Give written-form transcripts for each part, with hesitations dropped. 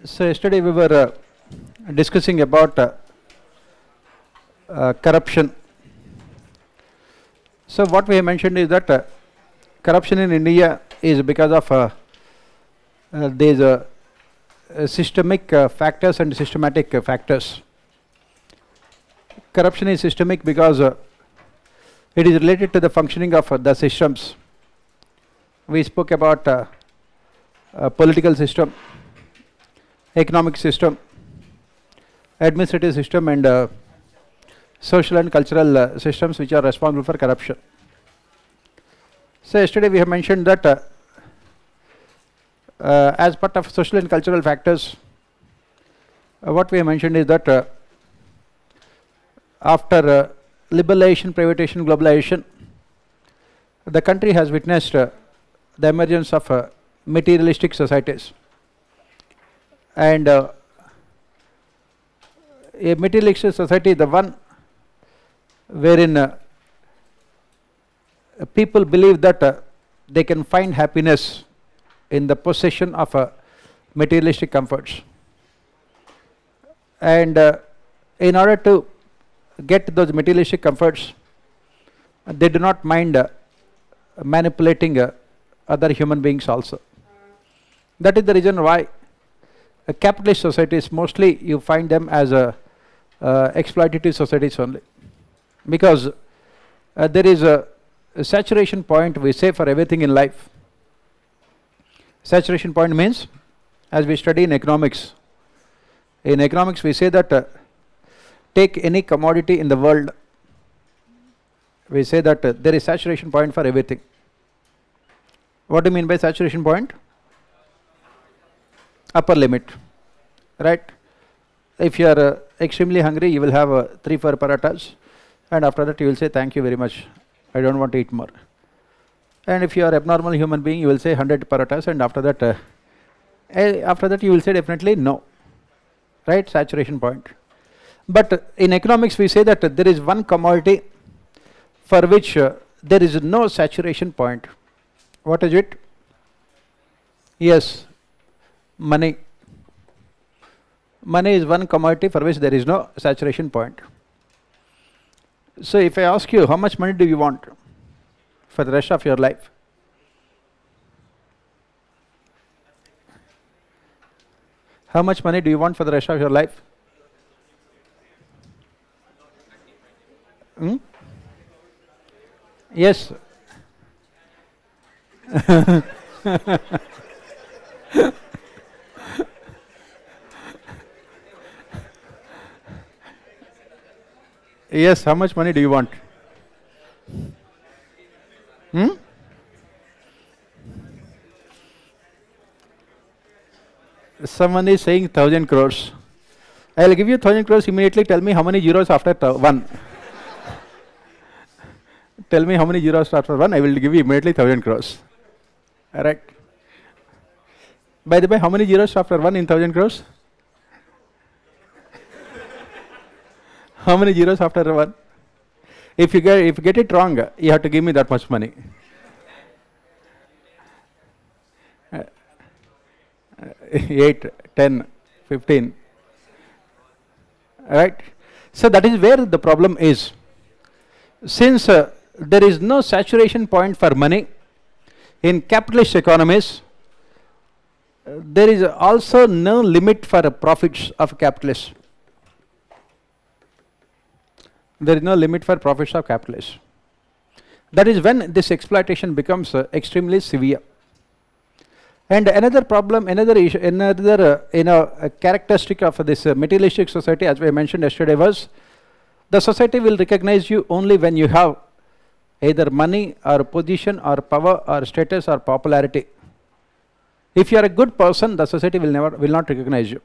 So yesterday we were discussing about corruption. So what we have mentioned is that corruption in India is because of these systemic factors and systematic factors. Corruption is systemic because it is related to the functioning of the systems. We spoke about political system, economic system, administrative system, and social and cultural systems which are responsible for corruption. So yesterday we have mentioned that as part of social and cultural factors, what we have mentioned is that after liberalization, privatization, globalization, the country has witnessed the emergence of materialistic societies. And a materialistic society is the one wherein people believe that they can find happiness in the possession of materialistic comforts. And in order to get those materialistic comforts, they do not mind manipulating other human beings also. That is the reason why capitalist societies, mostly you find them as exploitative societies only, because there is a saturation point, we say, for everything in life. Saturation point means, as we study in economics we say that take any commodity in the world, we say that there is saturation point for everything. What do you mean by saturation point? Upper limit, right? If you are extremely hungry, you will have 3-4 parathas, and after that you will say thank you very much, I don't want to eat more. And if you are abnormal human being, you will say 100 parathas, and after that you will say definitely no, right? Saturation point. But in economics we say that there is one commodity for which there is no saturation point. What is it? Yes, money. Money is one commodity for which there is no saturation point. So if I ask you, how much money do you want for the rest of your life? How much money do you want for the rest of your life? Yes. Yes, how much money do you want? Someone is saying 1,000 crores. I will give you 1,000 crores, immediately tell me how many zeros after 1. Tell me how many zeros after 1, I will give you immediately 1,000 crores. Alright. By the way, how many zeros after 1 in 1,000 crores? How many zeros after 1? If you get it wrong, you have to give me that much money. 8, 10, 15. Right? So that is where the problem is. Since there is no saturation point for money in capitalist economies, there is also no limit for profits of capitalists. There is no limit for profits of capitalists. That is when this exploitation becomes extremely severe. And another problem, another issue, a characteristic of this materialistic society, as we mentioned yesterday, was the society will recognize you only when you have either money or position or power or status or popularity. If you are a good person, the society will not recognize you.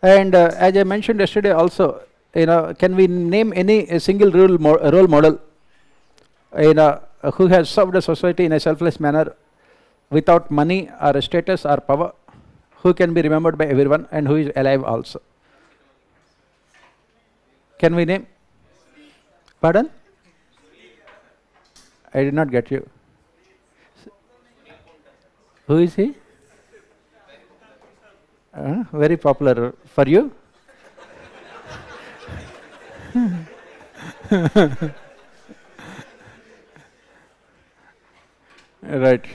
And as I mentioned yesterday also, can we name a single role model who has served the society in a selfless manner without money or status or power, who can be remembered by everyone and who is alive also? Can we name? Pardon? I did not get you. Who is he? Very popular for you? Right.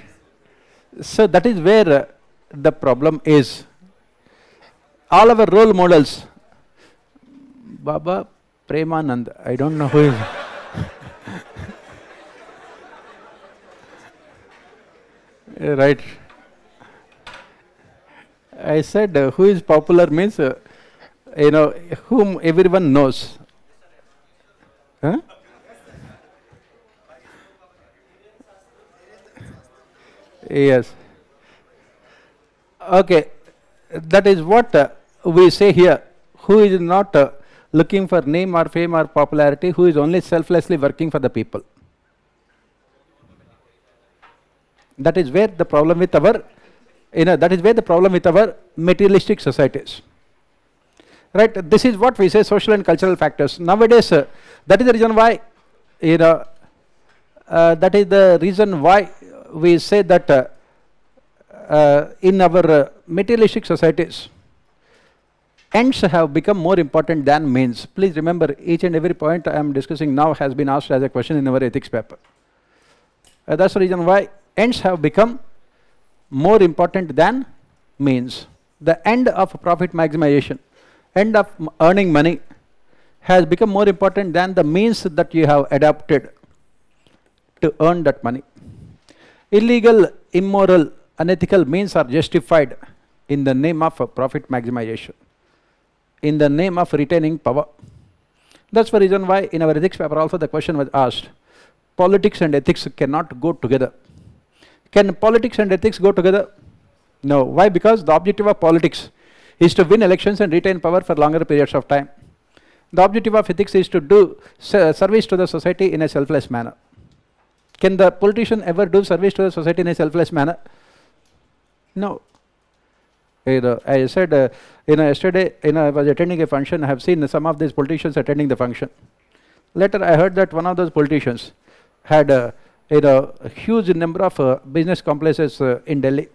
So that is where the problem is. All our role models, Baba Premanand, I don't know who is. Right. I said who is popular means, whom everyone knows. Huh? Yes. Okay. That is what we say here. Who is not looking for name or fame or popularity, who is only selflessly working for the people. That is where the problem with our, that is where the problem with our materialistic societies. Right? This is what we say social and cultural factors. Nowadays, that is the reason why, that is the reason why we say that in our materialistic societies, ends have become more important than means. Please remember, each and every point I am discussing now has been asked as a question in our ethics paper. That's the reason why ends have become more important than means. The end of profit maximization, end of earning money has become more important than the means that you have adapted to earn that money. Illegal, immoral, unethical means are justified in the name of profit maximization, in the name of retaining power. That's the reason why in our ethics paper also the question was asked, politics and ethics cannot go together. Can politics and ethics go together? No. Why? Because the objective of politics is to win elections and retain power for longer periods of time. The objective of ethics is to do service to the society in a selfless manner. Can the politician ever do service to the society in a selfless manner? No. I said, yesterday, I was attending a function. I have seen some of these politicians attending the function. Later, I heard that one of those politicians had a huge number of business complexes in Delhi,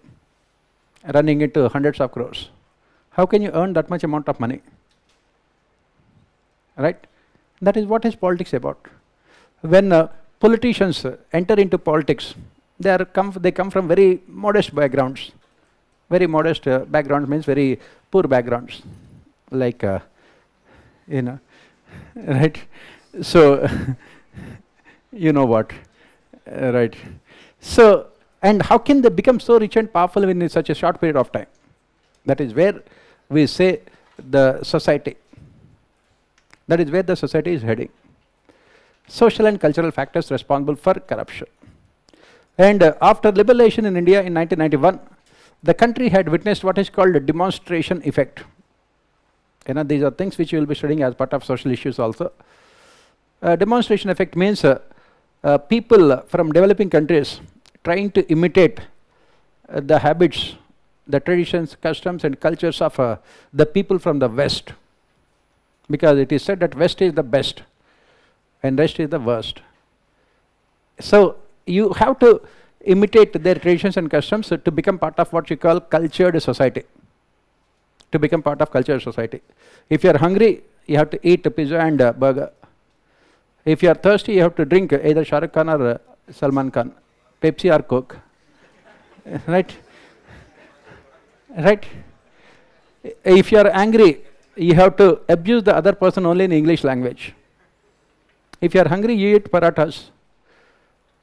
running into hundreds of crores. How can you earn that much amount of money? Right? That is what is politics about. When politicians enter into politics, they come from very modest backgrounds. Very modest backgrounds means very poor backgrounds, like right? So you know what, right? So, and how can they become so rich and powerful in such a short period of time? That is where we say the society. That is where the society is heading. Social and cultural factors responsible for corruption. And after liberalization in India in 1991, the country had witnessed what is called a demonstration effect. These are things which you will be studying as part of social issues also. Demonstration effect means people from developing countries trying to imitate the habits, the traditions, customs and cultures of the people from the West. Because it is said that West is the best and rest is the worst. So you have to imitate their traditions and customs to become part of what you call cultured society. To become part of cultured society. If you are hungry, you have to eat a pizza and a burger. If you are thirsty, you have to drink either Shah Rukh Khan or Salman Khan, Pepsi or Coke. Right? Right? If you are angry, you have to abuse the other person only in English language. If you are hungry, you eat parathas.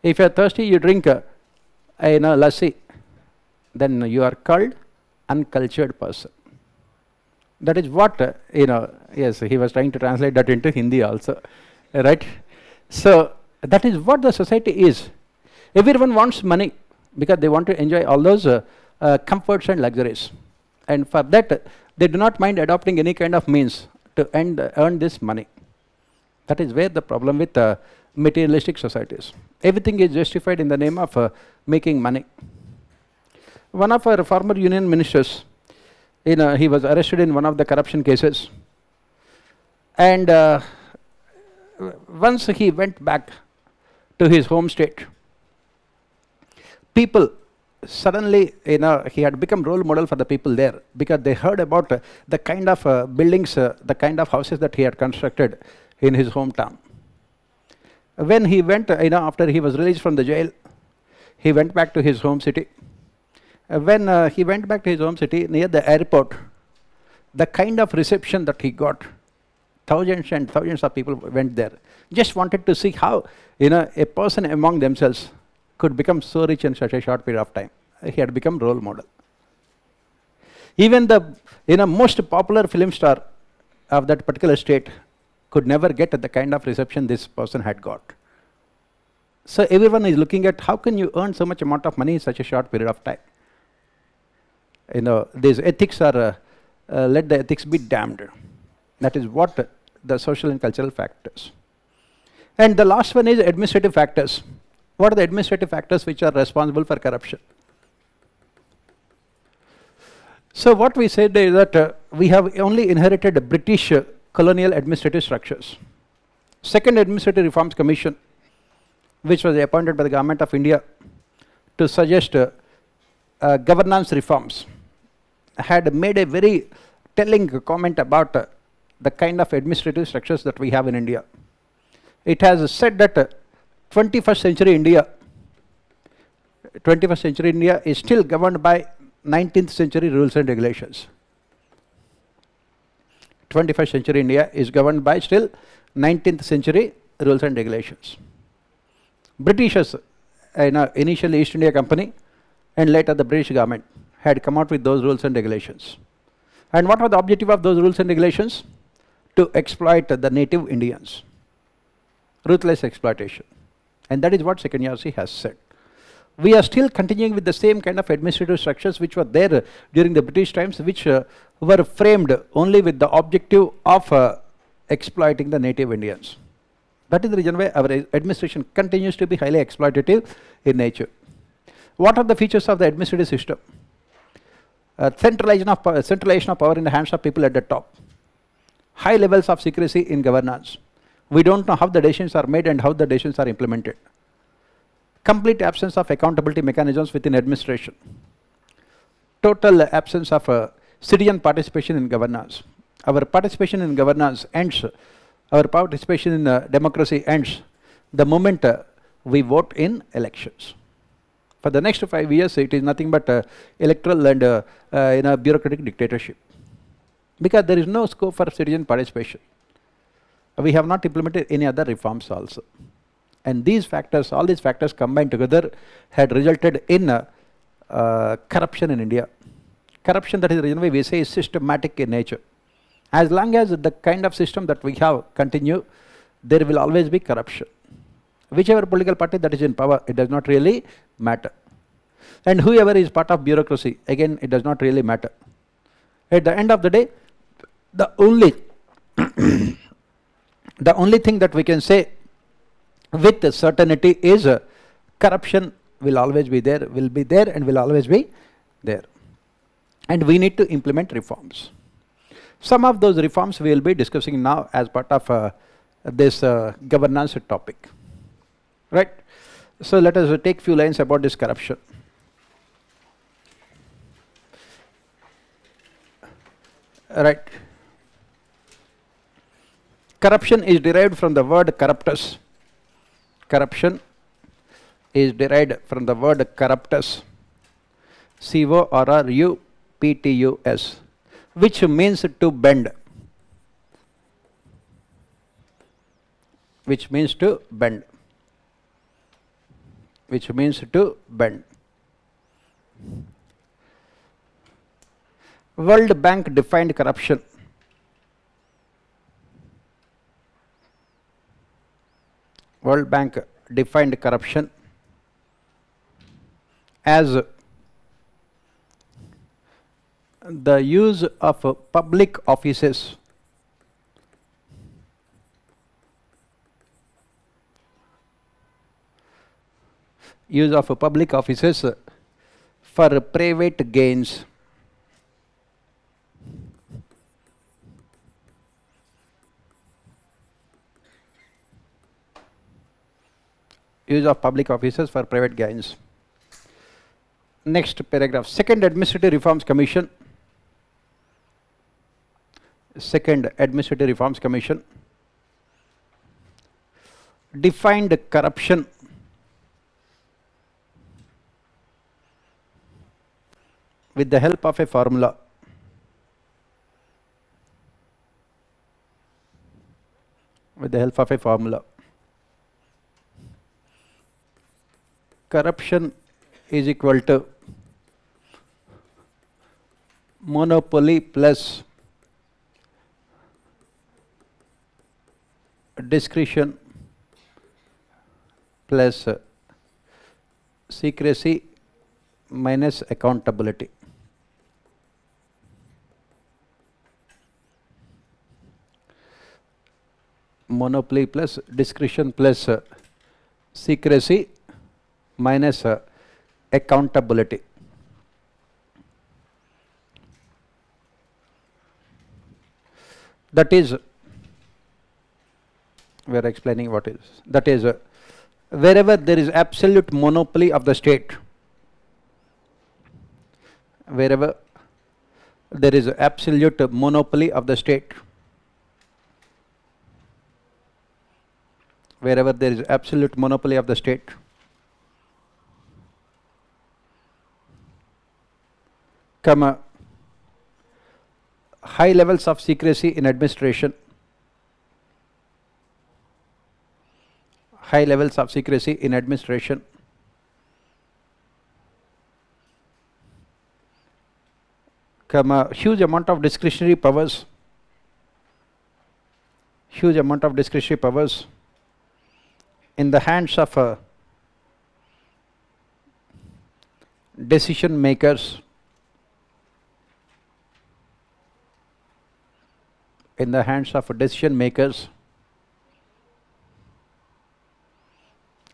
If you are thirsty, you drink lassi. Then you are called uncultured person. That is what, yes, he was trying to translate that into Hindi also. Right? So, that is what the society is. Everyone wants money because they want to enjoy all those comforts and luxuries. And for that, they do not mind adopting any kind of means to earn this money. That is where the problem with materialistic societies. Everything is justified in the name of making money. One of our former union ministers, he was arrested in one of the corruption cases. And once he went back to his home state, people suddenly, he had become role model for the people there because they heard about the kind of buildings, the kind of houses that he had constructed in his hometown. When he went, after he was released from the jail, he went back to his home city. When he went back to his home city near the airport, the kind of reception that he got, thousands and thousands of people went there, just wanted to see how a person among themselves could become so rich in such a short period of time. He had become role model. Even the most popular film star of that particular state could never get the kind of reception this person had got. So everyone is looking at how can you earn so much amount of money in such a short period of time. These ethics are, let the ethics be damned. That is what the social and cultural factors. And the last one is administrative factors. What are the administrative factors which are responsible for corruption? So what we said is that we have only inherited British colonial administrative structures. Second Administrative Reforms Commission, which was appointed by the Government of India to suggest governance reforms, had made a very telling comment about the kind of administrative structures that we have in India. It has said that 21st century India is still governed by 19th century rules and regulations. 21st century India is governed by still 19th century rules and regulations. Britishers, initially East India Company and later the British government had come out with those rules and regulations. And what was the objective of those rules and regulations? To exploit the native Indians. Ruthless exploitation. And that is what Sanyasi has said. We are still continuing with the same kind of administrative structures which were there during the British times, which were framed only with the objective of exploiting the native Indians. That is the reason why our administration continues to be highly exploitative in nature. What are the features of the administrative system? Centralization of power in the hands of people at the top. High levels of secrecy in governance. We don't know how the decisions are made and how the decisions are implemented. Complete absence of accountability mechanisms within administration. Total absence of citizen participation in governance. Our participation in governance ends, our participation in democracy ends the moment we vote in elections. For the next 5 years, it is nothing but electoral and bureaucratic dictatorship. Because there is no scope for citizen participation. We have not implemented any other reforms also. And these factors, all these factors combined together had resulted in corruption in India. Corruption, that is the reason why we say, is systematic in nature. As long as the kind of system that we have continue, there will always be corruption. Whichever political party that is in power, it does not really matter. And whoever is part of bureaucracy, again, it does not really matter. At the end of the day, the only the only thing that we can say with certainty is corruption will always be there, and will always be there. And we need to implement reforms. Some of those reforms we will be discussing now as part of this governance topic. Right? So let us take few lines about this corruption. Right. Corruption is derived from the word corruptus. Corruption is derived from the word corruptus. C-O-R-R-U-P-T-U-S, which means to bend. Which means to bend. Which means to bend. World Bank defined corruption. World Bank defined corruption as the use of public offices for private gains. use of public officers for private gains. Next paragraph, Second Administrative Reforms Commission. Second Administrative Reforms Commission defined corruption with the help of a formula. With the help of a formula. Corruption is equal to monopoly plus discretion plus secrecy minus accountability. Monopoly plus discretion plus secrecy minus accountability. That is, we are explaining what is. That is, wherever there is absolute monopoly of the state, wherever there is absolute monopoly of the state, wherever there is absolute monopoly of the state, comma, high levels of secrecy in administration, high levels of secrecy in administration, comma, huge amount of discretionary powers, huge amount of discretionary powers in the hands of decision makers, in the hands of decision makers,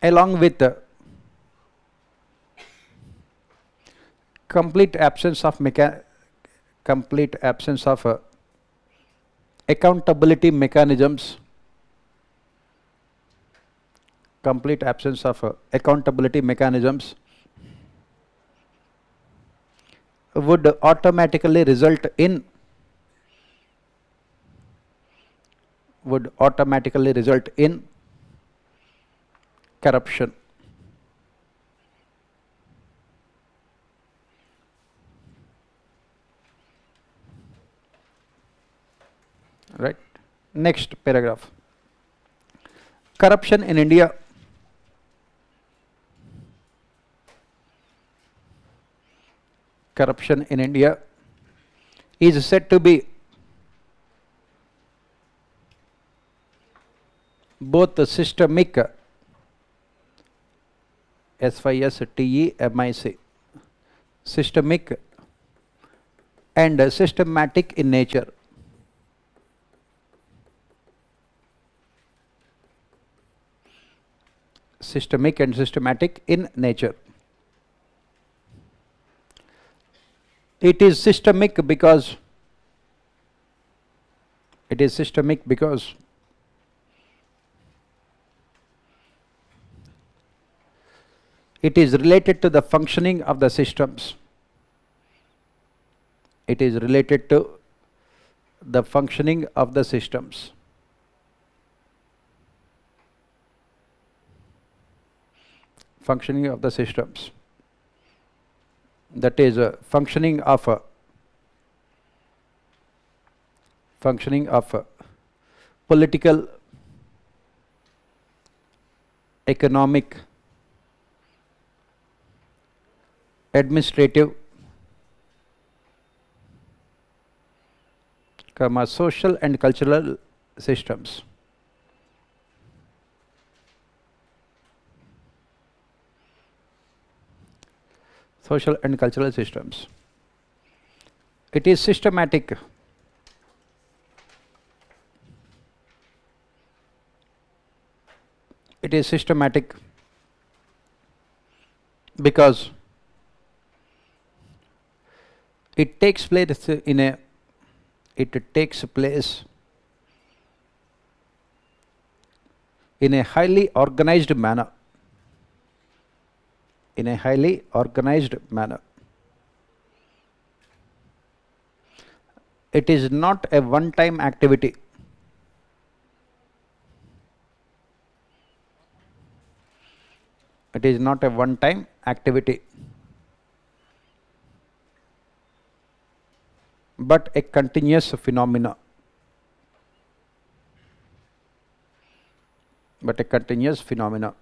along with complete absence of accountability mechanisms, complete absence of accountability mechanisms would automatically result in corruption. Right. Next paragraph. Corruption in India. Corruption in India is said to be both systemic, systemic, systemic and systematic in nature. Systemic and systematic in nature. It is systemic because it is related to the functioning of the systems. It is related to the functioning of the systems. Functioning of the systems. That is functioning of political, economic, administrative, social and cultural systems. Social and cultural systems. It is systematic. It is systematic because it takes place in a highly organized manner. in a highly organized manner. It is not a one-time activity. It is not a one-time activity, but a continuous phenomena. But a continuous phenomena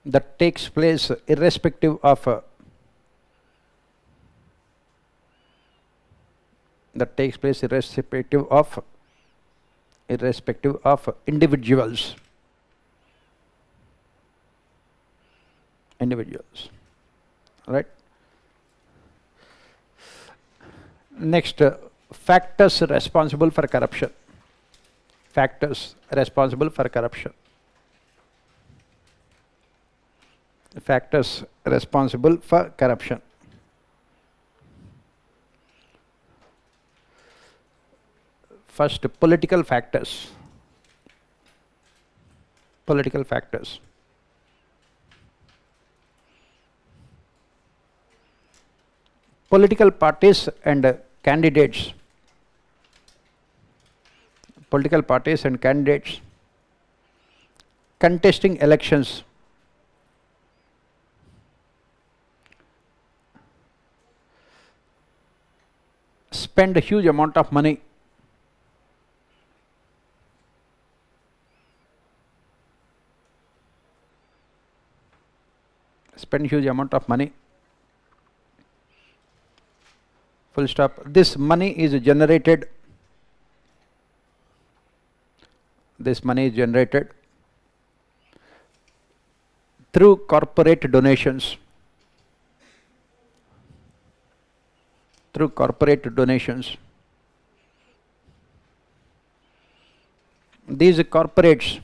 that takes place irrespective of individuals. Right. Next, factors responsible for corruption. Factors responsible for corruption. Factors responsible for corruption. First, political factors. Political factors. Political parties and candidates. Political parties and candidates contesting elections spend a huge amount of money full stop. This money is generated through corporate donations. These corporates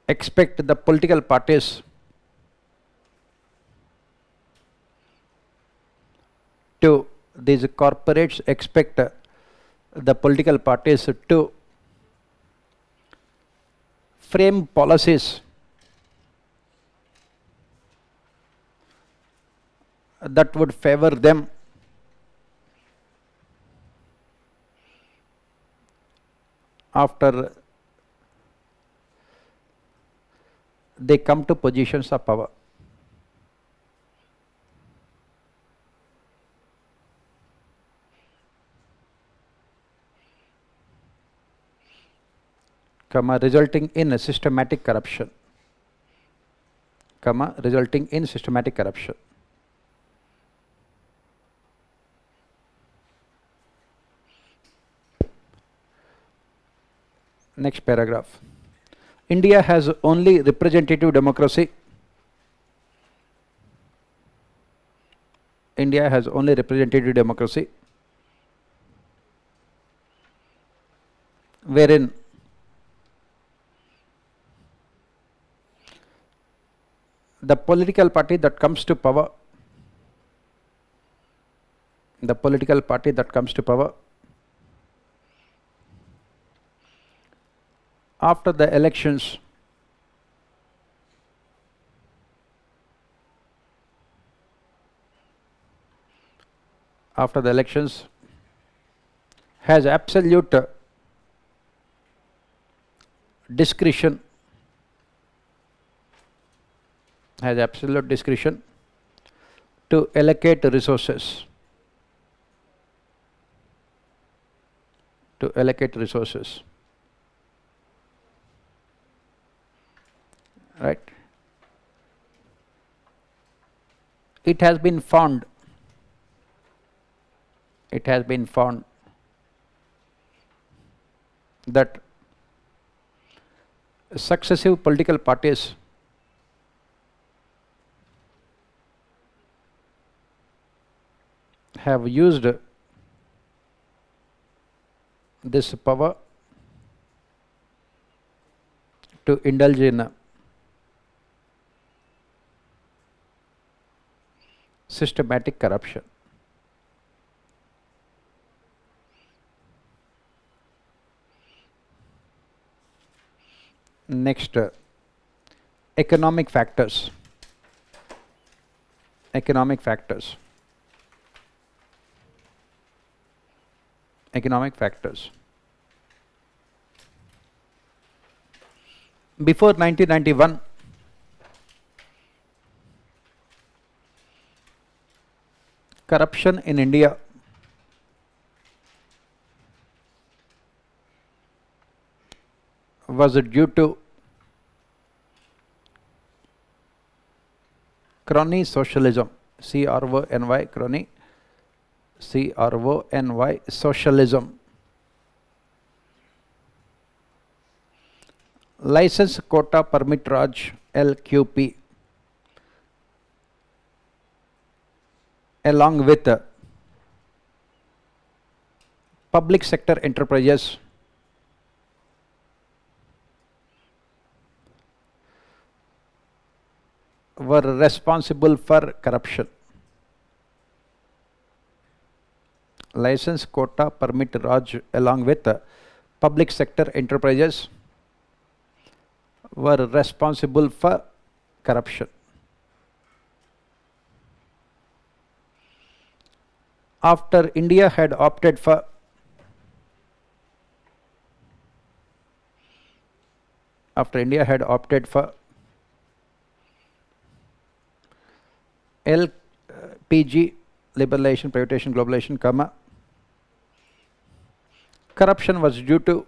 expect the political parties to frame policies that would favor them after they come to positions of power. Resulting in systematic corruption. Next paragraph. India has only representative democracy. Wherein the political party that comes to power after the elections has absolute discretion to allocate resources. Right. It has been found that successive political parties have used this power to indulge in systematic corruption. Next, economic factors. Economic factors. Economic factors. Before 1991, corruption in India was due to crony socialism, C-R-O-N-Y, crony, C-R-O-N-Y, socialism. License Quota Permit Raj, LQP, along with public sector enterprises were responsible for corruption. License Quota Permit Raj along with public sector enterprises were responsible for corruption. After India had opted for LPG, liberalization, privatization, globalization, corruption was due to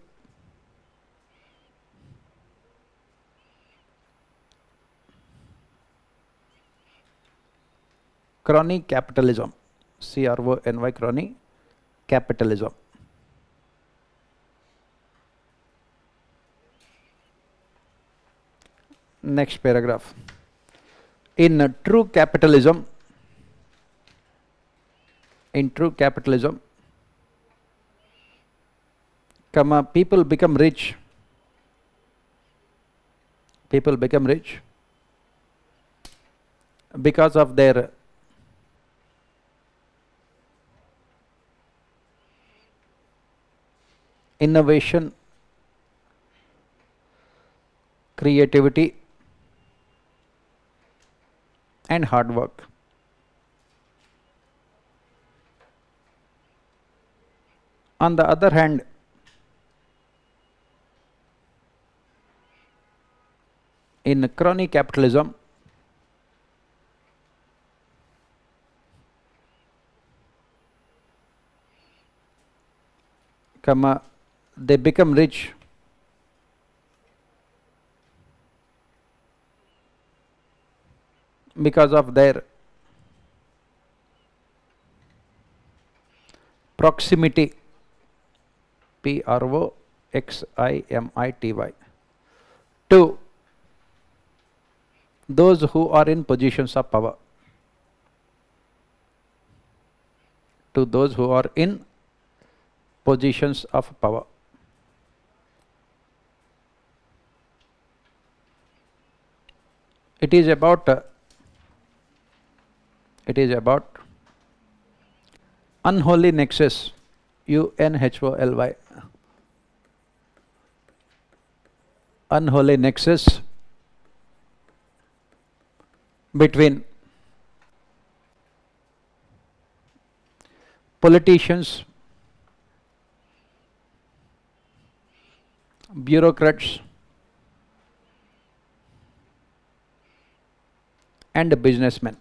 crony capitalism, C-R-O-N-Y, crony capitalism. Next paragraph. In true capitalism, people become rich. Because of their innovation, creativity, and hard work. On the other hand, in crony capitalism, they become rich because of their proximity, P-R-O-X-I-M-I-T-Y, to those who are in positions of power. To those who are in positions of power. It is about unholy nexus, U-N-H-O-L-Y, unholy nexus between politicians, bureaucrats, and businessmen.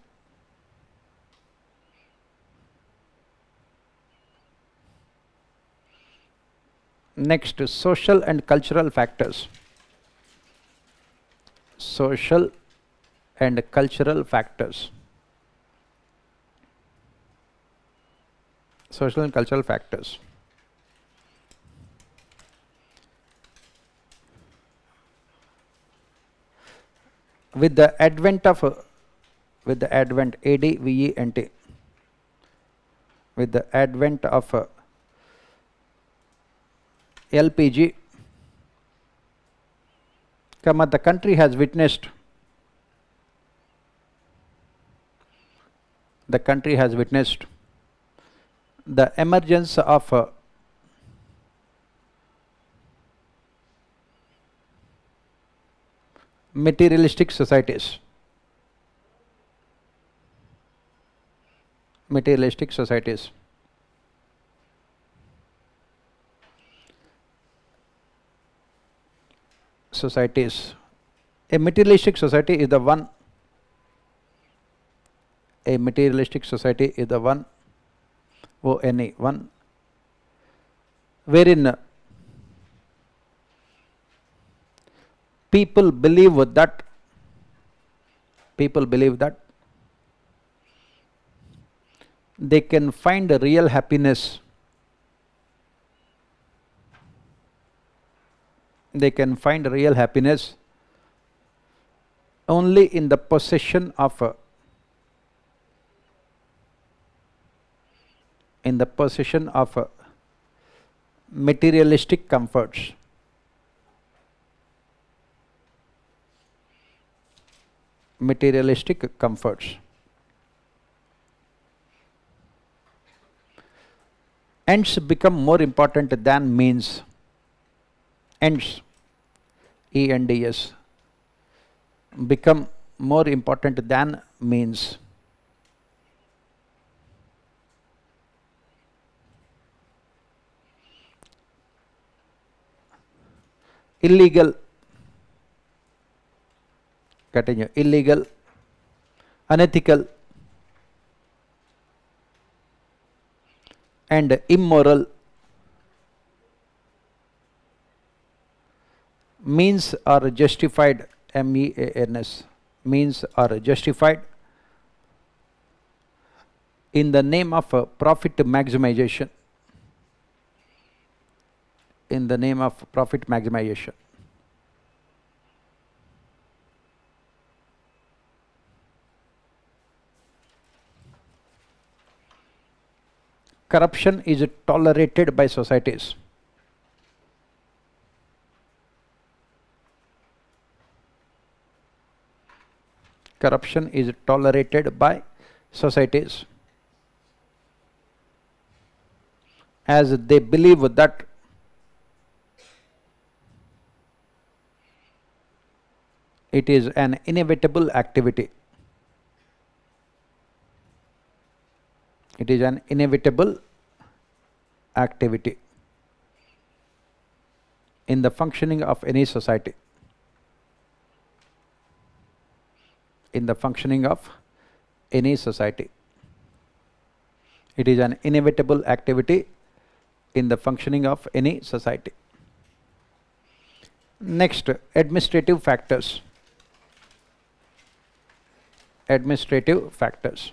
Next, social and cultural factors. Social and cultural factors. Social and cultural factors. With the advent ADVENT, with the advent of LPG, the country has witnessed the emergence of materialistic societies. Materialistic societies. Societies. A materialistic society is the one. A materialistic society is the one, O-N-E, one, wherein people believe that they can find real happiness. They can find real happiness only in the possession of materialistic comforts. Materialistic comforts. Ends become more important than means. Ends, E-N-D-S, become more important than means. Illegal, continue, illegal, unethical, and immoral means are justified, M-E-A-N-S, means are justified in the name of profit maximization. In the name of profit maximization. Corruption is tolerated by societies. Corruption is tolerated by societies, as they believe that it is an inevitable activity. It is an inevitable activity in the functioning of any society. In the functioning of any society. It is an inevitable activity in the functioning of any society. Next, administrative factors. Administrative factors.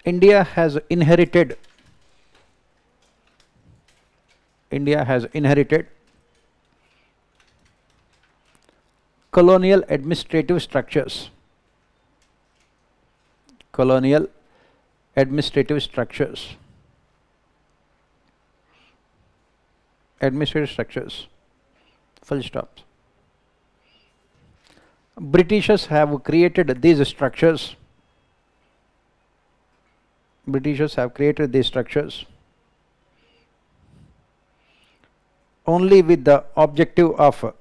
India has inherited colonial administrative structures. Colonial administrative structures. Administrative structures. Full stop. Britishers have created these structures. Britishers have created these structures only with the objective of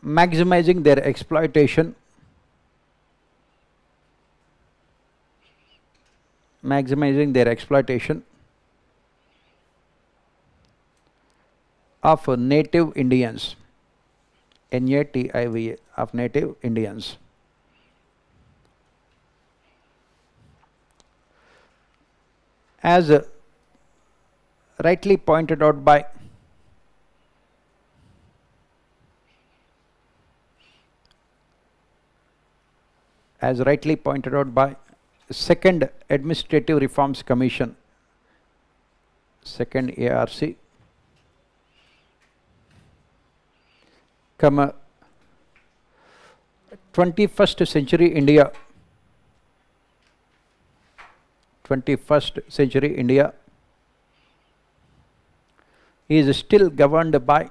maximizing their exploitation, of native Indians, N-A-T-I-V-A, of native Indians. As rightly pointed out by Second Administrative Reforms Commission, second ARC, 21st century India, 21st century India is still governed by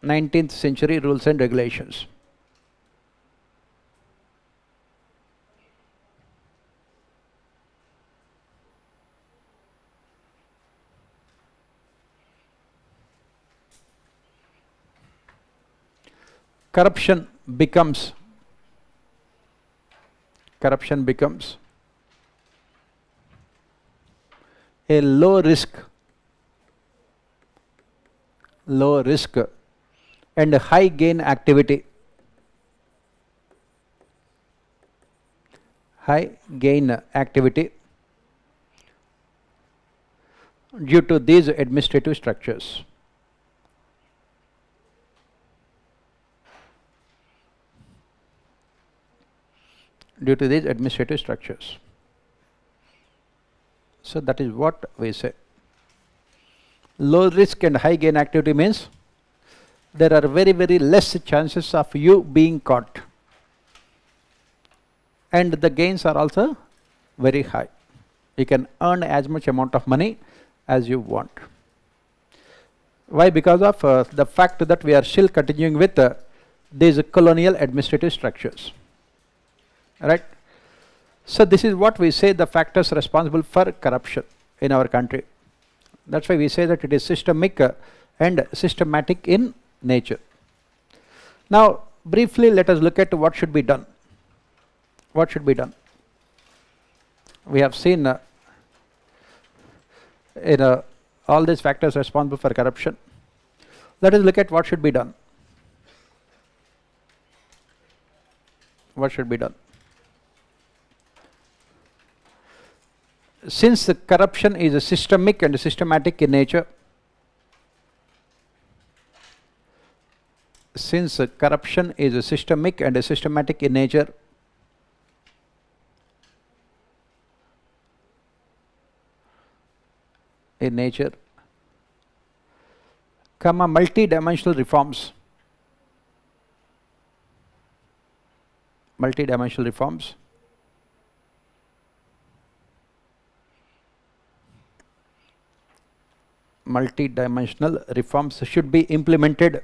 19th century rules and regulations. Corruption becomes a low risk and high gain activity. Due to these administrative structures. So that is what we say. Low risk and high gain activity means there are very, very less chances of you being caught. And the gains are also very high. You can earn as much amount of money as you want. Why? Because of the fact that we are still continuing with these colonial administrative structures. Right? So this is what we say the factors responsible for corruption in our country. That's why we say that it is systemic and systematic in nature. Now, briefly let us look at what should be done. What should be done? We have seen all these factors responsible for corruption. Let us look at what should be done. What should be done? Since corruption is systemic and systematic in nature, multi-dimensional reforms. Multi-dimensional reforms should be implemented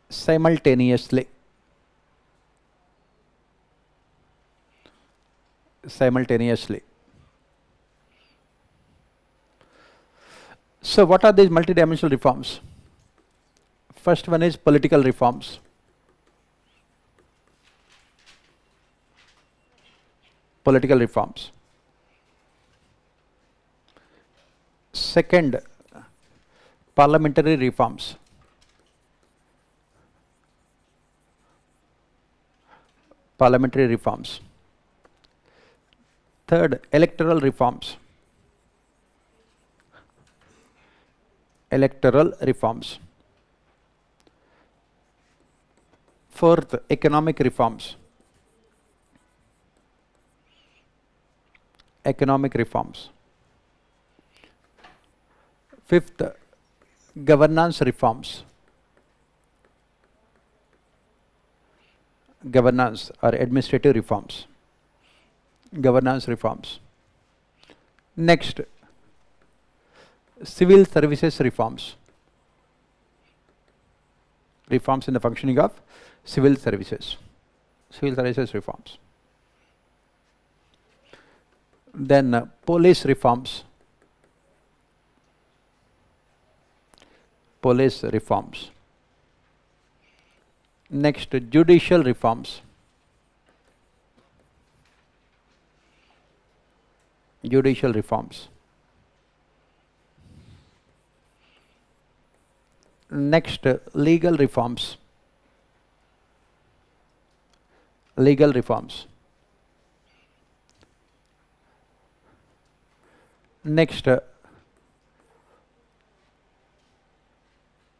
simultaneously. So what are these multidimensional reforms? First one is political reforms. Second, parliamentary reforms. Third, electoral reforms. Fourth, economic reforms. Fifth, governance reforms. Governance or administrative reforms. Next, civil services reforms. Reforms in the functioning of civil services. Reforms. Then police reforms. Next, judicial reforms. Next, legal reforms. Next,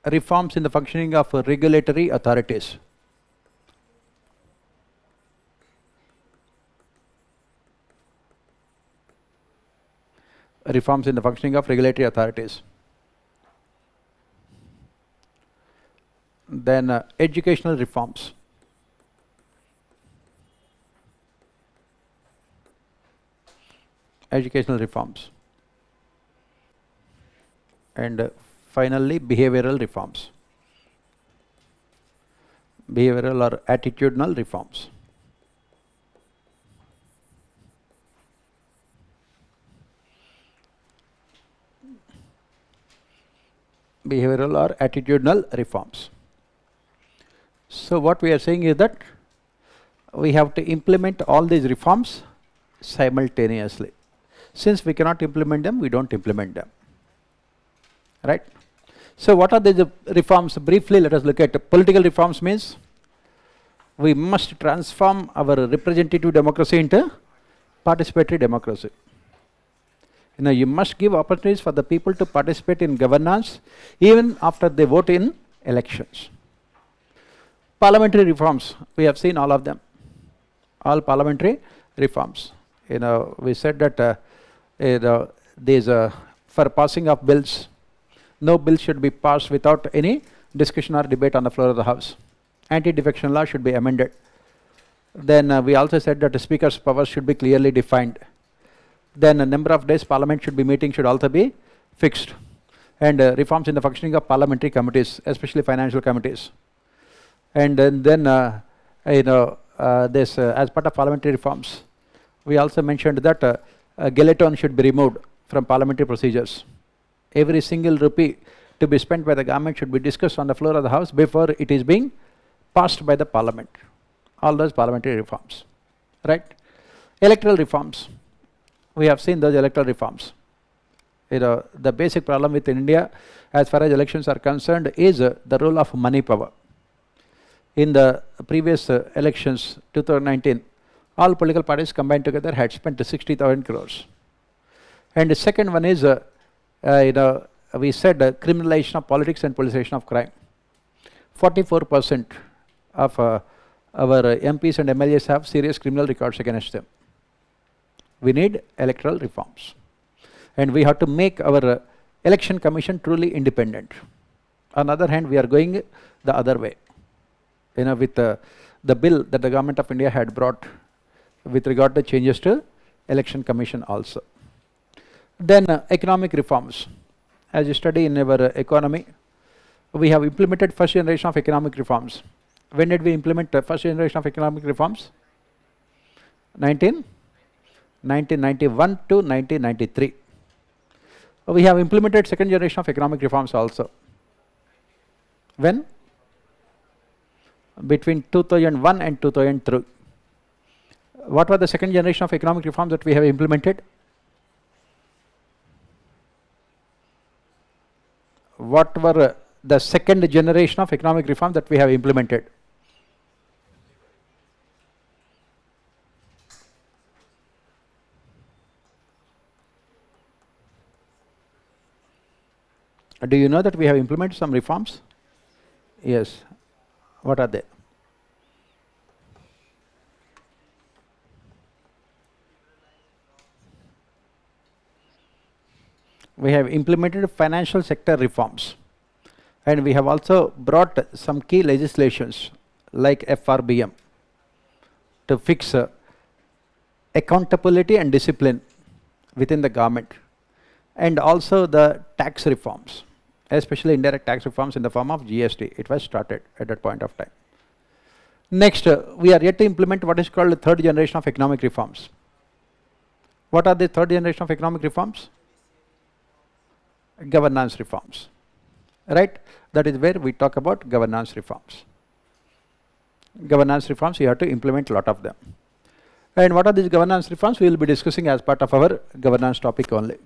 reforms in the functioning of regulatory authorities. Then educational reforms. and finally behavioral reforms. Behavioral or attitudinal reforms. Behavioral or attitudinal reforms. So what we are saying is that we have to implement all these reforms simultaneously. Since we cannot implement them, we don't implement them. Right? So what are the reforms? Briefly, let us look at political reforms. Means we must transform our representative democracy into participatory democracy. You must give opportunities for the people to participate in governance even after they vote in elections. Parliamentary reforms, we have seen all of them. All parliamentary reforms. We said that for passing of bills, no bill should be passed without any discussion or debate on the floor of the House. Anti-defection law should be amended. Then we also said that the Speaker's powers should be clearly defined. Then a number of days Parliament should be meeting should also be fixed. And reforms in the functioning of parliamentary committees, especially financial committees. And then as part of parliamentary reforms, we also mentioned that Gv3 should be removed from parliamentary procedures. Every single rupee to be spent by the government should be discussed on the floor of the House before it is being passed by the Parliament. All those parliamentary reforms. Right? Electoral reforms. We have seen those electoral reforms. The basic problem with India as far as elections are concerned is the role of money power. In the previous elections, 2019, all political parties combined together had spent 60,000 crores. And the second one is, we said criminalization of politics and politicization of crime. 44% of our MPs and MLAs have serious criminal records against them. We need electoral reforms. And we have to make our election commission truly independent. On the other hand, we are going the other way. With the bill that the government of India had brought with regard to changes to election commission also. Then economic reforms. As you study in our economy, we have implemented first generation of economic reforms. When did we implement the first generation of economic reforms? 1991 to 1993. We have implemented second generation of economic reforms also. When? Between 2001 and 2003. What were the second generation of economic reforms that we have implemented? What were the second generation of economic reforms that we have implemented? Do you know that we have implemented some reforms? Yes. What are they? We have implemented financial sector reforms, and we have also brought some key legislations like FRBM to fix accountability and discipline within the government, and also the tax reforms, especially indirect tax reforms in the form of GST. It was started at that point of time. Next, we are yet to implement what is called the third generation of economic reforms. What are the third generation of economic reforms? Governance reforms. Right? That is where we talk about governance reforms. Governance reforms, you have to implement a lot of them. And what are these governance reforms? We will be discussing as part of our governance topic only.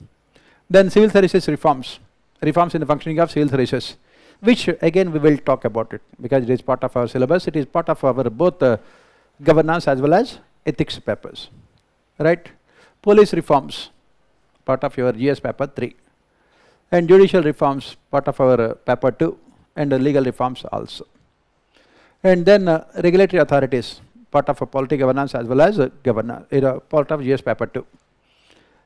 Then civil services reforms. Reforms in the functioning of civil services, which again we will talk about it because it is part of our syllabus. It is part of our both governance as well as ethics papers. Right? Police reforms, part of your GS paper 3. And judicial reforms, part of our paper 2, and legal reforms also. And then regulatory authorities, part of a polity governance as well as governance, part of GS paper 2.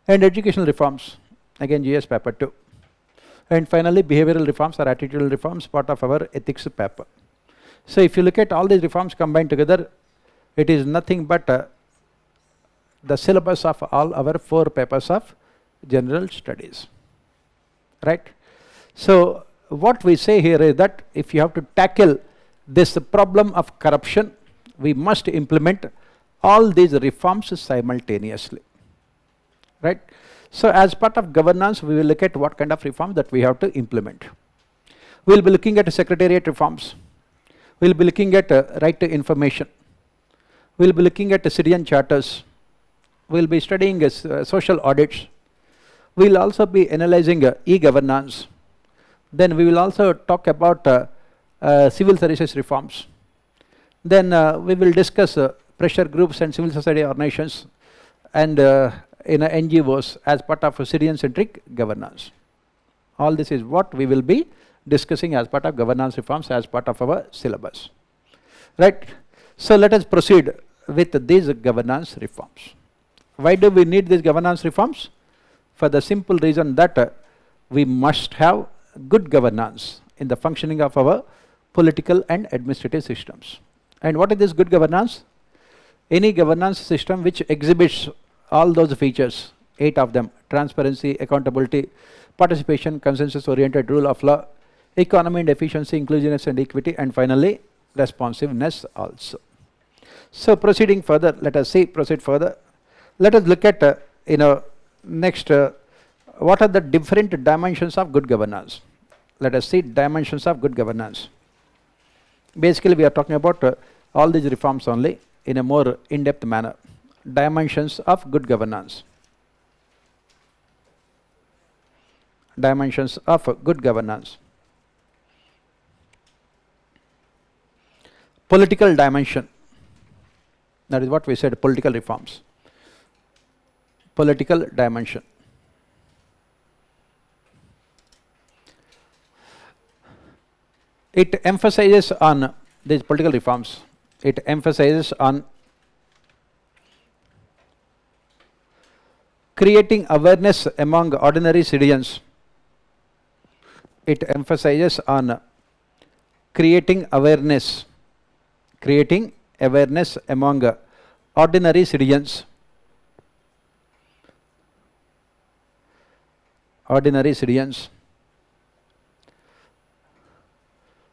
And educational reforms, again GS paper 2. And finally behavioral reforms or attitudinal reforms, part of our ethics paper. So if you look at all these reforms combined together, it is nothing but the syllabus of all our 4 papers of general studies. Right? So what we say here is that if you have to tackle this problem of corruption, we must implement all these reforms simultaneously, right? So as part of governance, we will look at what kind of reforms that we have to implement. We will be looking at secretariat reforms. We will be looking at right to information. We will be looking at citizen charters. We will be studying social audits. We will also be analyzing e-governance. Then we will also talk about civil services reforms. Then we will discuss pressure groups and civil society organizations and NGOs as part of citizen-centric governance. All this is what we will be discussing as part of governance reforms as part of our syllabus, right? So let us proceed with these governance reforms. Why do we need these governance reforms? For the simple reason that we must have good governance in the functioning of our political and administrative systems. And what is this good governance? Any governance system which exhibits all those features, 8 of them: transparency, accountability, participation, consensus-oriented rule of law, economy and efficiency, inclusiveness and equity, and finally responsiveness also. So proceeding further, let us proceed further. Let us look at next what are the different dimensions of good governance. Let us see dimensions of good governance. Basically we are talking about all these reforms only in a more in-depth manner. Dimensions of good governance. Dimensions of good governance. Political dimension. That is what we said, political reforms. Political dimension. It emphasizes on these political reforms. It emphasizes on creating awareness among ordinary citizens. It emphasizes on creating awareness among ordinary citizens. Ordinary citizens,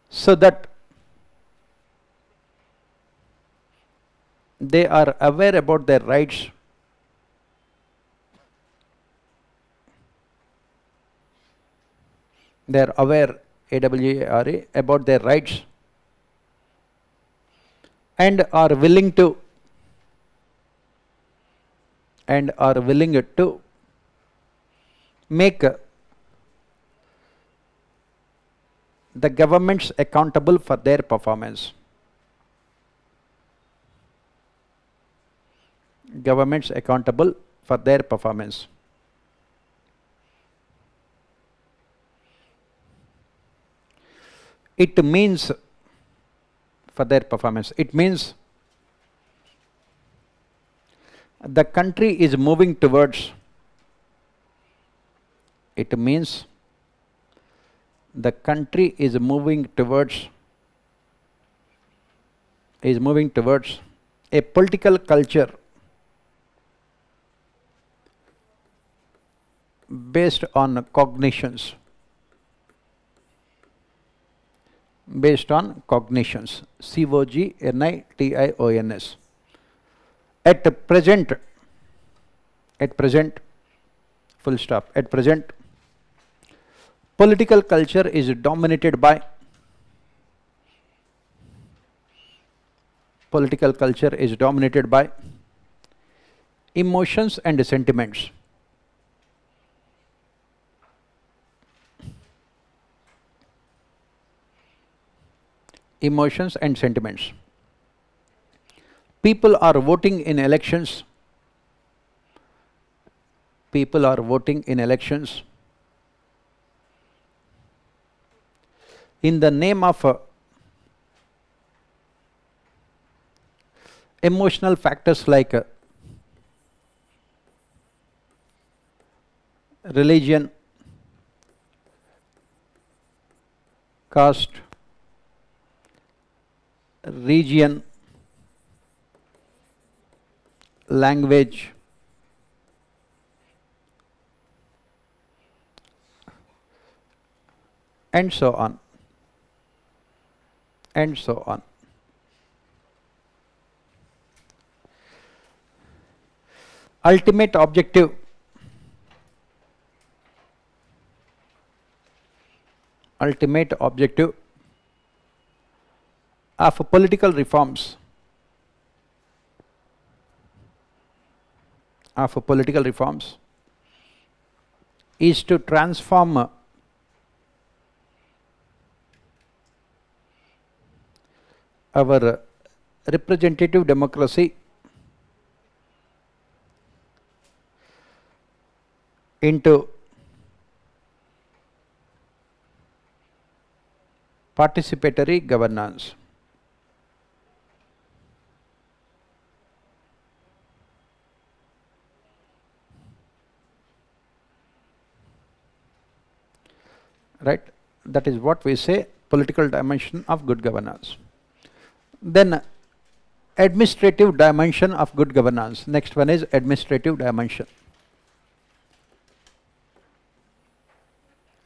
so that they are aware about their rights, they are aware, AWARE, about their rights, and are willing to make the governments accountable for their performance. Governments accountable for their performance. It means for their performance. It means the country is moving towards. It means the country is moving towards a political culture based on cognitions. Based on cognitions. COGNITIONS. At present, full stop, at present, political culture is dominated by emotions and sentiments. Emotions and sentiments. People are voting in elections. People are voting in elections in the name of emotional factors like religion, caste, region, language, and so on, and so on. Ultimate objective of political reforms is to transform our representative democracy into participatory governance. Right? That is what we say, political dimension of good governance. Then administrative dimension of good governance. Next one is administrative dimension.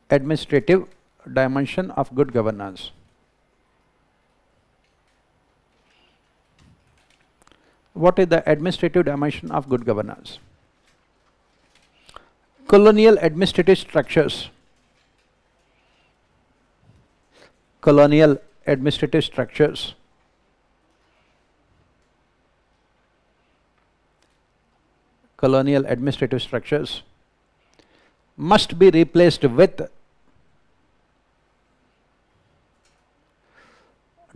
Administrative dimension of good governance. What is the administrative dimension of good governance? Colonial administrative structures. Colonial administrative structures must be replaced with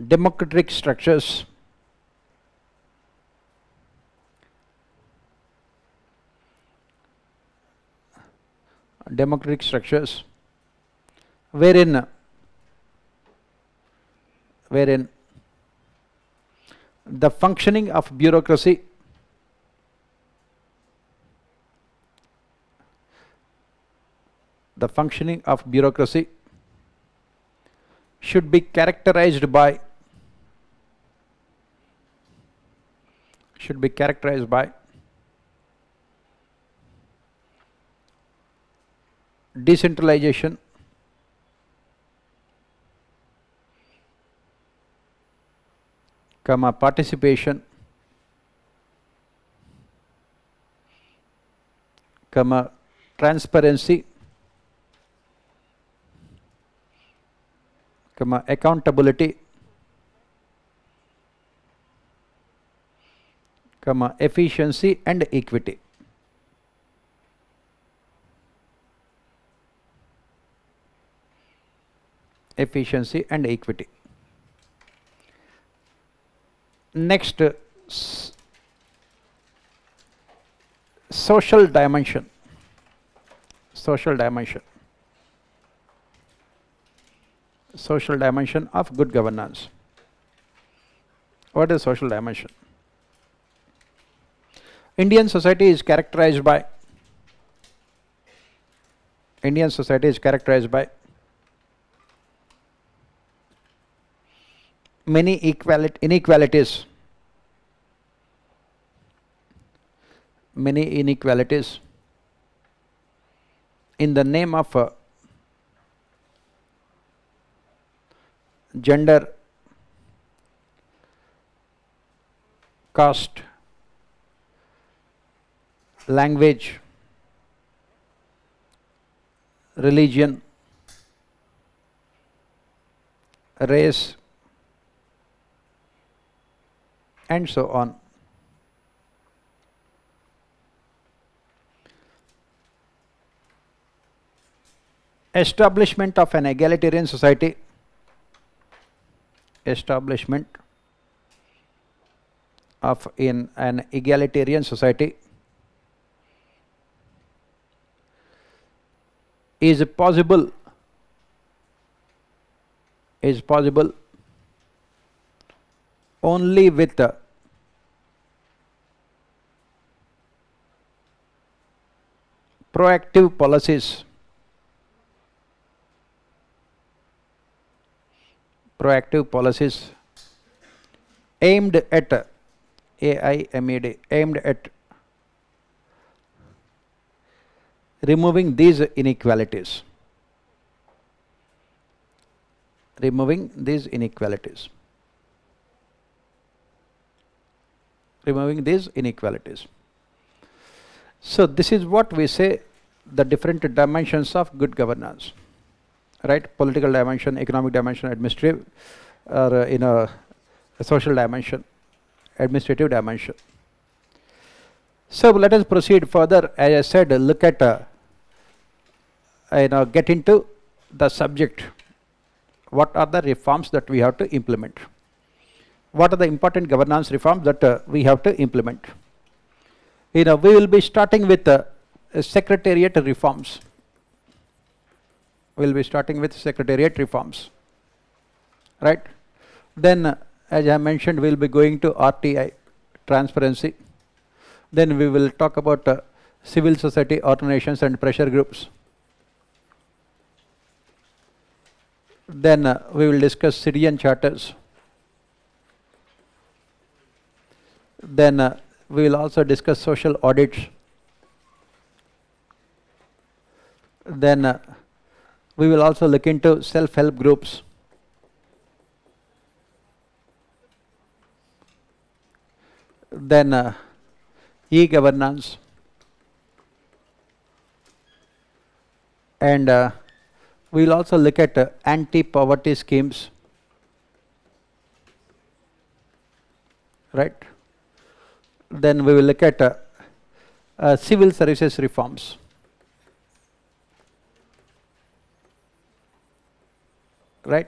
democratic structures, wherein the functioning of bureaucracy should be characterized by decentralization, participation, transparency, accountability, efficiency and equity. Next, social dimension. Social dimension of good governance. What is social dimension? Indian society is characterized by many inequalities in the name of gender, caste, language, religion, race, and so on. Establishment of an egalitarian society. In an egalitarian society is possible only with proactive policies aimed at removing these inequalities. removing these inequalities. Removing these inequalities. So this is what we say the different dimensions of good governance, right? Political dimension, economic dimension, administrative, or in a social dimension, administrative dimension. So let us proceed further. As I said, look at get into the subject. What are the reforms that we have to implement? What are the important governance reforms that we have to implement? We will be starting with secretariat reforms. We will be starting with secretariat reforms, right? Then, as I mentioned, we will be going to RTI, transparency. Then we will talk about civil society organizations and pressure groups. Then we will discuss citizen charters. Then we will also discuss social audits. Then we will also look into self-help groups. Then e-governance. And we will also look at anti-poverty schemes, right? Then we will look at civil services reforms. Right?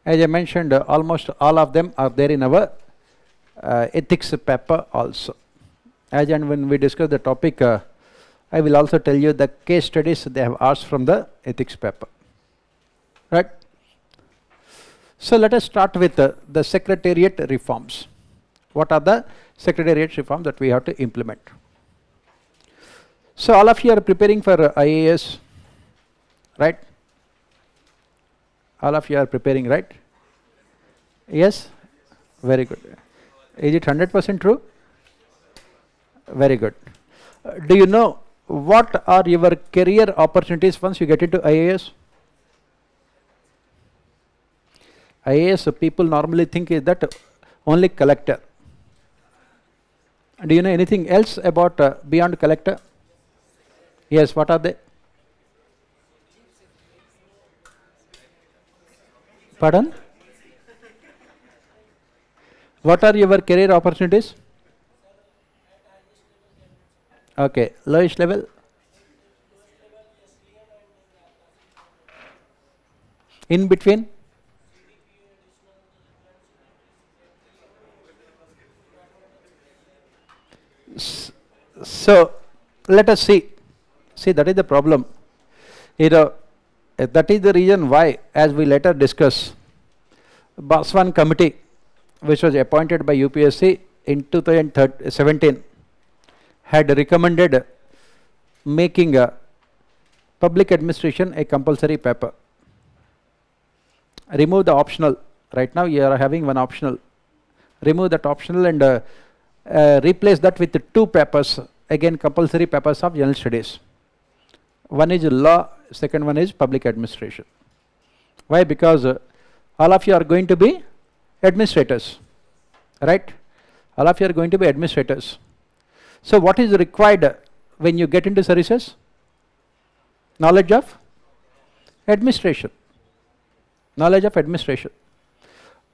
As I mentioned, almost all of them are there in our ethics paper also. As and when we discuss the topic, I will also tell you the case studies they have asked from the ethics paper. Right? So let us start with the secretariat reforms. What are the secretariat reforms that we have to implement? So all of you are preparing for IAS, right? All of you are preparing, right? Yes? Very good. Is it 100% true? Very good. Do you know what are your career opportunities once you get into IAS? IAS people normally think is that only collector. Do you know anything else about beyond collector? Yes, what are they? Pardon? What are your career opportunities? Okay, lowest level? In between? So let us see. See, that is the problem. That is the reason why, as we later discuss, Baswan committee, which was appointed by UPSC in 2017, had recommended making public administration a compulsory paper. Remove the optional. Right now you are having one optional. Remove that optional and replace that with the two papers, again compulsory papers of general studies. One is law, second one is public administration. Why? Because all of you are going to be administrators, right? All of you are going to be administrators. So what is required when you get into services? Knowledge of administration. Knowledge of administration.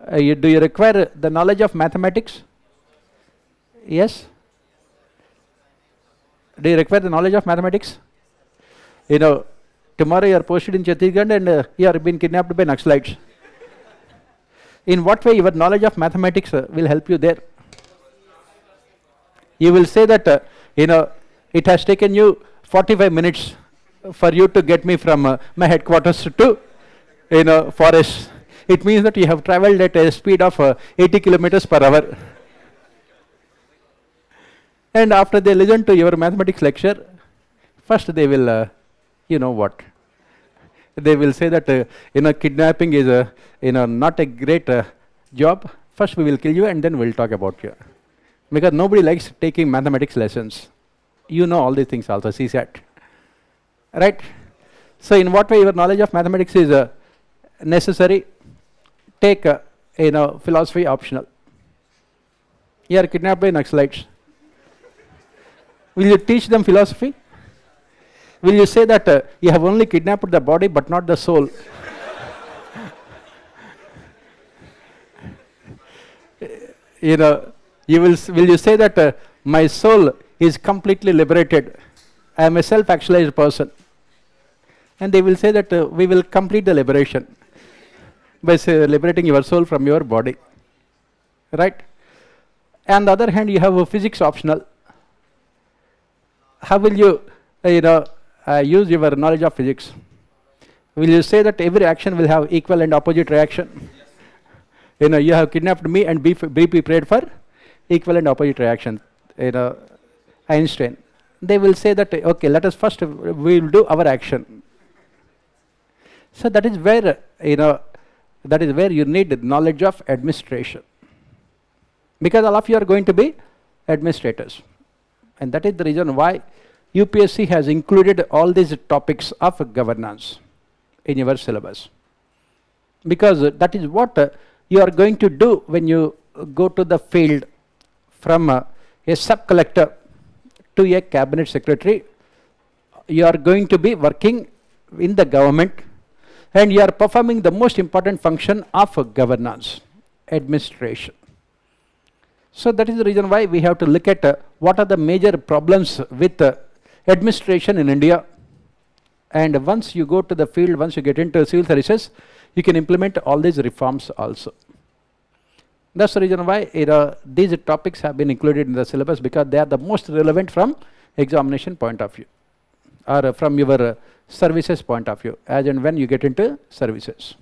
Do you require the knowledge of mathematics? Yes? Do you require the knowledge of mathematics? Tomorrow you are posted in Chhattisgarh and you are being kidnapped by Naxalites. In what way your knowledge of mathematics will help you there? You will say that, it has taken you 45 minutes for you to get me from my headquarters to, forest. It means that you have traveled at a speed of 80 kilometers per hour. And after they listen to your mathematics lecture, first they will, what? They will say that, kidnapping is, not a great job. First we will kill you and then we'll talk about you. Because nobody likes taking mathematics lessons. You know all these things also, CSAT. Right? So in what way your knowledge of mathematics is necessary, take philosophy optional. You are kidnapped by Naxalites. Will you teach them philosophy? Will you say that you have only kidnapped the body but not the soul? Will you say that my soul is completely liberated? I am a self-actualized person. And they will say that we will complete the liberation by liberating your soul from your body. Right? On the other hand, you have a physics optional. How will you, use your knowledge of physics? Will you say that every action will have equal and opposite reaction? You have kidnapped me and be prepared for equal and opposite reaction. Einstein. They will say that, okay, let us first, we will do our action. So that is where, you need knowledge of administration. Because all of you are going to be administrators. And that is the reason why UPSC has included all these topics of governance in your syllabus. Because that is what you are going to do when you go to the field from a sub-collector to a cabinet secretary. You are going to be working in the government and you are performing the most important function of governance, administration. So that is the reason why we have to look at what are the major problems with administration in India. And once you go to the field, once you get into civil services, you can implement all these reforms also. That's the reason why these topics have been included in the syllabus, because they are the most relevant from examination point of view or from your services point of view, as and when you get into services.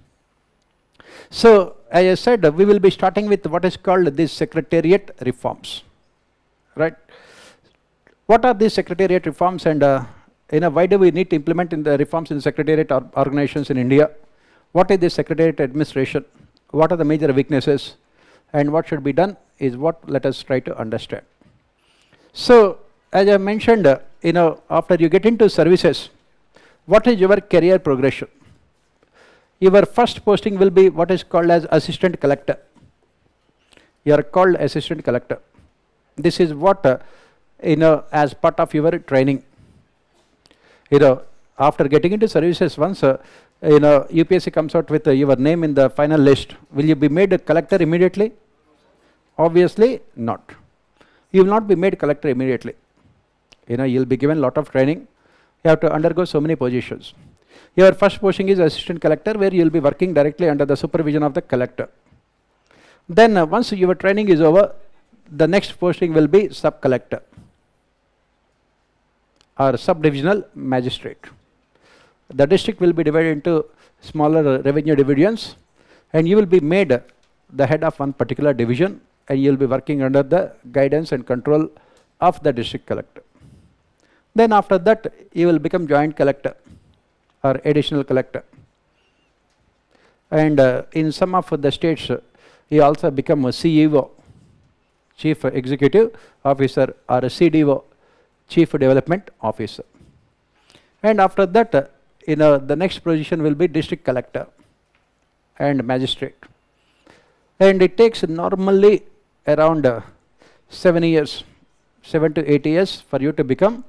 So, as I said, we will be starting with what is called these secretariat reforms, right? What are these secretariat reforms, and why do we need to implement in the reforms in the secretariat organizations in India? What is the secretariat administration? What are the major weaknesses? And what should be done is what let us try to understand. So, as I mentioned, after you get into services, what is your career progression? Your first posting will be what is called as assistant collector. You are called assistant collector. This is what, as part of your training. After getting into services, once, UPSC comes out with your name in the final list, will you be made a collector immediately? Obviously not. You will not be made collector immediately. You will be given a lot of training. You have to undergo so many positions. Your first posting is assistant collector, where you will be working directly under the supervision of the collector. Then once your training is over, the next posting will be sub-collector or sub-divisional magistrate. The district will be divided into smaller revenue divisions, and you will be made the head of one particular division, and you will be working under the guidance and control of the district collector. Then after that, you will become joint collector or additional collector. And in some of the states, you also become a CEO, Chief Executive Officer, or a CDO, Chief Development Officer. And after that, the next position will be district collector and magistrate. And it takes normally around 7 years, 7 to 8 years for you to become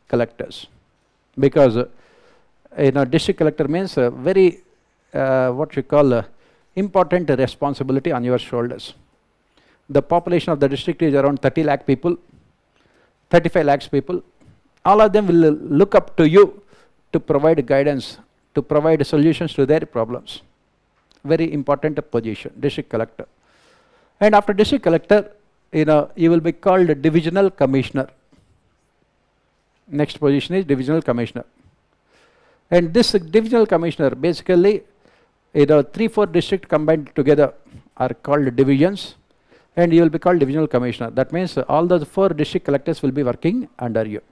collectors. Because district collector means very, what you call, important responsibility on your shoulders. The population of the district is around 30 lakh people, 35 lakhs people. All of them will look up to you to provide guidance, to provide solutions to their problems. Very important position, district collector. And after district collector, you will be called divisional commissioner. Next position is divisional commissioner. And this divisional commissioner, basically, 3-4 districts combined together are called divisions, and you will be called divisional commissioner. That means all those 4 district collectors will be working under you.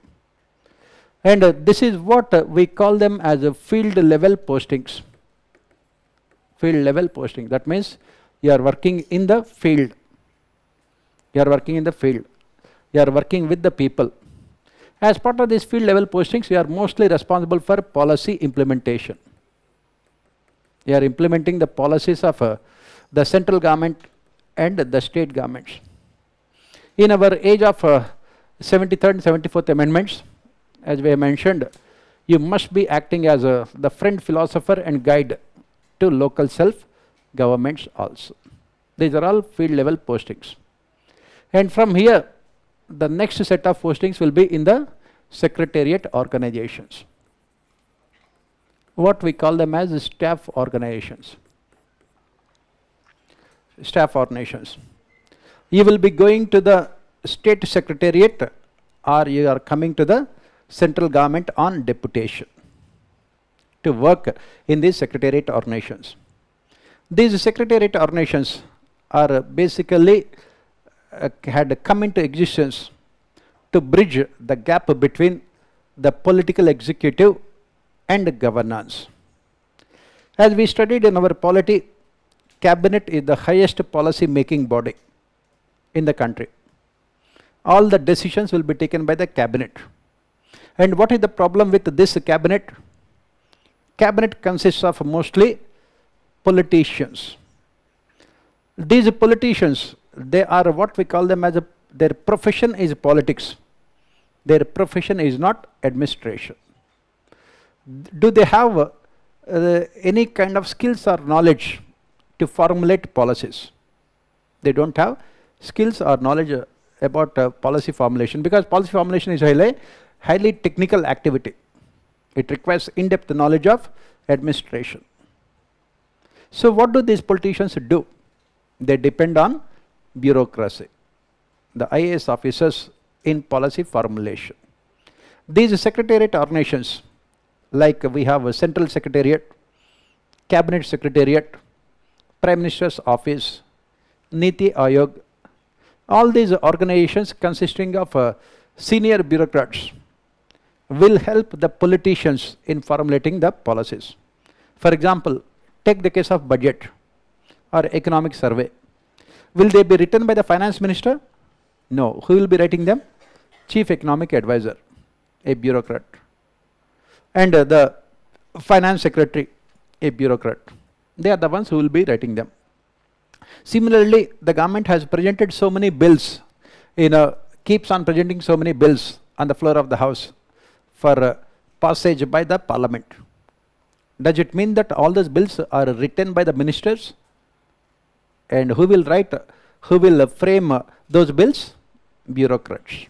And this is what we call them as a field level postings. Field level posting. That means you are working in the field. You are working in the field. You are working with the people. As part of these field level postings, you are mostly responsible for policy implementation. You are implementing the policies of the central government and the state governments. In our age of 73rd and 74th amendments, as we have mentioned, you must be acting as the friend, philosopher and guide to local self-governments also. These are all field level postings. And from here, the next set of postings will be in the secretariat organizations. What we call them as staff organizations. Staff organizations. You will be going to the state secretariat or you are coming to the central government on deputation to work in these secretariat organizations. These secretariat organizations are basically had come into existence to bridge the gap between the political executive and governance. As we studied in our polity, cabinet is the highest policy making body in the country. All the decisions will be taken by the cabinet. And what is the problem with this cabinet? Cabinet consists of mostly politicians. These politicians, they are what we call them as their profession is politics. Their profession is not administration. Do they have any kind of skills or knowledge to formulate policies? They don't have skills or knowledge about policy formulation, because policy formulation is highly technical activity. It requires in-depth knowledge of administration. So what do these politicians do? They depend on bureaucracy, the IAS officers in policy formulation. These secretariat organizations, like we have a central secretariat, cabinet secretariat, prime minister's office, Niti Ayog, all these organizations consisting of senior bureaucrats will help the politicians in formulating the policies. For example, take the case of budget or economic survey. Will they be written by the finance minister? No. Who will be writing them? Chief economic advisor, a bureaucrat. And the finance secretary, a bureaucrat. They are the ones who will be writing them. Similarly, the government has presented so many bills, keeps on presenting so many bills on the floor of the house for passage by the parliament. Does it mean that all those bills are written by the ministers? And who will write, who will frame those bills? Bureaucrats.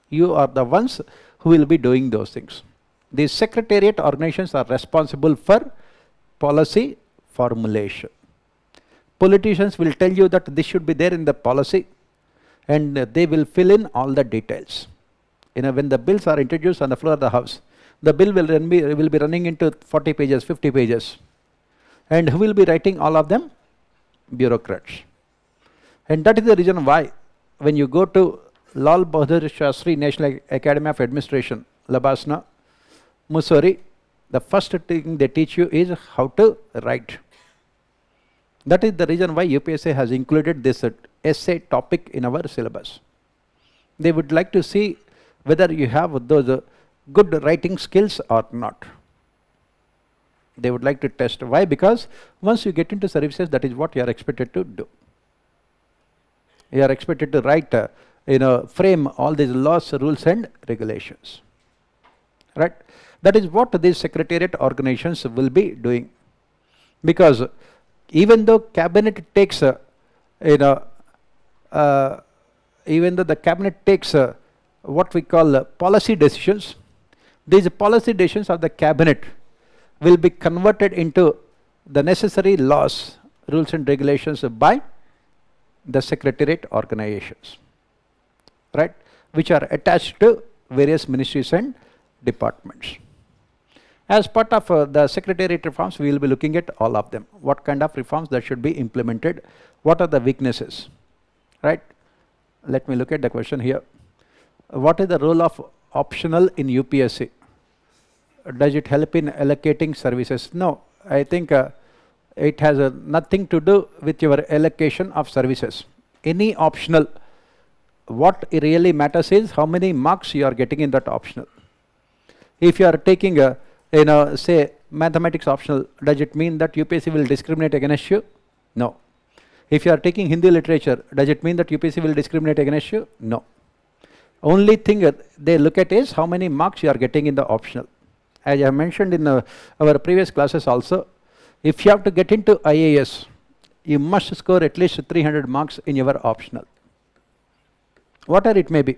You are the ones who will be doing those things. These secretariat organizations are responsible for policy formulation. Politicians will tell you that this should be there in the policy, and they will fill in all the details. When the bills are introduced on the floor of the house, the bill will be running into 40 pages, 50 pages. And who will be writing all of them? Bureaucrats. And that is the reason why when you go to Lal Bahadur Shastri National Academy of Administration, Labasna, Mussoorie, the first thing they teach you is how to write. That is the reason why UPSC has included this essay topic in our syllabus. They would like to see whether you have those good writing skills or not. They would like to test. Why? Because once you get into services, that is what you are expected to do. You are expected to write, frame all these laws, rules and regulations. Right? That is what these secretariat organizations will be doing. Because even though cabinet takes, even though the cabinet takes what we call policy decisions, these policy decisions of the cabinet will be converted into the necessary laws, rules and regulations by the secretariat organizations, right, which are attached to various ministries and departments. As part of the secretariat reforms, we will be looking at all of them. What kind of reforms that should be implemented? What are the weaknesses? Right? Let me look at the question here. What is the role of optional in UPSC? Does it help in allocating services? No. I think it has nothing to do with your allocation of services. Any optional, what really matters is how many marks you are getting in that optional. If you are taking say mathematics optional, does it mean that UPSC will discriminate against you? No. If you are taking Hindi literature, does it mean that UPSC will discriminate against you? No. Only thing they look at is how many marks you are getting in the optional. As I have mentioned in our previous classes also, if you have to get into IAS, you must score at least 300 marks in your optional. Whatever it may be.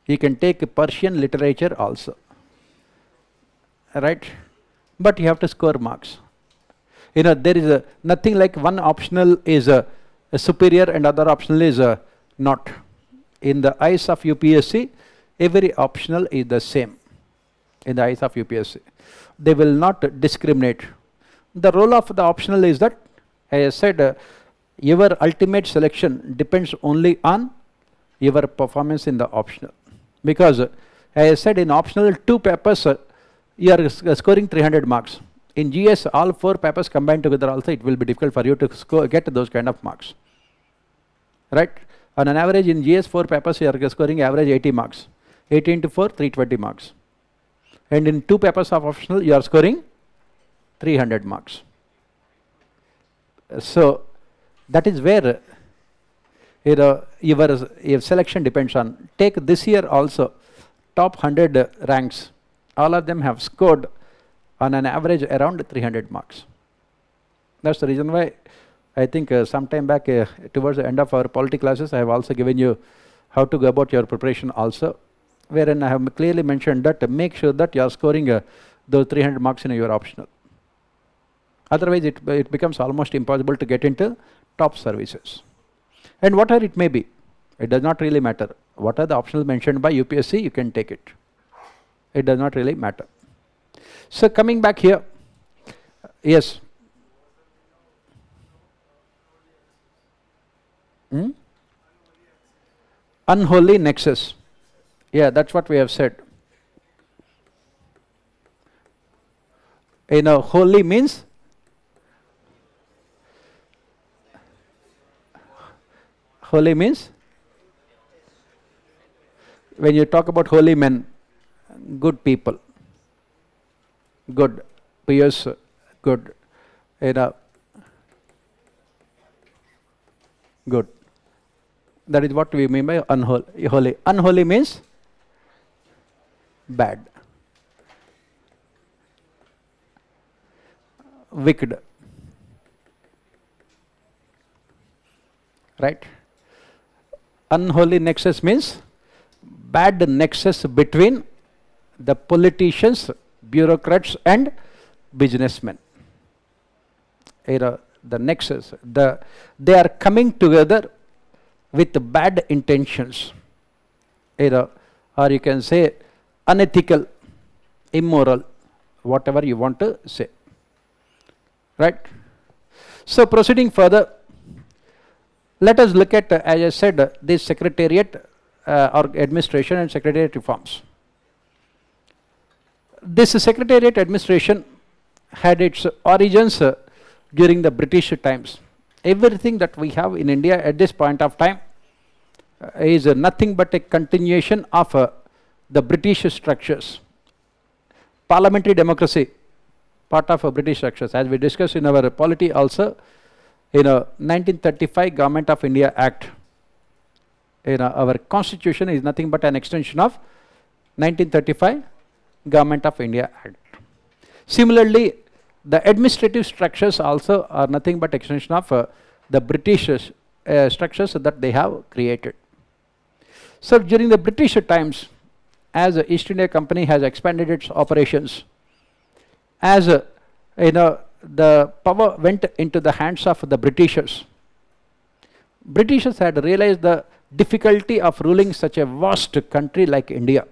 You can take Persian literature also. Right? But you have to score marks. There is nothing like one optional is a superior and other optional is not. In the eyes of UPSC, every optional is the same. In the eyes of UPSC, they will not discriminate. The role of the optional is that, as I said, your ultimate selection depends only on your performance in the optional. Because, as I said, in optional 2 papers, you are scoring 300 marks. In GS, all 4 papers combined together also, it will be difficult for you to get those kind of marks. Right? On an average, in GS 4 papers, you are scoring average 80 marks. 80 into 4, 320 marks. And in 2 papers of optional, you are scoring 300 marks. So, that is where your selection depends on. Take this year also, top 100 ranks. All of them have scored on an average around 300 marks. That's the reason why I think some time back towards the end of our polity classes, I have also given you how to go about your preparation also, wherein I have clearly mentioned that make sure that you are scoring those 300 marks in your optional. Otherwise, it becomes almost impossible to get into top services. And whatever it may be, it does not really matter. What are the options mentioned by UPSC, you can take it. It does not really matter. So coming back here, yes. Unholy nexus. Yeah, that's what we have said. Holy means when you talk about holy men, good people, good, pious, good, good. That is what we mean by unholy. Unholy means bad, wicked, right? Unholy nexus means bad nexus between the politicians, bureaucrats and businessmen. The nexus, they are coming together with bad intentions, or you can say unethical, immoral, whatever you want to say, right? So proceeding further, let us look at, as I said, this secretariat or administration and secretariat reforms. This secretariat administration had its origins during the British times. Everything that we have in India at this point of time is nothing but a continuation of the British structures. Parliamentary democracy, part of British structures, as we discussed in our polity also. 1935 Government of India Act. Our constitution is nothing but an extension of 1935 Government of India Act. Similarly, the administrative structures also are nothing but extension of the British structures that they have created. So during the British times, as the East India Company has expanded its operations, as the power went into the hands of the Britishers. Britishers had realized the difficulty of ruling such a vast country like India.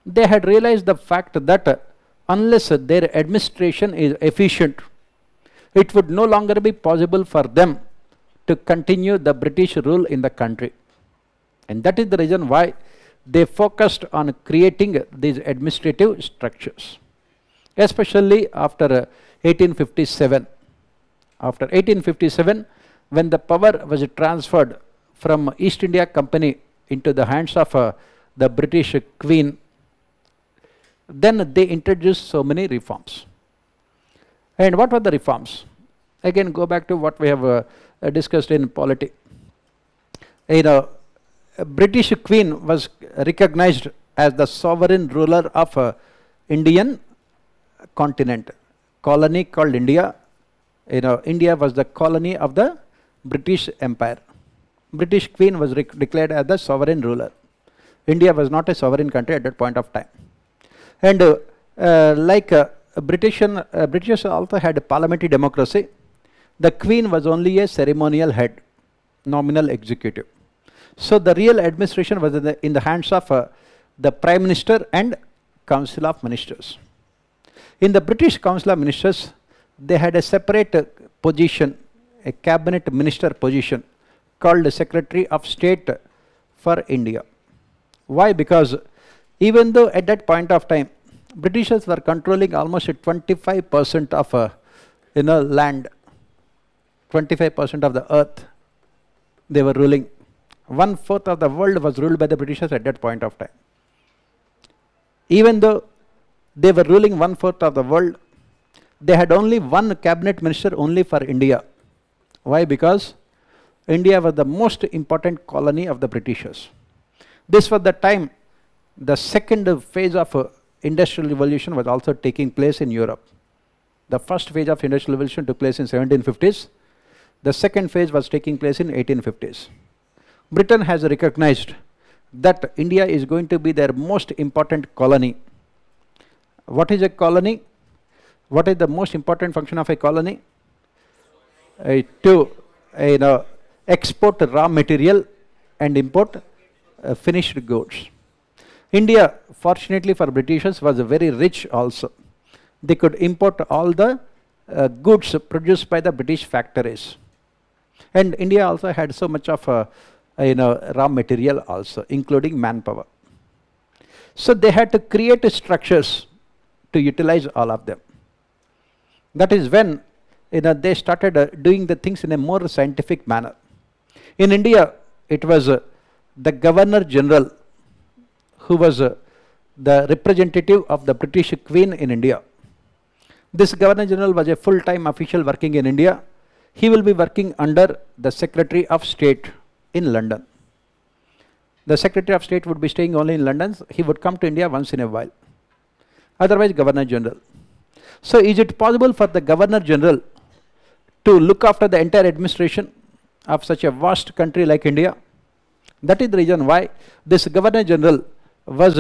They had realized the fact that unless their administration is efficient, it would no longer be possible for them to continue the British rule in the country. And that is the reason why they focused on creating these administrative structures, especially after 1857. After 1857, when the power was transferred from East India Company into the hands of the British Queen, then they introduced so many reforms. And what were the reforms? Again, go back to what we have discussed in polity. A British Queen was recognized as the sovereign ruler of Indian continent, colony called India. India was the colony of the British Empire. British Queen was declared as the sovereign ruler. India was not a sovereign country at that point of time. And British also had a parliamentary democracy. The Queen was only a ceremonial head, nominal executive. So the real administration was in the hands of the Prime Minister and Council of Ministers. In the British Council of Ministers, they had a separate position, a cabinet minister position, called the Secretary of State for India. Why? Because even though at that point of time, Britishers were controlling almost 25% of land, 25% of the earth they were ruling. 1/4 of the world was ruled by the Britishers at that point of time. Even though they were ruling 1/4 of the world, they had only one cabinet minister only for India. Why? Because India was the most important colony of the Britishers. This was the time the second phase of industrial revolution was also taking place in Europe. The first phase of industrial revolution took place in 1750s. The second phase was taking place in 1850s. Britain has recognized that India is going to be their most important colony. What is a colony? What is the most important function of a colony? To export raw material and import finished goods. India, fortunately for Britishers, was very rich also. They could import all the goods produced by the British factories. And India also had so much of raw material also, including manpower. So they had to create structures to utilize all of them. That is when they started doing the things in a more scientific manner. In India, it was the Governor General who was the representative of the British Queen in India. This Governor General was a full-time official working in India. He will be working under the Secretary of State in London. The Secretary of State would be staying only in London. He would come to India once in a while. Otherwise, Governor General. So is it possible for the Governor General to look after the entire administration of such a vast country like India? That is the reason why this Governor General was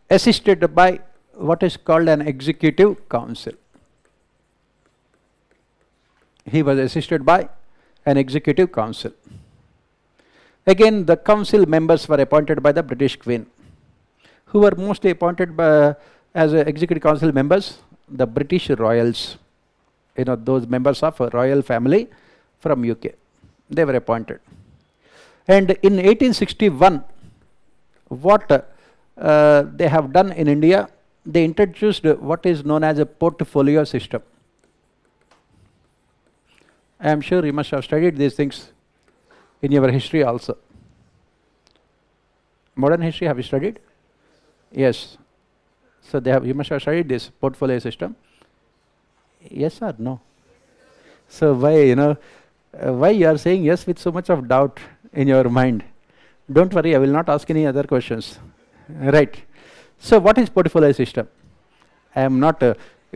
assisted by what is called an Executive Council. He was assisted by an Executive Council. Again, the council members were appointed by the British Queen, who were mostly appointed by, as Executive Council members, the British royals, those members of a royal family from UK. They were appointed. And in 1861, what they have done in India, they introduced what is known as a portfolio system. I am sure you must have studied these things in your history also. Modern history, have you studied? Yes. So you must have studied this portfolio system. Yes or no? So why you are saying yes with so much of doubt in your mind? Don't worry, I will not ask any other questions. Right. So what is portfolio system? I am not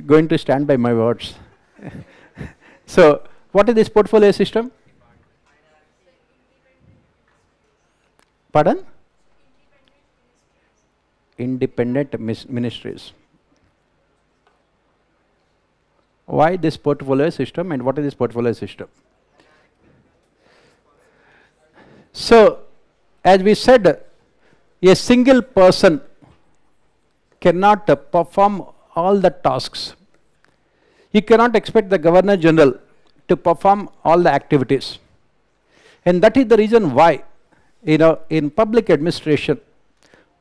going to stand by my words. So what is this portfolio system? Pardon? Independent ministries. Why this portfolio system and what is this portfolio system? So, as we said, a single person cannot perform all the tasks. You cannot expect the Governor General to perform all the activities. And that is the reason why, in public administration,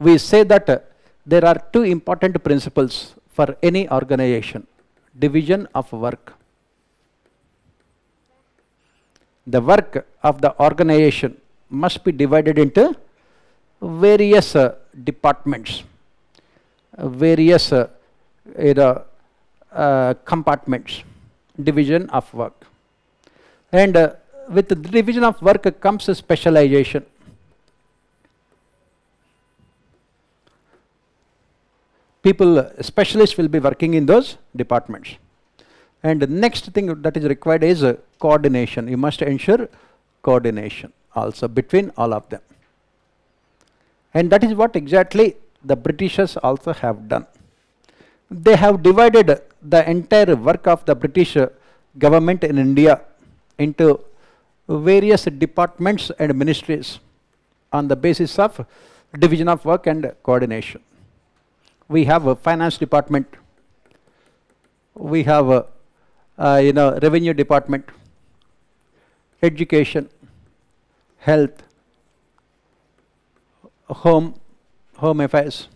we say that there are two important principles for any organization: division of work. The work of the organization must be divided into various departments. various compartments, division of work. And with the division of work comes a specialization. People, specialists will be working in those departments. And the next thing that is required is coordination. You must ensure coordination also between all of them. And that is what exactly the Britishers also have done. They have divided the entire work of the British government in India into various departments and ministries on the basis of division of work and coordination. We have a finance department, we have a revenue department, education, health, home affairs.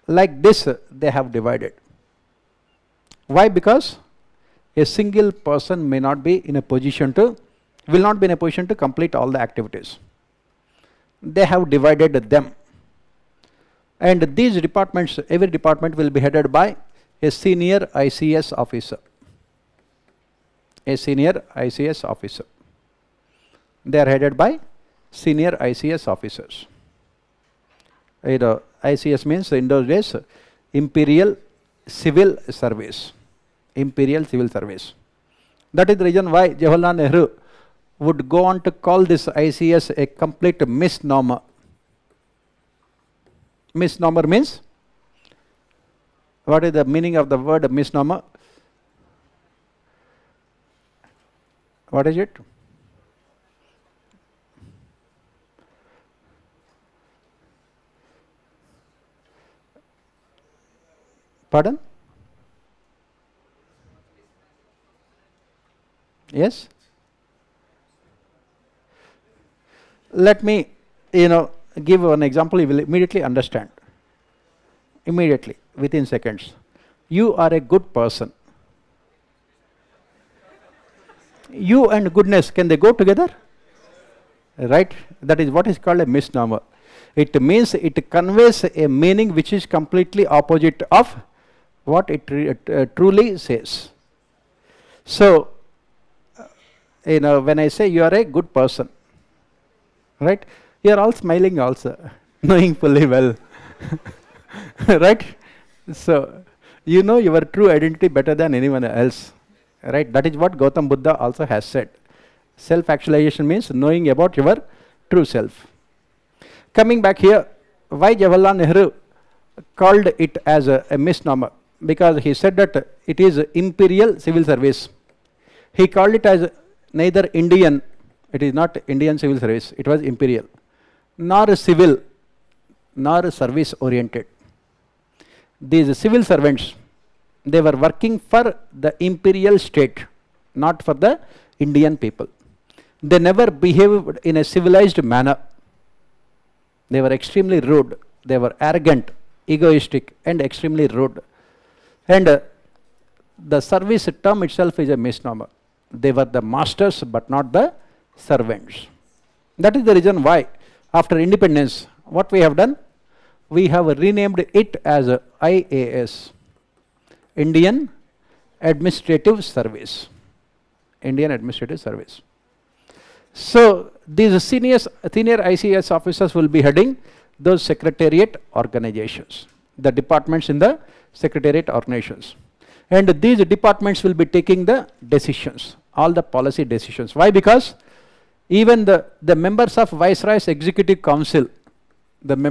Like this they have divided. Why? Because a single person may not be in a position to, will not be in a position to complete all the activities. They have divided them. And these departments, every department will be headed by a senior ICS officer. A senior ICS officer. They are headed by senior ICS officers. ICS means in those days Imperial Civil Service. Imperial Civil Service. That is the reason why Jawaharlal Nehru would go on to call this ICS a complete misnomer. Misnomer means, what is the meaning of the word misnomer? What is it? Pardon? Yes? Let me, give an example, you will immediately understand. Immediately, within seconds. You are a good person. You and goodness, can they go together? Right? That is what is called a misnomer. It means it conveys a meaning which is completely opposite of what it truly says. So, when I say you are a good person, right? You are all smiling also, knowing fully well. Right? So, you know your true identity better than anyone else. Right? That is what Gautam Buddha also has said. Self-actualization means knowing about your true self. Coming back here, why Jawaharlal Nehru called it as a misnomer? Because he said that it is Imperial Civil Service. He called it as neither Indian, it is not Indian Civil Service, it was Imperial, nor civil, nor service oriented. These civil servants, they were working for the imperial state, not for the Indian people. They never behaved in a civilized manner. They were extremely rude, they were arrogant, egoistic and extremely rude. And the service term itself is a misnomer. They were the masters but not the servants. That is the reason why after independence, what we have done? We have renamed it as IAS, Indian Administrative Service. Indian Administrative Service. So these senior ICS officers will be heading those secretariat organizations, the departments in the secretariat organizations. And these departments will be taking the decisions, all the policy decisions. Why? Because even the members of Viceroy's Executive Council, they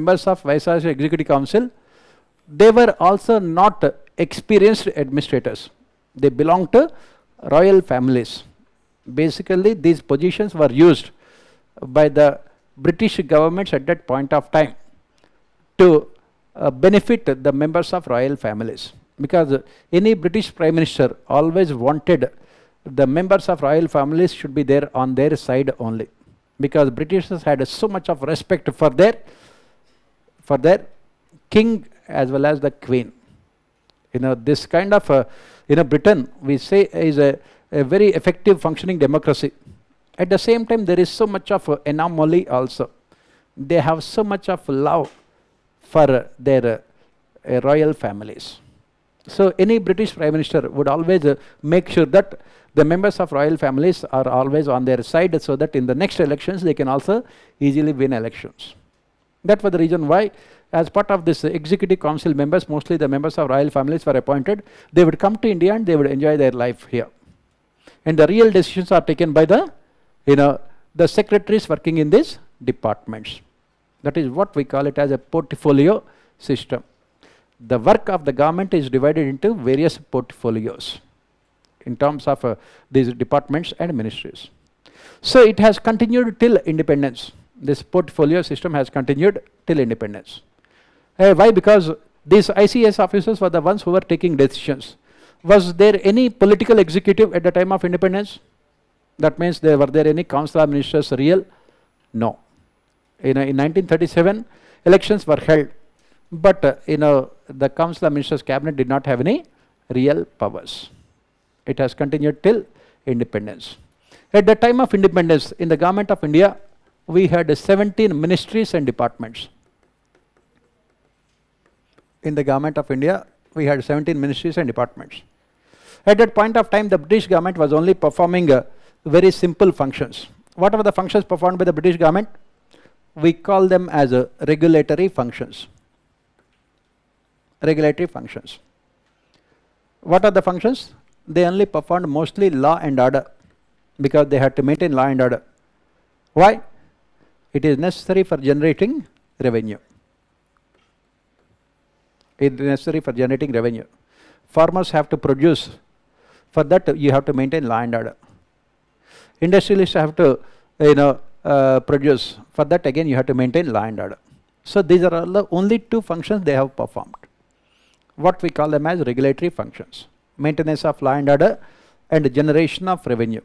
were also not experienced administrators. They belonged to royal families. Basically, these positions were used by the British governments at that point of time to benefit the members of royal families. Because any British Prime Minister always wanted the members of royal families should be there on their side only. Because Britishers had so much of respect for their king as well as the queen. This kind of, Britain, we say is a very effective functioning democracy. At the same time, there is so much of anomaly also. they have so much of love for their royal families. So any British Prime Minister would always make sure that the members of royal families are always on their side, so that in the next elections they can also easily win elections. That was the reason why, as part of this executive council members, mostly the members of royal families were appointed. They would come to India and they would enjoy their life here. And the real decisions are taken by the, the secretaries working in these departments. That is what we call it as a portfolio system. The work of the government is divided into various portfolios in terms of these departments and ministries. So it has continued till independence. This portfolio system has continued till independence. Why? Because these ICS officers were the ones who were taking decisions. Was there any political executive at the time of independence? That means were there any council of ministers real? No. In 1937, elections were held, but the council of ministers cabinet did not have any real powers. It has continued till independence. At the time of independence, in the government of India, we had 17 ministries and departments. In the government of India, we had 17 ministries and departments. At that point of time, the British government was only performing very simple functions. What are the functions performed by the British government? We call them as regulatory functions. Regulatory functions. What are the functions? They only performed mostly law and order, because they had to maintain law and order. Why? It is necessary for generating revenue. It is necessary for generating revenue. Farmers have to produce. For that, you have to maintain law and order. Industrialists have to, produce. For that, again, you have to maintain law and order. So these are all the only two functions they have performed. What we call them as regulatory functions: maintenance of law and order and generation of revenue.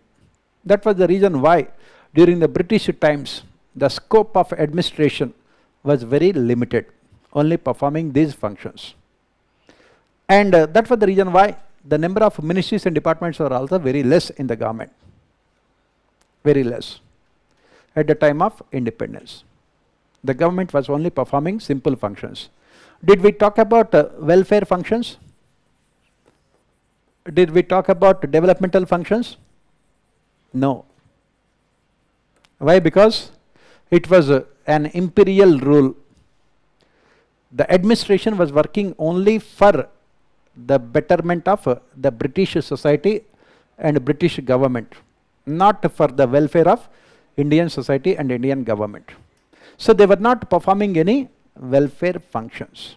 That was the reason why during the British times the scope of administration was very limited, only performing these functions. And that was the reason why the number of ministries and departments were also very less in the government. Very less. At the time of independence, the government was only performing simple functions. Did we talk about welfare functions? Did we talk about developmental functions? No. Why? Because it was an imperial rule. The administration was working only for the betterment of the British society and British government, not for the welfare of Indian society and Indian government. So they were not performing any welfare functions.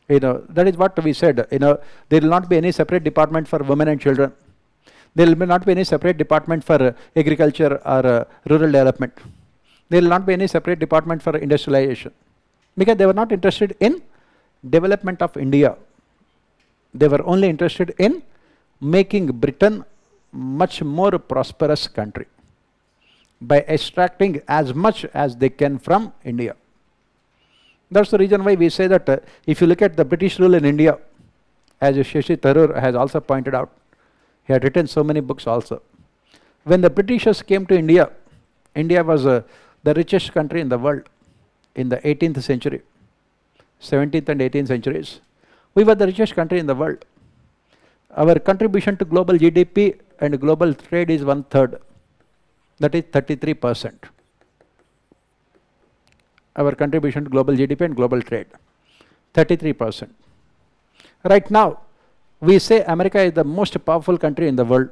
That is what we said. There will not be any separate department for women and children. There will not be any separate department for agriculture or rural development. There will not be any separate department for industrialization, because they were not interested in development of India. They were only interested in making Britain much more prosperous country by extracting as much as they can from India. That's the reason why we say that if you look at the British rule in India, as Shashi Tharoor has also pointed out, he had written so many books also. When the Britishers came to India, India was the richest country in the world in the 18th century, 17th and 18th centuries. We were the richest country in the world. Our contribution to global GDP and global trade is 1/3. That is 33%. Our contribution to global GDP and global trade, 33%. Right now, we say America is the most powerful country in the world.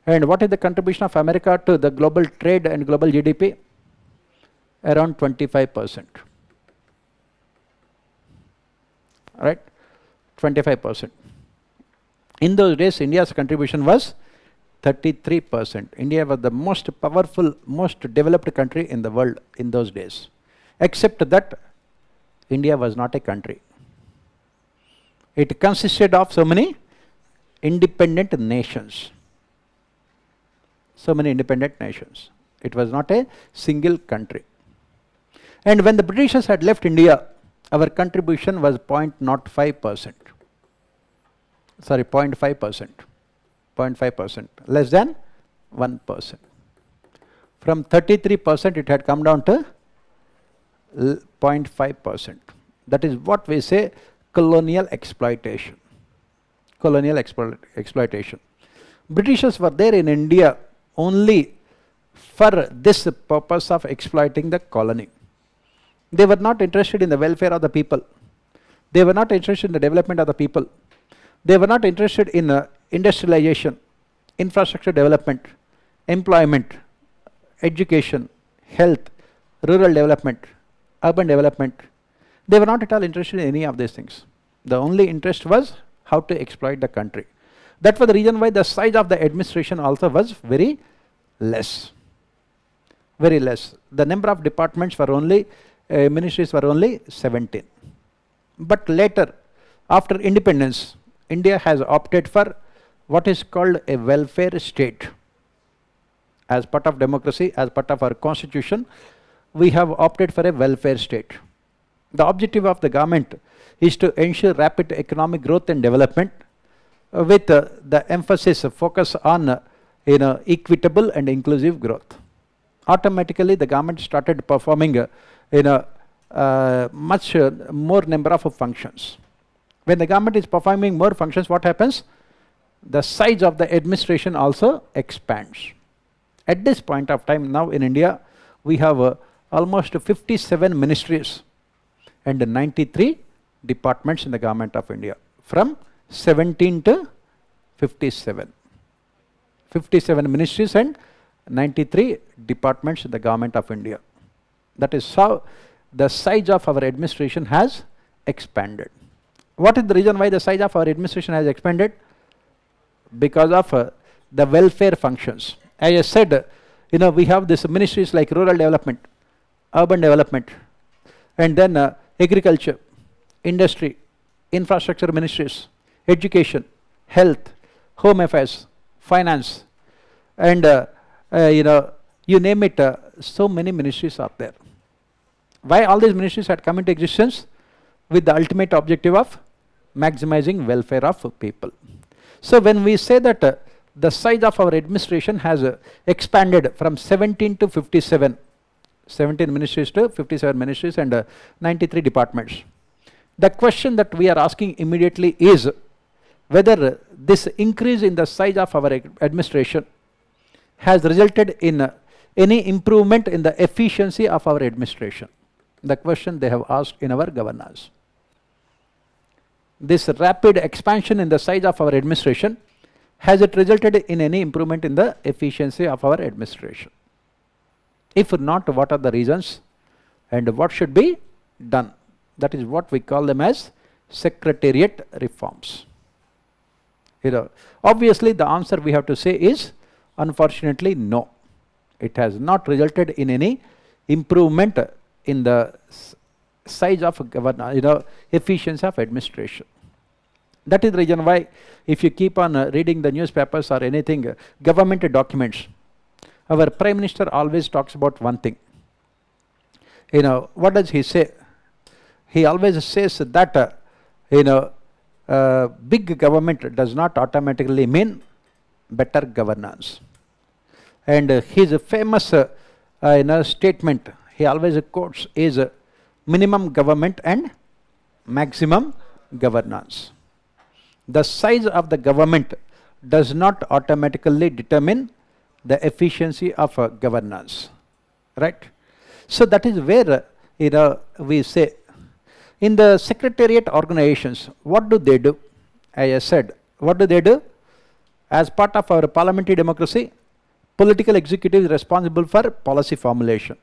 And what is the contribution of America to the global trade and global GDP? Around 25%. Right? 25%. In those days, India's contribution was 33%. India was the most powerful, most developed country in the world in those days. Except that India was not a country. It consisted of so many independent nations. So many independent nations. It was not a single country. And when the Britishers had left India, our contribution was 0.05%. Sorry, 0.5%. 0.5%. Less than 1%. From 33% it had come down to 0.5%. That is what we say colonial exploitation. Colonial exploitation. Britishers were there in India only for this purpose of exploiting the colony. They were not interested in the welfare of the people. They were not interested in the development of the people. They were not interested in industrialization, infrastructure development, employment, education, health, rural development, urban development. They were not at all interested in any of these things. The only interest was how to exploit the country. That was the reason why the size of the administration also was very less. Very less. The number of departments were only, ministries were only 17. But later, after independence, India has opted for what is called a welfare state. As part of democracy, as part of our constitution, we have opted for a welfare state. The objective of the government is to ensure rapid economic growth and development with the emphasis focus on equitable and inclusive growth. Automatically, the government started performing much more number of functions. When the government is performing more functions, what happens? The size of the administration also expands. At this point of time now in India, we have almost 57 ministries and 93 departments in the government of India, from 17 to 57. 57 ministries and 93 departments in the government of India. That is how the size of our administration has expanded. What is the reason why the size of our administration has expanded? Because of the welfare functions. As I said, we have these ministries like rural development, urban development, and then agriculture, industry, infrastructure ministries, education, health, home affairs, finance, and you name it, so many ministries are there. Why all these ministries had come into existence? With the ultimate objective of maximizing welfare of people. So when we say that the size of our administration has expanded from 17 to 57, 17 ministries to 57 ministries and 93 departments. The question that we are asking immediately is whether this increase in the size of our administration has resulted in any improvement in the efficiency of our administration. The question they have asked in our governance. This rapid expansion in the size of our administration, has it resulted in any improvement in the efficiency of our administration? If not, what are the reasons and what should be done? That is what we call them as secretariat reforms. Obviously the answer we have to say is unfortunately no. It has not resulted in any improvement in the size of efficiency of administration. That is the reason why if you keep on reading the newspapers or anything, government documents, our Prime Minister always talks about one thing. What does he say? He always says that big government does not automatically mean better governance. And his famous statement he always quotes is minimum government and maximum governance. The size of the government does not automatically determine the efficiency of governance, right? So that is where we say in the secretariat organizations, what do they do? As I said, what do they do? As part of our parliamentary democracy, political executive is responsible for policy formulation.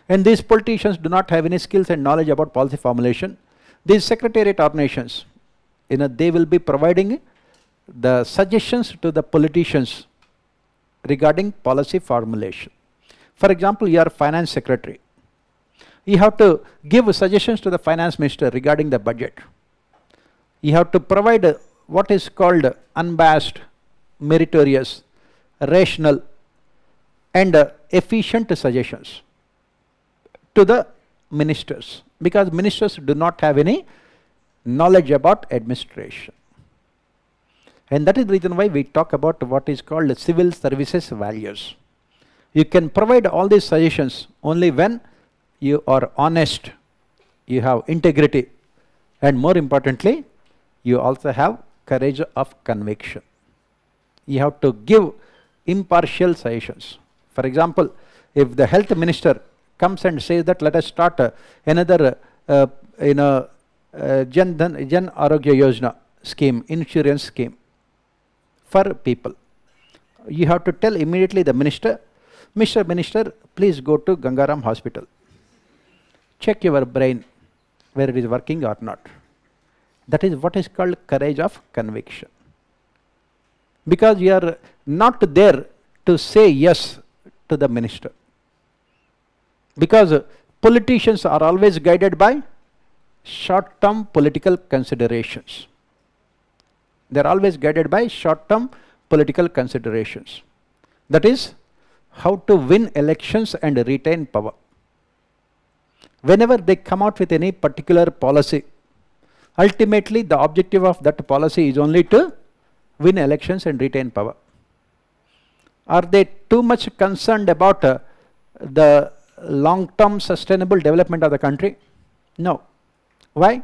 And these politicians do not have any skills and knowledge about policy formulation. These secretariat organizations, they will be providing the suggestions to the politicians regarding policy formulation. For example, you are finance secretary. You have to give suggestions to the finance minister regarding the budget. You have to provide what is called unbiased, meritorious, rational, and efficient suggestions to the ministers, because ministers do not have any knowledge about administration. And that is the reason why we talk about what is called civil services values. You can provide all these suggestions only when you are honest, you have integrity, and more importantly, you also have courage of conviction. You have to give impartial suggestions. For example, if the health minister comes and says that let us start another Jan Arogya Yojana scheme, insurance scheme for people, you have to tell immediately the minister, Mr. Minister, please go to Gangaram Hospital. Check your brain where it is working or not. That is what is called courage of conviction. Because you are not there to say yes to the minister. Because politicians are always guided by short-term political considerations. They are always guided by short-term political considerations. That is how to win elections and retain power. Whenever they come out with any particular policy, ultimately the objective of that policy is only to win elections and retain power. Are they too much concerned about the long-term sustainable development of the country? No. Why?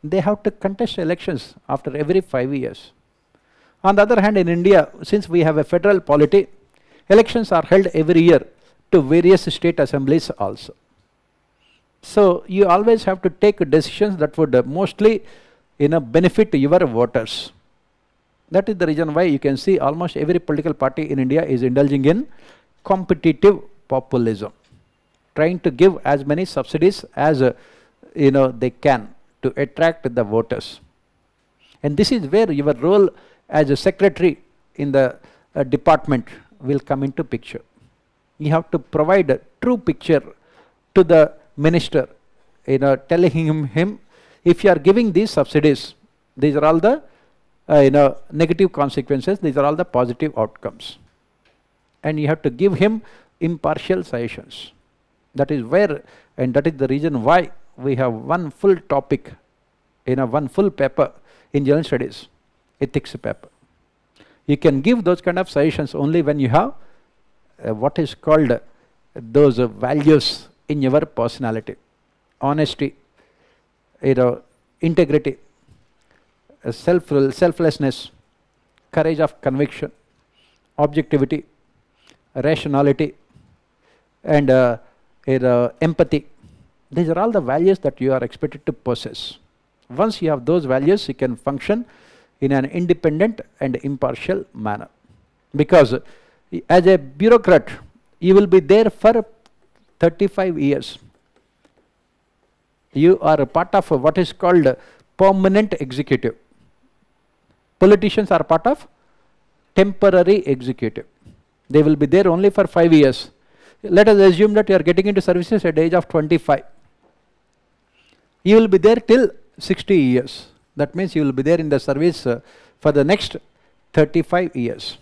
They have to contest elections after every 5 years. On the other hand, in India, since we have a federal polity, elections are held every year to various state assemblies also. So you always have to take decisions that would mostly benefit your voters. That is the reason why you can see almost every political party in India is indulging in competitive populism, trying to give as many subsidies as they can to attract the voters. And this is where your role as a secretary in the department will come into picture. You have to provide a true picture to the minister, telling him if you are giving these subsidies, these are all the negative consequences, these are all the positive outcomes. And you have to give him impartial suggestions. That is where, and that is the reason why we have one full topic, one full paper in general studies, ethics paper. You can give those kind of suggestions only when you have what is called those values in your personality: honesty, integrity, selflessness, courage of conviction, objectivity, rationality, and empathy. These are all the values that you are expected to possess. Once you have those values, you can function in an independent and impartial manner. Because as a bureaucrat, you will be there for 35 years. You are a part of what is called permanent executive. Politicians are part of temporary executive. They will be there only for 5 years. Let us assume that you are getting into services at the age of 25. You will be there till 60 years. That means you will be there in the service for the next 35 years.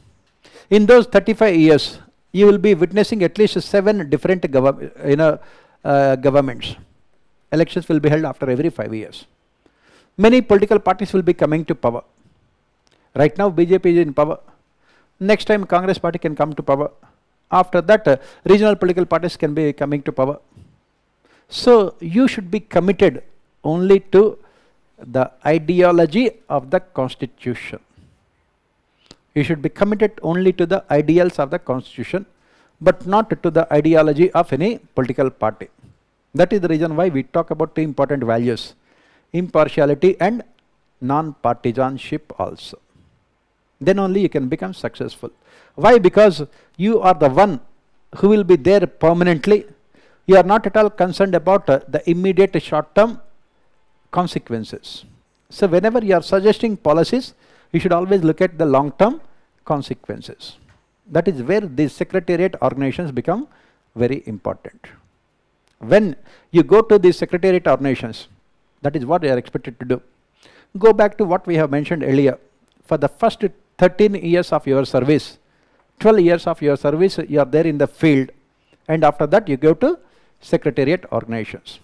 In those 35 years, you will be witnessing at least 7 different governments. Elections will be held after every 5 years. Many political parties will be coming to power. Right now, BJP is in power. Next time, Congress party can come to power. After that, regional political parties can be coming to power. So you should be committed only to the ideology of the Constitution. You should be committed only to the ideals of the Constitution, but not to the ideology of any political party. That is the reason why we talk about 2 important values: impartiality and non-partisanship also. Then only you can become successful. Why? Because you are the one who will be there permanently. You are not at all concerned about the immediate short-term consequences. So whenever you are suggesting policies, you should always look at the long-term consequences. That is where these secretariat organizations become very important. When you go to these secretariat organizations, that is what they are expected to do. Go back to what we have mentioned earlier. For the first 13 years of your service, 12 years of your service, you are there in the field, and after that you go to secretariat organizations.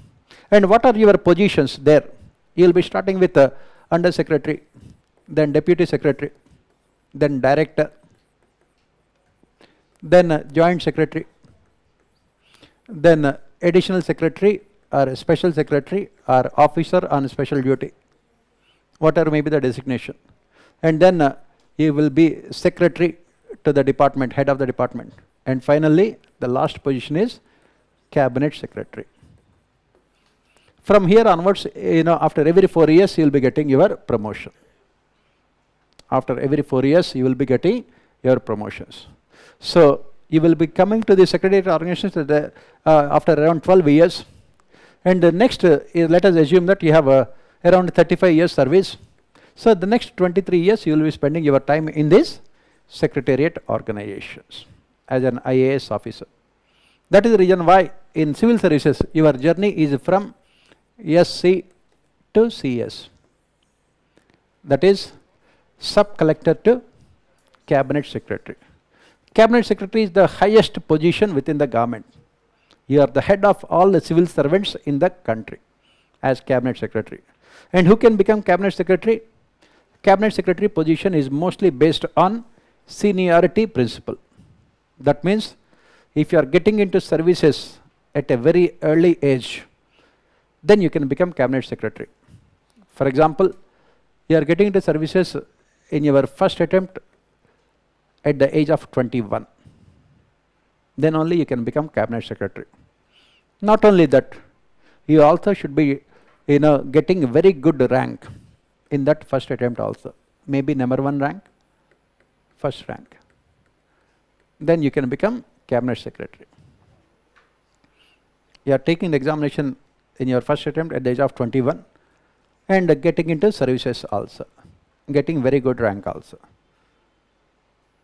And what are your positions there? You will be starting with under secretary, then deputy secretary, then director, then joint secretary, then additional secretary or a special secretary or officer on special duty, whatever may be the designation. And then he will be secretary to the department, head of the department. And finally, the last position is cabinet secretary. From here onwards, after every 4 years, you will be getting your promotion. After every 4 years, you will be getting your promotions. So you will be coming to the secretariat organization after around 12 years. And the next, let us assume that you have around 35 years service. So the next 23 years, you will be spending your time in this secretariat organizations as an IAS officer. That is the reason why in civil services, your journey is from SC to CS. That is sub-collector to cabinet secretary. Cabinet secretary is the highest position within the government. You are the head of all the civil servants in the country as cabinet secretary. And who can become cabinet secretary? Cabinet secretary position is mostly based on seniority principle. That means if you are getting into services at a very early age, then you can become cabinet secretary. For example, you are getting into services in your first attempt at the age of 21. Then only you can become cabinet secretary. Not only that, you also should be getting a very good rank in that first attempt also. Maybe number 1 rank, first rank. Then you can become cabinet secretary. You are taking the examination in your first attempt at the age of 21 and getting into services also, getting very good rank also.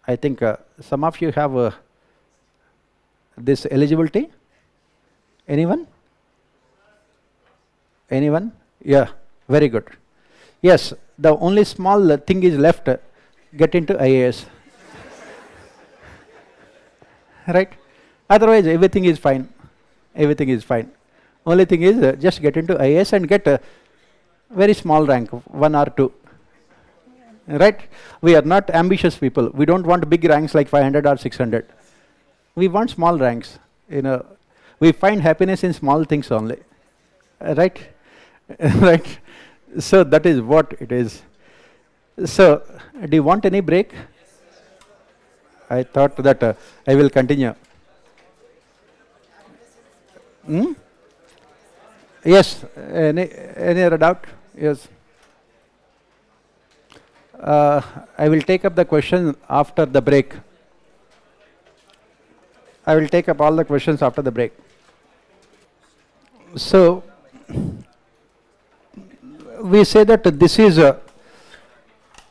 I think some of you have this eligibility. Anyone? Anyone? Yeah, very good. Yes, the only small thing is left, get into IAS. Right? Otherwise, everything is fine. Everything is fine. Only thing is just get into IAS and get a very small rank, 1 or 2. Right? We are not ambitious people. We don't want big ranks like 500 or 600. We want small ranks. We find happiness in small things only. Right? Right? So that is what it is. So, do you want any break? I thought that I will continue. Yes, any other doubt? Yes. I will take up the question after the break. I will take up all the questions after the break. So, we say that this is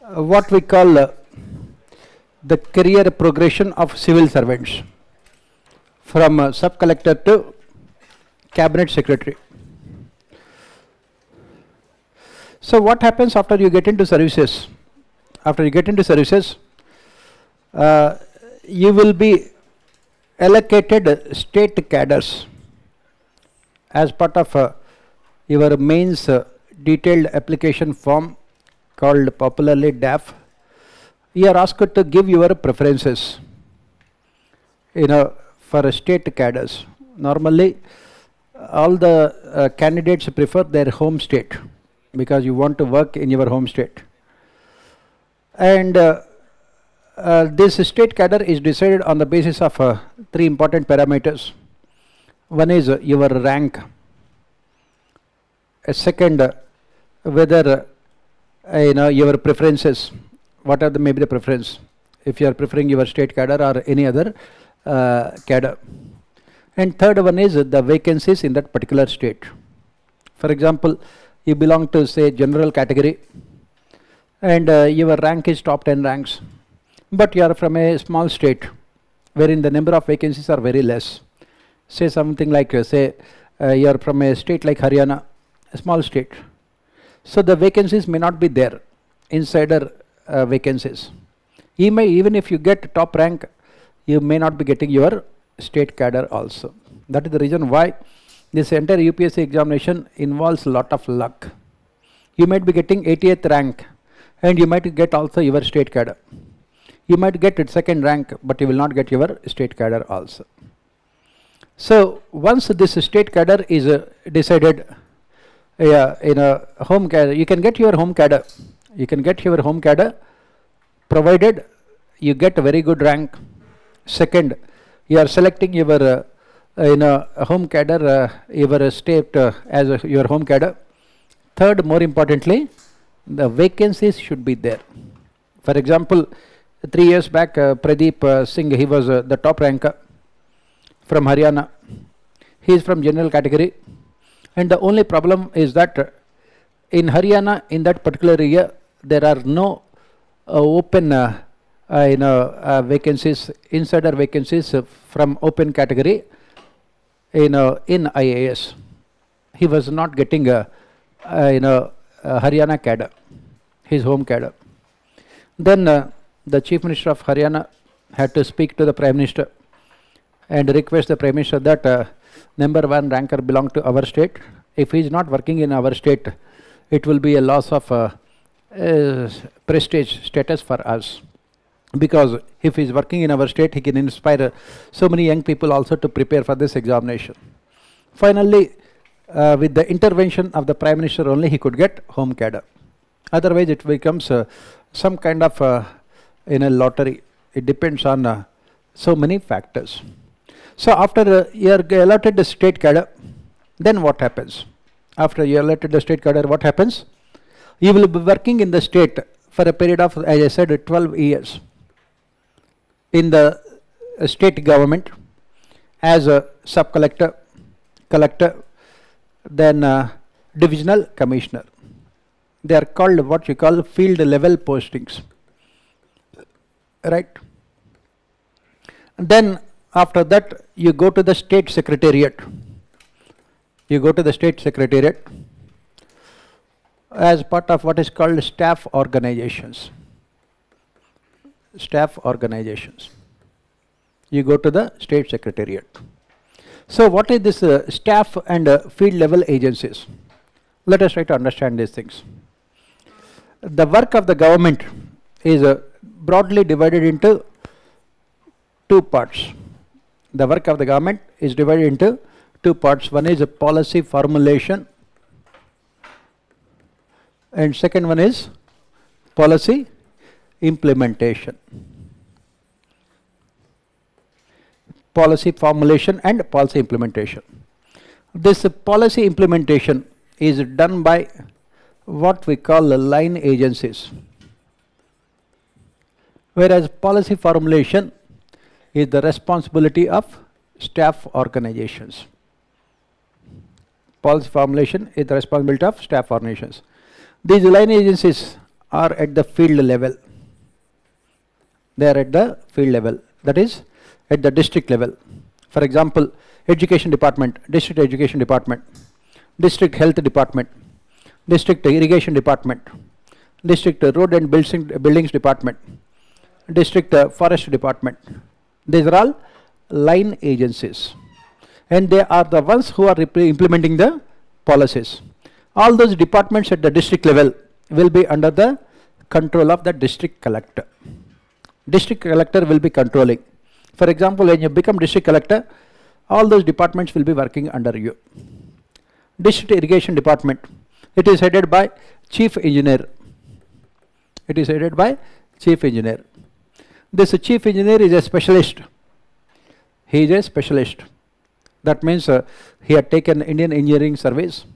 what we call the career progression of civil servants from sub-collector to cabinet secretary. So what happens after you get into services? After you get into services, you will be allocated state cadres as part of your mains detailed application form called popularly DAF. You are asked to give your preferences, for state cadres. Normally, all the candidates prefer their home state because you want to work in your home state. And this state cadre is decided on the basis of 3 important parameters. One is your rank. A second, whether your preferences, what are maybe the preference, if you are preferring your state cadre or any other cadre. And third one is the vacancies in that particular state. For example, you belong to say general category and your rank is top 10 ranks, but you are from a small state wherein the number of vacancies are very less. Say something like you are from a state like Haryana, a small state. So the vacancies may not be there, insider vacancies. Even if you get top rank, you may not be getting your state cadre also. That is the reason why this entire UPSC examination involves a lot of luck. You might be getting 80th rank and you might get also your state cadre. You might get it second rank, but you will not get your state cadre also. So once this state cadre is decided in a home cadre, you can get your home cadre. You can get your home cadre provided you get a very good rank. Second, you are selecting your in a home cadre, your state as your home cadre. Third, more importantly, the vacancies should be there. For example, 3 years back, Pradeep Singh, he was the top ranker from Haryana. He is from general category, and the only problem is that in Haryana, in that particular year, there are no open vacancies, insider vacancies from open category in IAS. He was not getting Haryana cadre, his home cadre. Then the Chief Minister of Haryana had to speak to the Prime Minister and request the Prime Minister that number 1 ranker belong to our state. If he is not working in our state, it will be a loss of prestige status for us. Because if he is working in our state, he can inspire so many young people also to prepare for this examination. Finally, with the intervention of the Prime Minister only, he could get home cadre. Otherwise, it becomes some kind of lottery. It depends on so many factors. So after you are allotted the state cadre, then what happens? After you are allotted the state cadre, what happens? You will be working in the state for a period of, as I said, 12 years in the state government as a sub-collector, collector, then divisional commissioner. They are called what you call field level postings, right? And then after that you go to the state secretariat. You go to the state secretariat as part of what is called staff organizations. Staff organizations. You go to the state secretariat. So what is this staff and field level agencies? Let us try to understand these things. The work of the government is broadly divided into 2 parts. The work of the government is divided into 2 parts. One is policy formulation, and second one is policy implementation. Policy formulation and policy implementation. This policy implementation is done by what we call line agencies, whereas policy formulation is the responsibility of staff organizations. Policy formulation is the responsibility of staff organizations. These line agencies are at the field level. They are at the field level, that is at the district level. For example, education department, district education department, district health department, district irrigation department, district road and buildings department, district forest department. These are all line agencies, and they are the ones who are implementing the policies. All those departments at the district level will be under the control of the district collector. District collector will be controlling. For example, when you become district collector, all those departments will be working under you. District irrigation department, it is headed by chief engineer. It is headed by chief engineer. This chief engineer is a specialist. He is a specialist. That means he had taken Indian engineering service,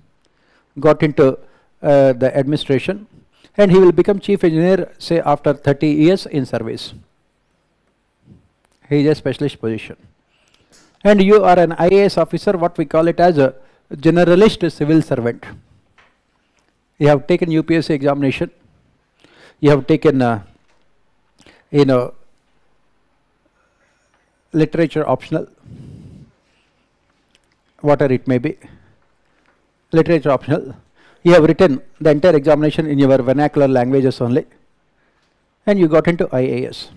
got into the administration, and he will become chief engineer, say, after 30 years in service. He is a specialist position. And you are an IAS officer, what we call it as a generalist civil servant. You have taken UPSC examination, you have taken literature optional, whatever it may be, literature optional. You have written the entire examination in your vernacular languages only, and you got into IAS.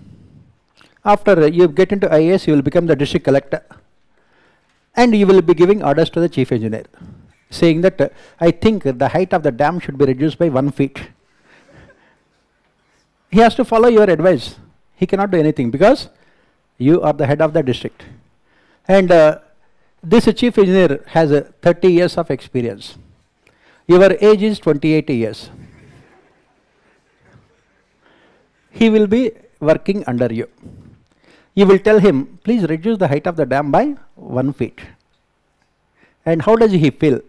After you get into IAS, you will become the district collector, and you will be giving orders to the chief engineer, saying that I think the height of the dam should be reduced by 1 feet. He has to follow your advice. He cannot do anything because you are the head of the district. And This chief engineer has 30 years of experience. Your age is 28 years. He will be working under you. You will tell him, please reduce the height of the dam by 1 feet. And how does he feel?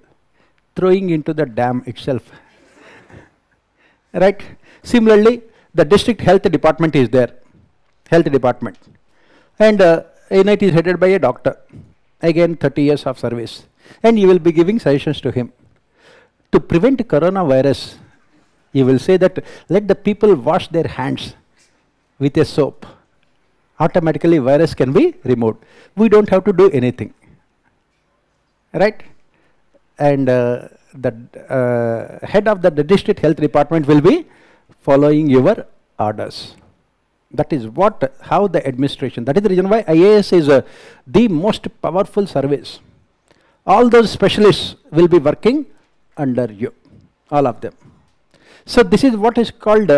Throwing into the dam itself. Right? Similarly, the district health department is there. Health department. And it is headed by a doctor. Again, 30 years of service. And you will be giving suggestions to him. To prevent coronavirus, you will say that let the people wash their hands with a soap. Automatically virus can be removed. We don't have to do anything. Right? And the head of the district health department will be following your orders. That is how the administration, that is the reason why IAS is the most powerful service. All those specialists will be working under you, all of them. So this is what is called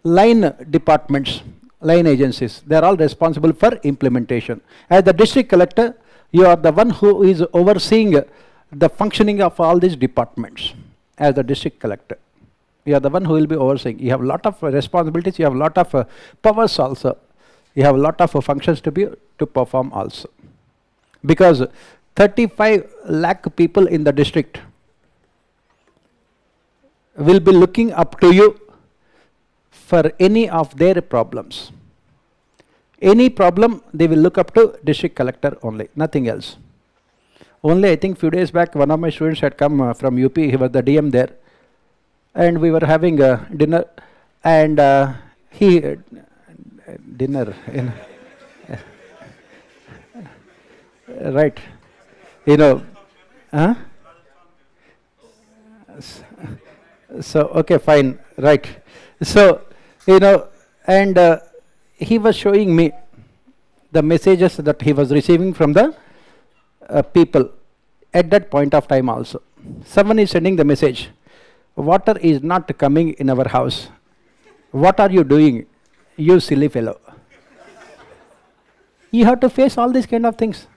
line departments, line agencies. They are all responsible for implementation. As the district collector, you are the one who is overseeing the functioning of all these departments. As the district collector, you are the one who will be overseeing. You have a lot of responsibilities, you have a lot of powers also. You have a lot of functions to perform also. Because 35 lakh people in the district will be looking up to you for any of their problems. Any problem, they will look up to district collector only, nothing else. Only I think few days back, one of my students had come from UP, he was the DM there. And we were having dinner, and dinner, right, so, okay, fine, right. So, and he was showing me the messages that he was receiving from the people at that point of time also. Someone is sending the message, water is not coming in our house. What are you doing, you silly fellow? You have to face all these kind of things.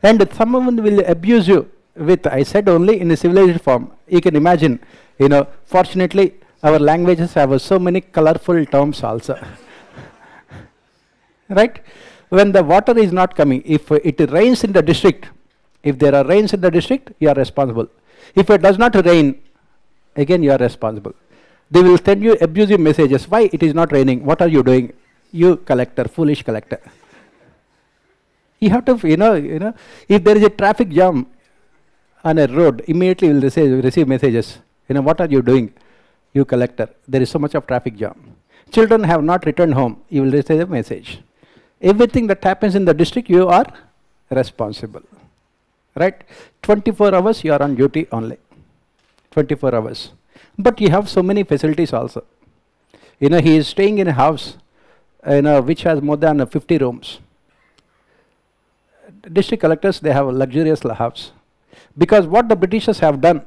And someone will abuse you with, I said only in a civilized form. You can imagine, fortunately, our languages have so many colorful terms also. Right? When the water is not coming, if it rains in the district, if there are rains in the district, you are responsible. If it does not rain, again you are responsible. They will send you abusive messages. Why it is not raining? What are you doing? You collector, foolish collector. You have to, if there is a traffic jam on a road, immediately you will receive messages. What are you doing? You collector. There is so much of traffic jam. Children have not returned home. You will receive a message. Everything that happens in the district, you are responsible. Right? 24 hours you are on duty only. 24 hours. But you have so many facilities also. He is staying in a house, which has more than 50 rooms. District collectors, they have a luxurious house. Because what the Britishers have done,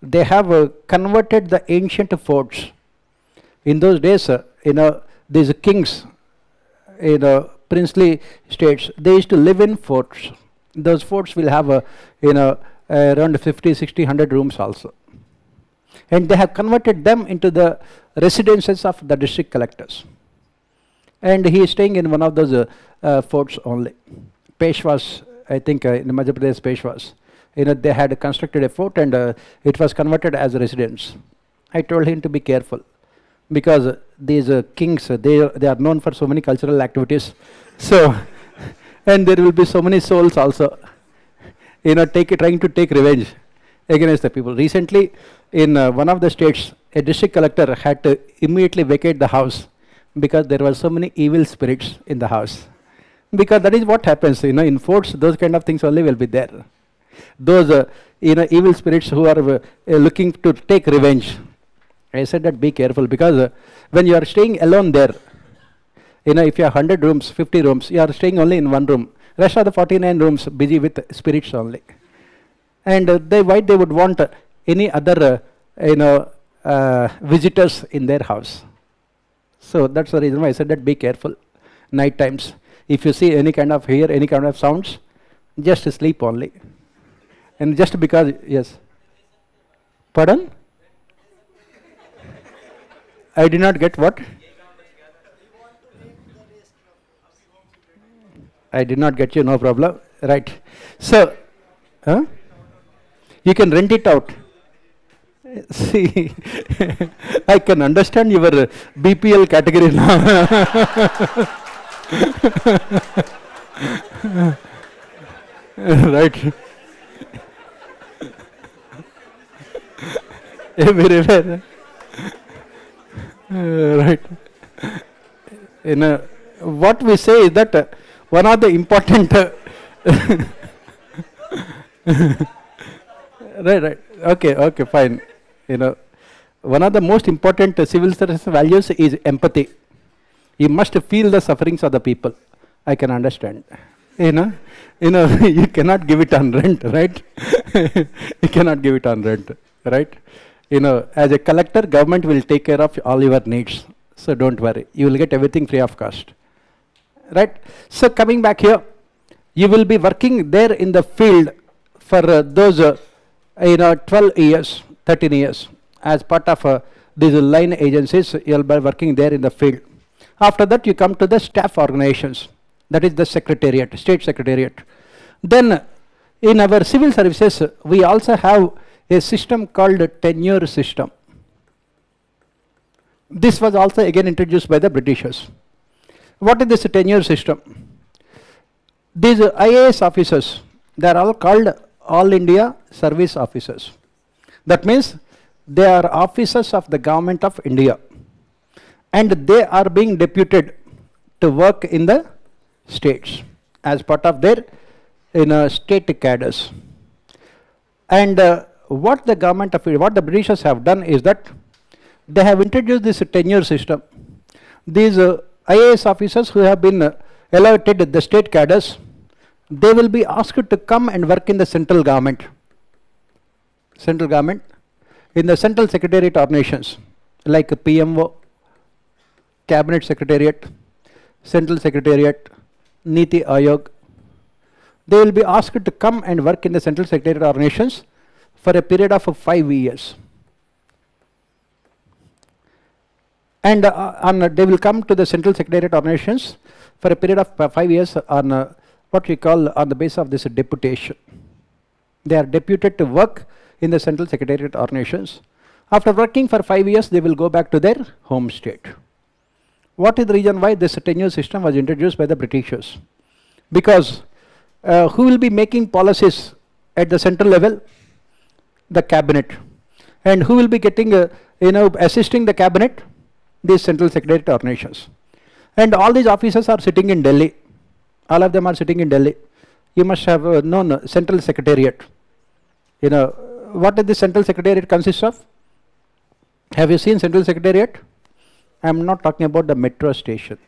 they have converted the ancient forts. In those days, these kings, princely states, they used to live in forts. Those forts will have around 50, 60, 100 rooms also. And they have converted them into the residences of the district collectors. And he is staying in one of those forts only. Peshwas, I think in Madhya Pradesh, Peshwas. They had constructed a fort and it was converted as a residence. I told him to be careful because these kings, they are known for so many cultural activities. So, and there will be so many souls also, trying to take revenge against the people. Recently, in one of the states, a district collector had to immediately vacate the house because there were so many evil spirits in the house. Because that is what happens, in forts, those kind of things only will be there. Those, evil spirits who are looking to take revenge. I said that be careful because when you are staying alone there, if you have 100 rooms, 50 rooms, you are staying only in one room. Rest of the 49 rooms busy with spirits only. And why they would want any other, visitors in their house. So that's the reason why I said that be careful. Night times, if you see any kind of hear any kind of sounds, Just sleep only. And just because, yes. Pardon? I did not get what? I did not get you, no problem. Right. So, you can rent it out. See, I can understand your BPL category now. Right. Everywhere. Right. What we say is that one of the important right. Okay, fine. One of the most important civil service values is empathy. You must feel the sufferings of the people. I can understand. You cannot give it on rent, right? You cannot give it on rent, right? As a collector, government will take care of all your needs. So don't worry. You will get everything free of cost, right? So coming back here, you will be working there in the field for those 12 years, 13 years. As part of these line agencies, you will be working there in the field. After that, you come to the staff organizations. That is the secretariat, state secretariat. Then in our civil services, we also have a system called tenure system. This was also again introduced by the Britishers. What is this tenure system? These IAS officers, they are all called All India Service Officers. That means they are officers of the government of India, and they are being deputed to work in the states as part of their state cadres. And what the government of what the Britishers have done is that they have introduced this tenure system. These IAS officers who have been elected the state cadres, they will be asked to come and work in the central government. Central government, in the central secretariat organizations like PMO, Cabinet Secretariat, Central Secretariat, Niti Ayog. They will be asked to come and work in the central secretariat organizations for a period of 5 years. And they will come to the central secretariat organizations for a period of 5 years on what we call on the basis of this deputation. They are deputed to work in the central secretariat organizations. After working for 5 years, they will go back to their home state. What is the reason why this tenure system was introduced by the Britishers? Because who will be making policies at the central level? The cabinet. And who will be getting, assisting the cabinet? These central secretariat organizations. And all these officers are sitting in Delhi. All of them are sitting in Delhi. You must have known central secretariat. What does the central secretariat consist of? Have you seen central secretariat? I am not talking about the metro station.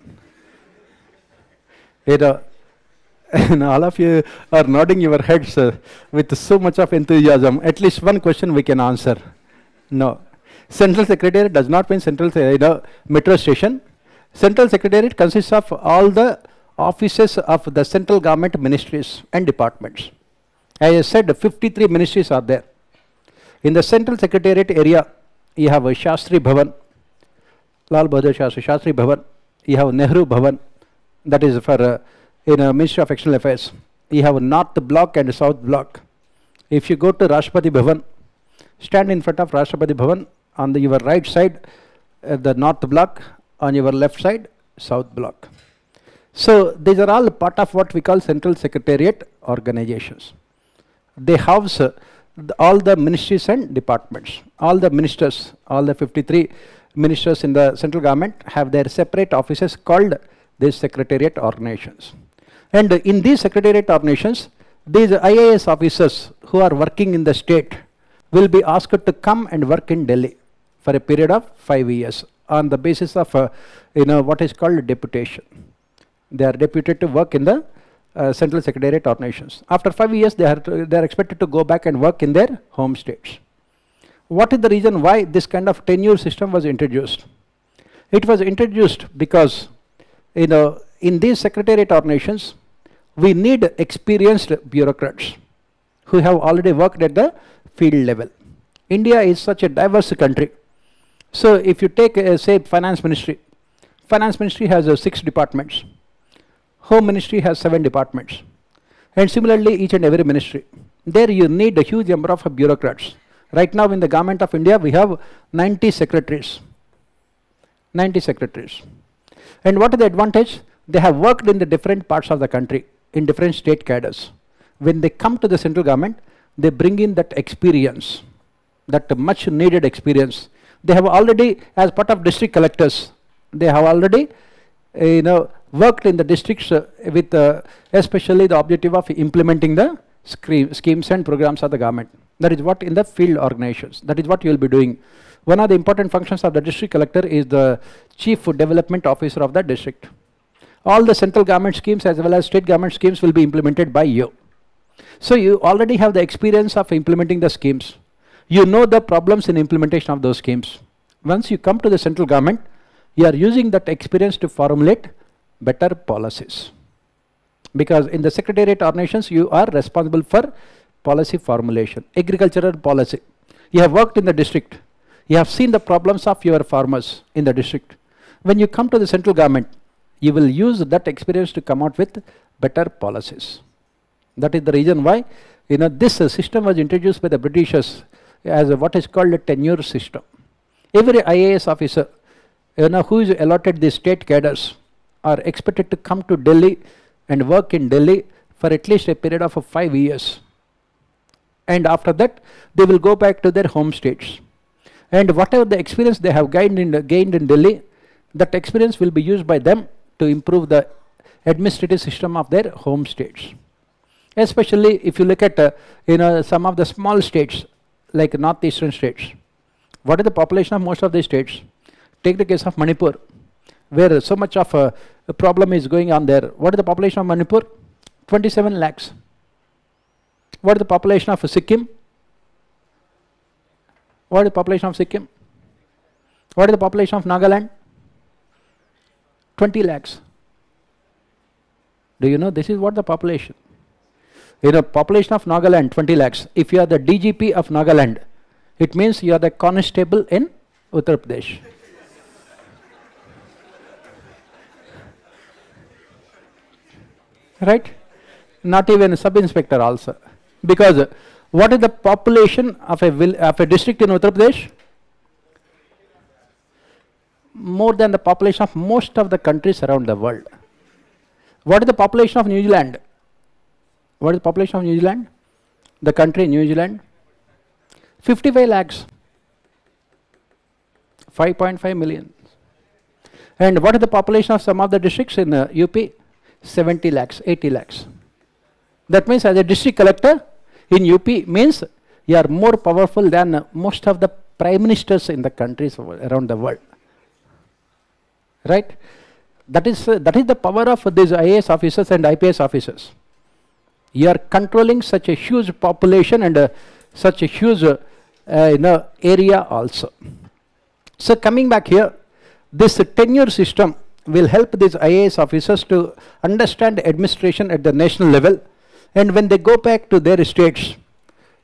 All of you are nodding your heads with so much of enthusiasm. At least one question we can answer. No. Central Secretariat does not mean central metro station. Central Secretariat consists of all the offices of the central government ministries and departments. As I said, 53 ministries are there. In the Central Secretariat area, you have Shastri Bhavan, Lal Bahadur Shastri Bhavan. You have Nehru Bhavan, that is for Ministry of External Affairs. You have North Block and South Block. If you go to Rashtrapati Bhavan, stand in front of Rashtrapati Bhavan. On your right side, the North Block. On your left side, South Block. So these are all part of what we call Central Secretariat organizations. They house all the ministries and departments. All the ministers, all the 53 ministers in the central government have their separate offices called these secretariat organizations. And in these secretariat organizations, these IAS officers who are working in the state will be asked to come and work in Delhi for a period of 5 years on the basis of what is called deputation. They are deputed to work in the central secretariat organizations. After 5 years, they are expected to go back and work in their home states. What is the reason why this kind of tenure system was introduced? It was introduced because in these secretariat organizations, we need experienced bureaucrats who have already worked at the field level. India is such a diverse country. So if you take, say, Finance Ministry has 6 departments. Home Ministry has 7 departments. And similarly, each and every ministry. There you need a huge number of bureaucrats. Right now in the Government of India, we have 90 secretaries. 90 secretaries. And what is the advantage? They have worked in the different parts of the country, in different state cadres. When they come to the central government, they bring in that experience, that much needed experience. They have already, as part of district collectors, they have already worked in the districts with especially the objective of implementing the schemes and programs of the government. That is what in the field organizations. That is what you will be doing. One of the important functions of the district collector is the chief development officer of the district. All the central government schemes as well as state government schemes will be implemented by you. So you already have the experience of implementing the schemes. You know the problems in implementation of those schemes. Once you come to the central government, you are using that experience to formulate better policies. Because in the secretariat organizations, you are responsible for policy formulation, agricultural policy. You have worked in the district. You have seen the problems of your farmers in the district. When you come to the central government, you will use that experience to come out with better policies. That is the reason why this system was introduced by the Britishers as what is called a tenure system. Every IAS officer who is allotted the state cadres are expected to come to Delhi and work in Delhi for at least a period of 5 years. And after that, they will go back to their home states. And whatever the experience they have gained in Delhi, that experience will be used by them to improve the administrative system of their home states. Especially if you look at some of the small states like northeastern states. What is the population of most of these states? Take the case of Manipur, where so much of a problem is going on there. What is the population of Manipur? 27 lakhs. What is the population of Sikkim? What is the population of Sikkim? What is the population of Nagaland? 20 lakhs. Do you know this is what the population? Population of Nagaland 20 lakhs. If you are the DGP of Nagaland, it means you are the constable in Uttar Pradesh. Right? Not even a sub-inspector also. Because what is the population of a district in Uttar Pradesh? More than the population of most of the countries around the world. What is the population of New Zealand? What is the population of New Zealand? The country New Zealand? 55 lakhs. 5.5 million. And what is the population of some of the districts in UP? 70 lakhs, 80 lakhs. That means as a district collector in UP means you are more powerful than most of the prime ministers in the countries around the world. Right? That is the power of these IAS officers and IPS officers. You are controlling such a huge population and such a huge area also. So coming back here, this tenure system will help these IAS officers to understand administration at the national level, and when they go back to their states,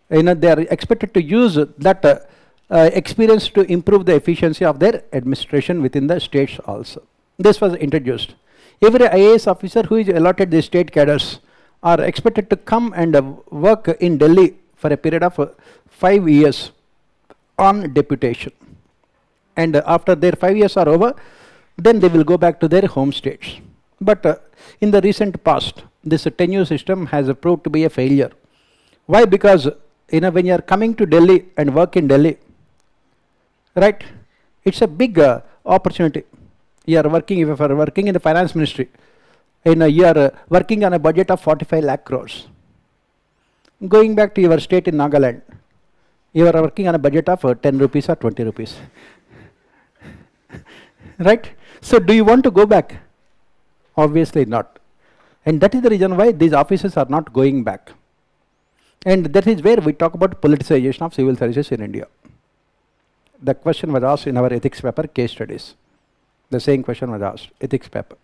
they are expected to use that experience to improve the efficiency of their administration within the states also. This was introduced. Every IAS officer who is allotted the state cadres are expected to come and work in Delhi for a period of 5 years on deputation. And after their 5 years are over, then they will go back to their home states. But in the recent past, this tenure system has proved to be a failure. Why? Because when you are coming to Delhi and work in Delhi, right, it's a big opportunity. You are working, if you are working in the finance ministry, you are working on a budget of 45 lakh crores. Going back to your state in Nagaland, you are working on a budget of 10 rupees or 20 rupees. Right? So do you want to go back? Obviously not. And that is the reason why these officers are not going back. And that is where we talk about politicization of civil services in India. The question was asked in our ethics paper, case studies. The same question was asked, ethics paper.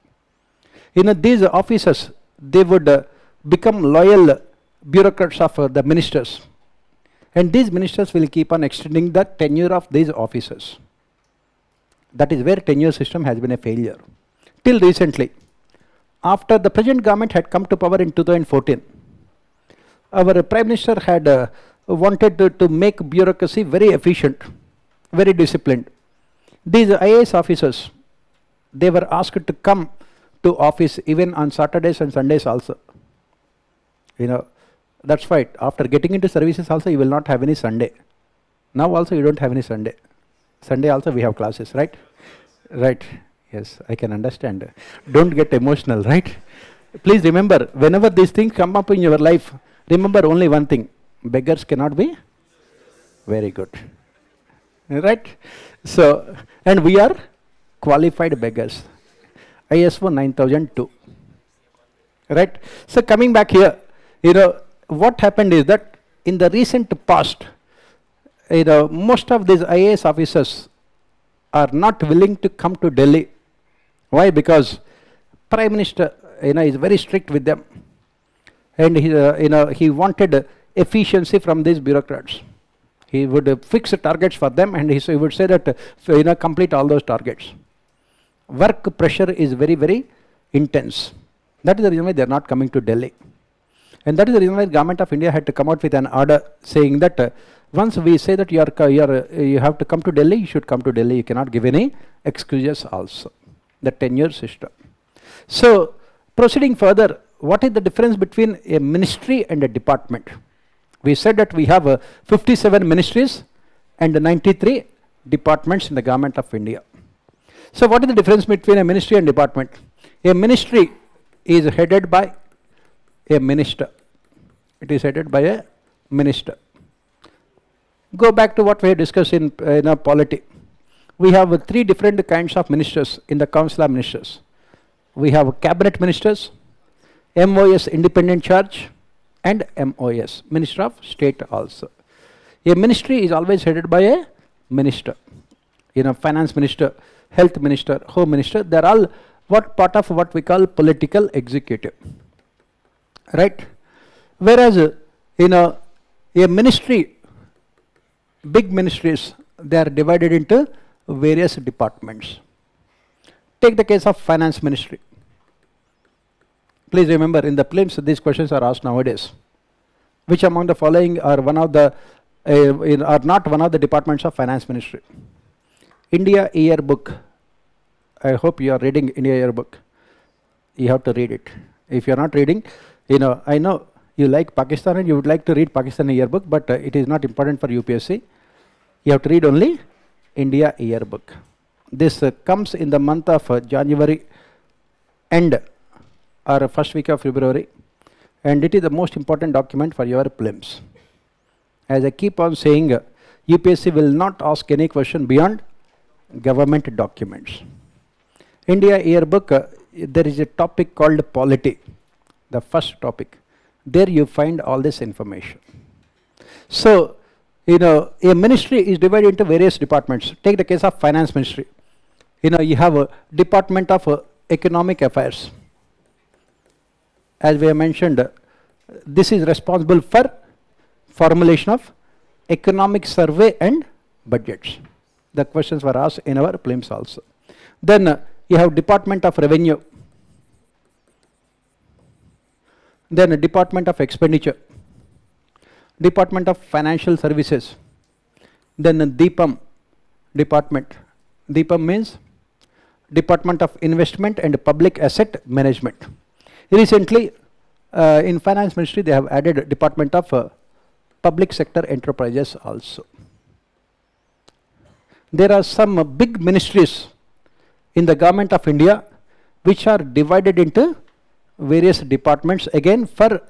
These officers, they would become loyal bureaucrats of the ministers. And these ministers will keep on extending the tenure of these officers. That is where tenure system has been a failure. Till recently, after the present government had come to power in 2014, our Prime Minister had wanted to make bureaucracy very efficient, very disciplined. These IAS officers, they were asked to come to office even on Saturdays and Sundays also. That's right. After getting into services also, you will not have any Sunday. Now also you don't have any Sunday. Sunday also we have classes, right? Right. Yes, I can understand. Don't get emotional, right? Please remember, whenever these things come up in your life, remember only one thing. Beggars cannot be very good. Right? So, and we are qualified beggars. ISO 9002. Right? So coming back here, what happened is that in the recent past, most of these IAS officers are not willing to come to Delhi. Why? Because Prime Minister, is very strict with them, and he wanted efficiency from these bureaucrats. He would fix targets for them, and he would say that complete all those targets. Work pressure is very, very intense. That is the reason why they are not coming to Delhi. And that is the reason why the Government of India had to come out with an order saying that once we say that you have to come to Delhi, you should come to Delhi. You cannot give any excuses also. The tenure system. So, proceeding further, what is the difference between a ministry and a department? We said that we have 57 ministries and 93 departments in the Government of India. So, what is the difference between a ministry and department? A ministry is headed by a minister. It is headed by a minister. Go back to what we have discussed in polity. We have three different kinds of ministers in the Council of Ministers. We have cabinet ministers, MOS independent charge, and MOS, Minister of State also. A ministry is always headed by a minister. Finance minister, health minister, home minister, they are all part of what we call political executive. Right? Whereas, a ministry, big ministries, they are divided into various departments. Take the case of finance ministry. Please remember, in the prelims, these questions are asked nowadays. Which among the following are not one of the departments of finance ministry? India Yearbook. I hope you are reading India Yearbook. You have to read it. If you are not reading, I know you like Pakistan and you would like to read Pakistani Yearbook, but it is not important for UPSC. You have to read only India Yearbook. This comes in the month of January end or first week of February, and it is the most important document for your prelims. As I keep on saying, UPSC will not ask any question beyond government documents. India Yearbook, there is a topic called polity, the first topic. There you find all this information. So, a ministry is divided into various departments. Take the case of finance ministry. You have a department of economic affairs. As we have mentioned, this is responsible for formulation of economic survey and budgets. The questions were asked in our prelims also. Then you have department of revenue. Then a department of expenditure. Department of Financial Services, then DIPAM department. DIPAM means Department of Investment and Public Asset Management. Recently, in Finance Ministry, they have added Department of Public Sector Enterprises also. There are some big ministries in the Government of India which are divided into various departments, again for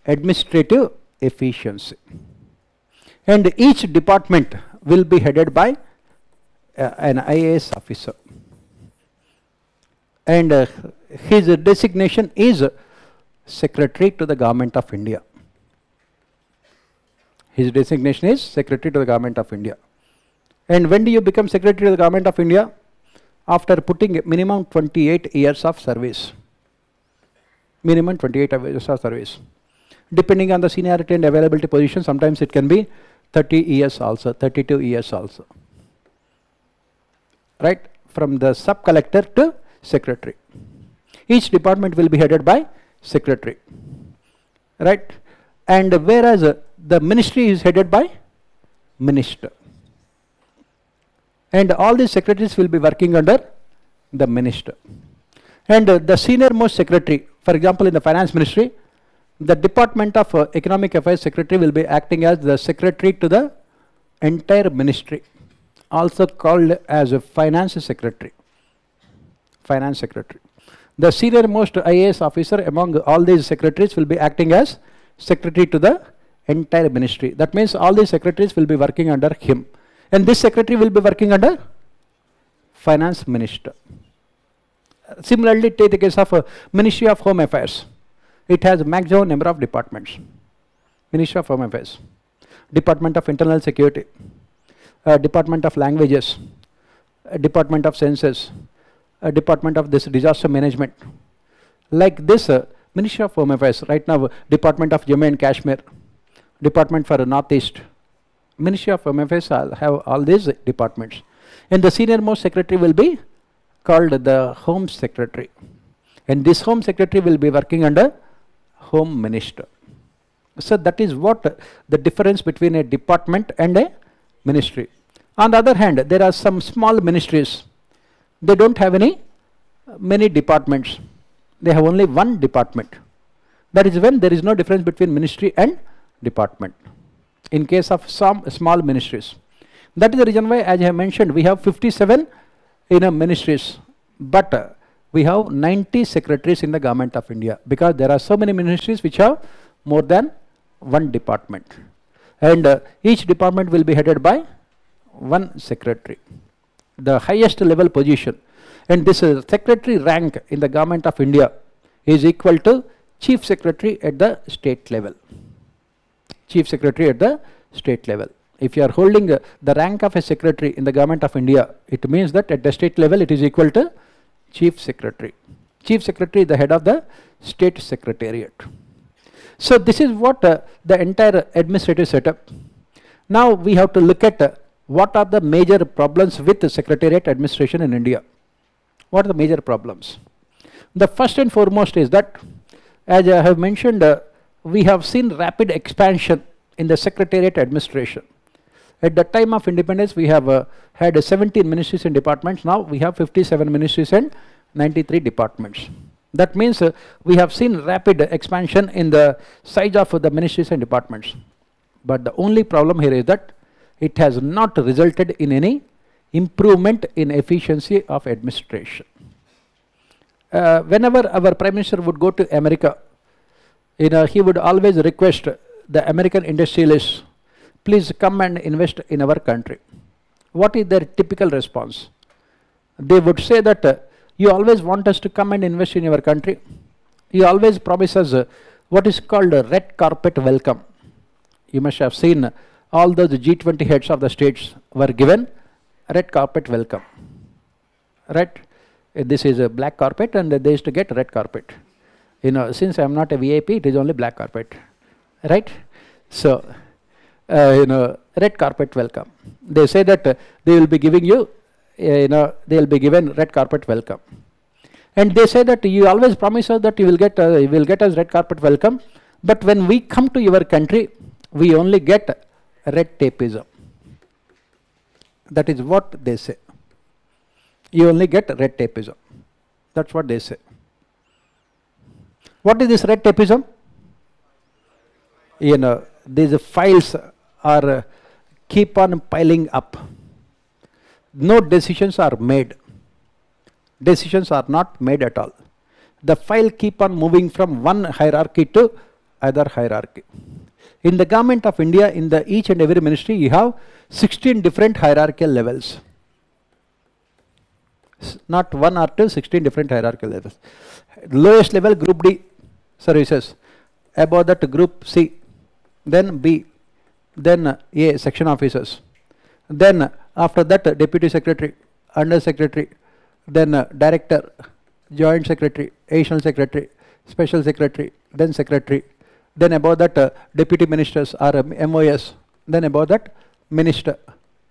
administrative efficiency, and each department will be headed by an IAS officer, and his designation is Secretary to the Government of India. His designation is Secretary to the Government of India. And when do you become Secretary to the Government of India? After putting minimum 28 years of service. minimum 28 years of service. Depending on the seniority and availability position, sometimes it can be 30 years also, 32 years also. Right? From the sub-collector to secretary. Each department will be headed by secretary. Right? And whereas the ministry is headed by minister. And all these secretaries will be working under the minister. And the senior most secretary, for example, in the finance ministry, the Department of Economic Affairs Secretary will be acting as the secretary to the entire ministry, also called as a finance secretary. Finance secretary. The senior most IAS officer among all these secretaries will be acting as secretary to the entire ministry. That means all these secretaries will be working under him. And this secretary will be working under finance minister. Similarly, take the case of Ministry of Home Affairs. It has maximum number of departments. Ministry of Home Affairs, Department of Internal Security, Department of Languages, Department of Census, Department of this Disaster Management. Like this, Ministry of Home Affairs, right now, Department of Jammu and Kashmir, Department for Northeast. Ministry of Home Affairs have all these departments. And the senior most secretary will be called the Home Secretary. And this Home Secretary will be working under Home Minister. So that is what the difference between a department and a ministry. On the other hand, there are some small ministries. They don't have many departments. They have only one department. That is when there is no difference between ministry and department. In case of some small ministries. That is the reason why, as I have mentioned, we have 57 ministries. But we have 90 secretaries in the Government of India, because there are so many ministries which have more than one department. And each department will be headed by one secretary, the highest level position. And this secretary rank in the Government of India is equal to Chief Secretary at the state level. Chief Secretary at the state level. If you are holding the rank of a secretary in the Government of India, it means that at the state level it is equal to Chief Secretary. Chief Secretary is the head of the State Secretariat. So this is what the entire administrative setup. Now we have to look at what are the major problems with the Secretariat administration in India. What are the major problems? The first and foremost is that, as I have mentioned, we have seen rapid expansion in the Secretariat administration. At the time of independence, we have had 17 ministries and departments. Now we have 57 ministries and 93 departments. That means we have seen rapid expansion in the size of the ministries and departments. But the only problem here is that it has not resulted in any improvement in efficiency of administration. Whenever our Prime Minister would go to America, he would always request the American industrialists, please come and invest in our country. What is their typical response? They would say that you always want us to come and invest in your country. You always promise us what is called a red carpet welcome. You must have seen all those G20 heads of the states were given red carpet welcome. Right? This is a black carpet and they used to get red carpet. Since I am not a VIP, it is only black carpet. Right? So, red carpet welcome. They say that they will be giving you, they will be given red carpet welcome. And they say that you always promise us that you will get us red carpet welcome, but when we come to your country, we only get red tapeism. That is what they say. You only get red tapeism. That's what they say. What is this red tapeism? These files are keep on piling up. No decisions are made. Decisions are not made at all. The file keep on moving from one hierarchy to other hierarchy. In the Government of India, in each and every ministry, you have 16 different hierarchical levels. Not one or two, 16 different hierarchical levels. Lowest level, Group D services. Above that, Group C. Then B. Then A, section officers. Then after that, Deputy Secretary, Under Secretary. Then Director, Joint Secretary, Additional Secretary, special secretary, then above that deputy ministers or MOS, then above that minister,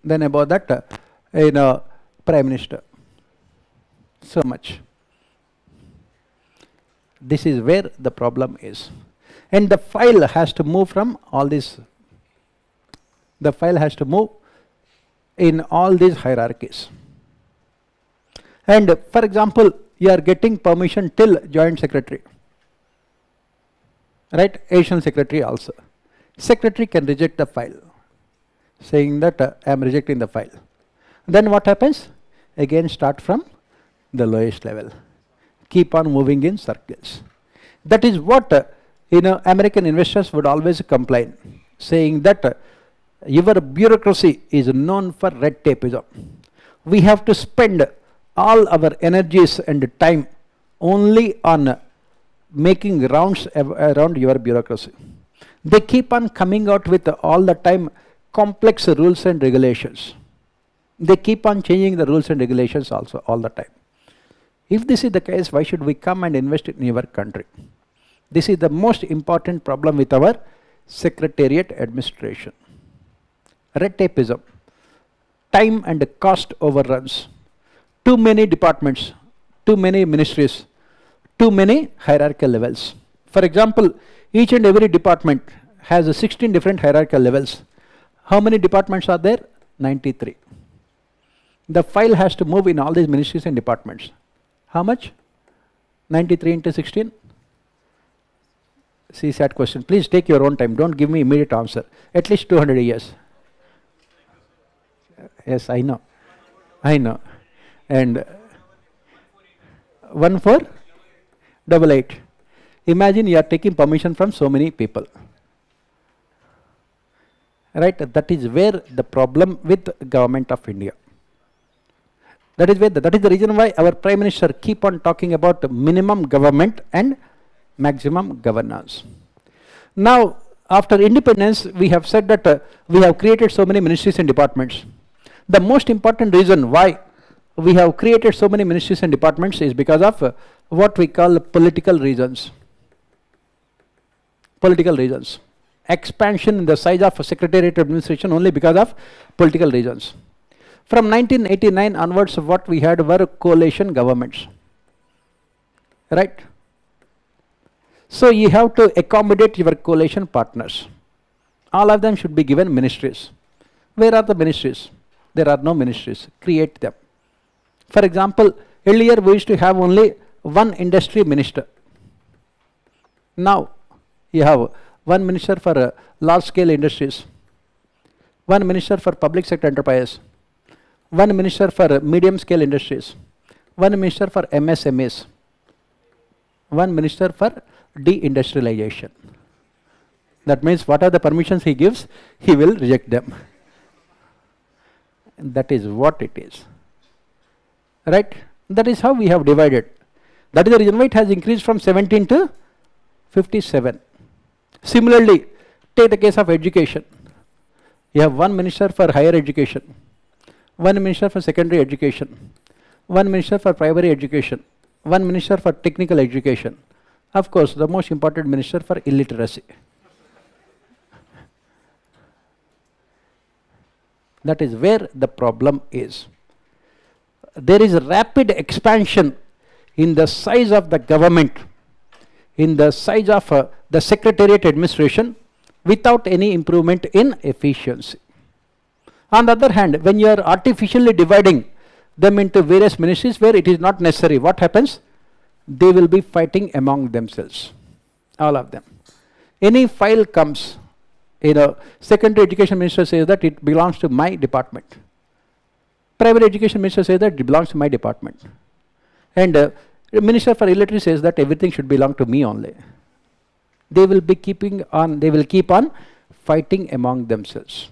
then above that prime minister. So much. This is where the problem is. And the file has to move from all this. The file has to move in all these hierarchies. And for example, you are getting permission till joint secretary, right? Additional secretary also. Secretary can reject the file, saying that I am rejecting the file. Then what happens? Again start from the lowest level. Keep on moving in circles. That is what American investors would always complain, saying that your bureaucracy is known for red tapeism. We have to spend all our energies and time only on making rounds around your bureaucracy. They keep on coming out with all the time complex rules and regulations. They keep on changing the rules and regulations also all the time. If this is the case, why should we come and invest in your country? This is the most important problem with our secretariat administration. Red tapeism, time and cost overruns, too many departments, too many ministries, too many hierarchical levels. For example, each and every department has 16 different hierarchical levels. How many departments are there? 93. The file has to move in all these ministries and departments. How much? 93 into 16? CSAT question. Please take your own time. Don't give me immediate answer. At least 200 years. Yes, I know. I know. And 1488. Imagine you are taking permission from so many people. Right? That is where the problem with government of India. That is the reason why our Prime Minister keep on talking about minimum government and maximum governance. Now, after independence, we have said that we have created so many ministries and departments. The most important reason why we have created so many ministries and departments is because of what we call political reasons. Political reasons. Expansion in the size of secretariat administration only because of political reasons. From 1989 onwards, what we had were coalition governments. Right? So you have to accommodate your coalition partners. All of them should be given ministries. Where are the ministries? There are no ministries. Create them. For example, earlier we used to have only one industry minister. Now you have one minister for large scale industries, one minister for public sector enterprises, one minister for medium scale industries, one minister for MSMEs, one minister for deindustrialization. That means what are the permissions he gives, he will reject them. That is what it is. Right? That is how we have divided. That is the reason why it has increased from 17 to 57. Similarly, take the case of education. You have one minister for higher education, one minister for secondary education, one minister for primary education, one minister for technical education. Of course, the most important minister for illiteracy. That is where the problem is. There is a rapid expansion in the size of the government, in the size of the secretariat administration, without any improvement in efficiency. On the other hand, when you are artificially dividing them into various ministries where it is not necessary, what happens? They will be fighting among themselves, all of them. Any file comes, secondary education minister says that it belongs to my department. Primary education minister says that it belongs to my department. And the minister for illiteracy says that everything should belong to me only. They will keep on fighting among themselves.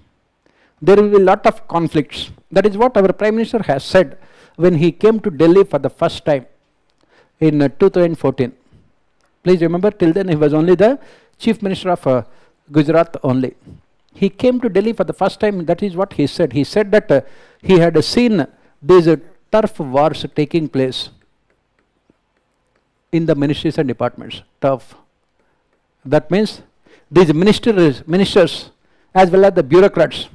There will be a lot of conflicts. That is what our Prime Minister has said when he came to Delhi for the first time in 2014. Please remember, till then he was only the Chief Minister of Gujarat only. He came to Delhi for the first time. That is what he said. He said that he had seen these turf wars taking place. in the ministries and departments. Tough. That means these ministers as well as the bureaucrats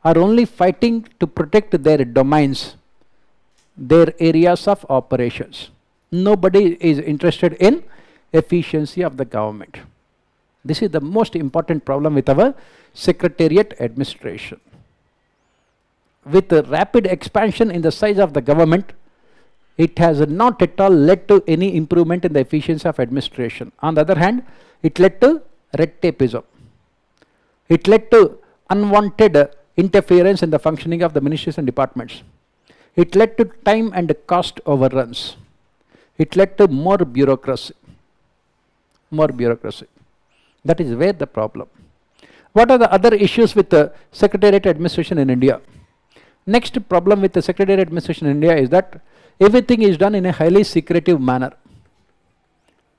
are only fighting to protect their domains, their areas of operations. Nobody is interested in efficiency of the government. This is the most important problem with our secretariat administration. With the rapid expansion in the size of the government, it has not at all led to any improvement in the efficiency of administration. On the other hand, it led to red tapeism. It led to unwanted interference in the functioning of the ministries and departments. It led to time and cost overruns. It led to more bureaucracy. More bureaucracy. That is where the problem. What are the other issues with the secretariat administration in India? Next problem with the secretariat administration in India is that everything is done in a highly secretive manner.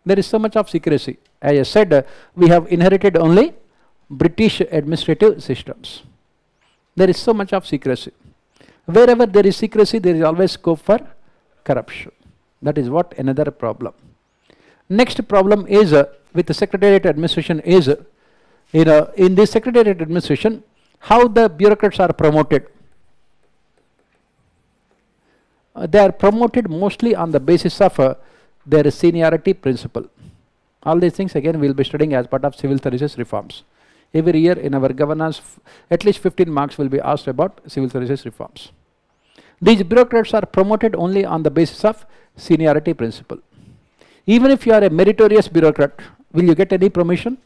There is so much of secrecy. As I said, we have inherited only British administrative systems. There is so much of secrecy. Wherever there is secrecy, there is always scope for corruption. That is what another problem. Next problem is with the secretariat administration is, in this secretariat administration, how the bureaucrats are promoted. They are promoted mostly on the basis of their seniority principle. All these things again we will be studying as part of civil services reforms. Every year in our governance, at least 15 marks will be asked about civil services reforms. These bureaucrats are promoted only on the basis of seniority principle. Even if you are a meritorious bureaucrat, will you get any promotion?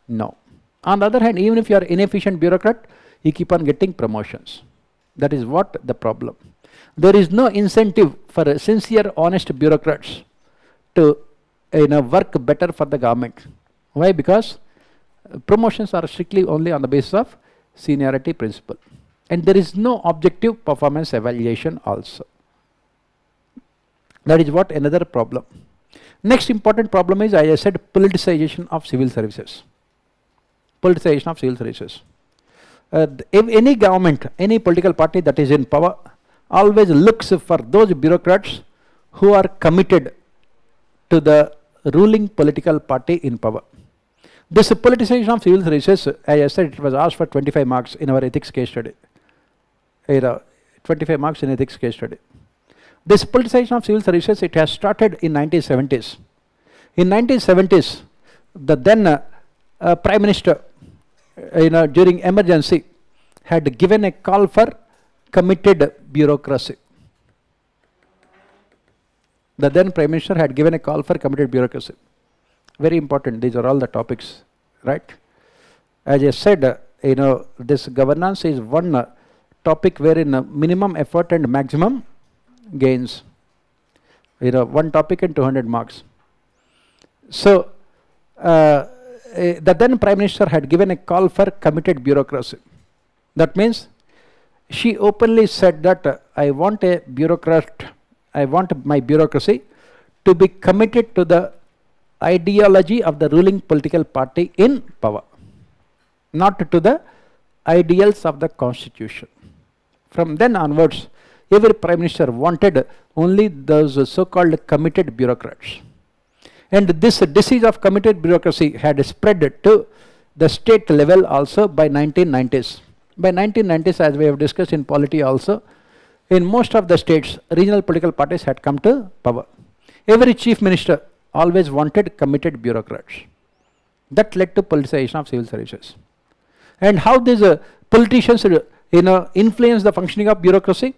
No. On the other hand, even if you are inefficient bureaucrat, you keep on getting promotions. That is what the problem. There is no incentive for sincere, honest bureaucrats to work better for the government. Why? Because promotions are strictly only on the basis of seniority principle. And there is no objective performance evaluation also. That is what another problem. Next important problem is, as I said, politicization of civil services. Politicization of civil services. If any government, any political party that is in power, always looks for those bureaucrats who are committed to the ruling political party in power. This politicization of civil services, as I said, it was asked for 25 marks in our ethics case study. 25 marks in ethics case study. This politicization of civil services, it has started in 1970s. In 1970s, the then Prime Minister, during emergency, had given a call for committed bureaucracy. The then Prime Minister had given a call for committed bureaucracy. Very important, these are all the topics, right? As I said, this governance is one topic wherein minimum effort and maximum gains. One topic and 200 marks. So, the then Prime Minister had given a call for committed bureaucracy. That means she openly said that I want a bureaucrat, I want my bureaucracy to be committed to the ideology of the ruling political party in power, not to the ideals of the constitution. From then onwards, every Prime Minister wanted only those so-called committed bureaucrats. And this disease of committed bureaucracy had spread to the state level also by 1990s. By 1990s, as we have discussed in polity also, in most of the states, regional political parties had come to power. Every chief minister always wanted committed bureaucrats. That led to politicization of civil services. And how these politicians influence the functioning of bureaucracy?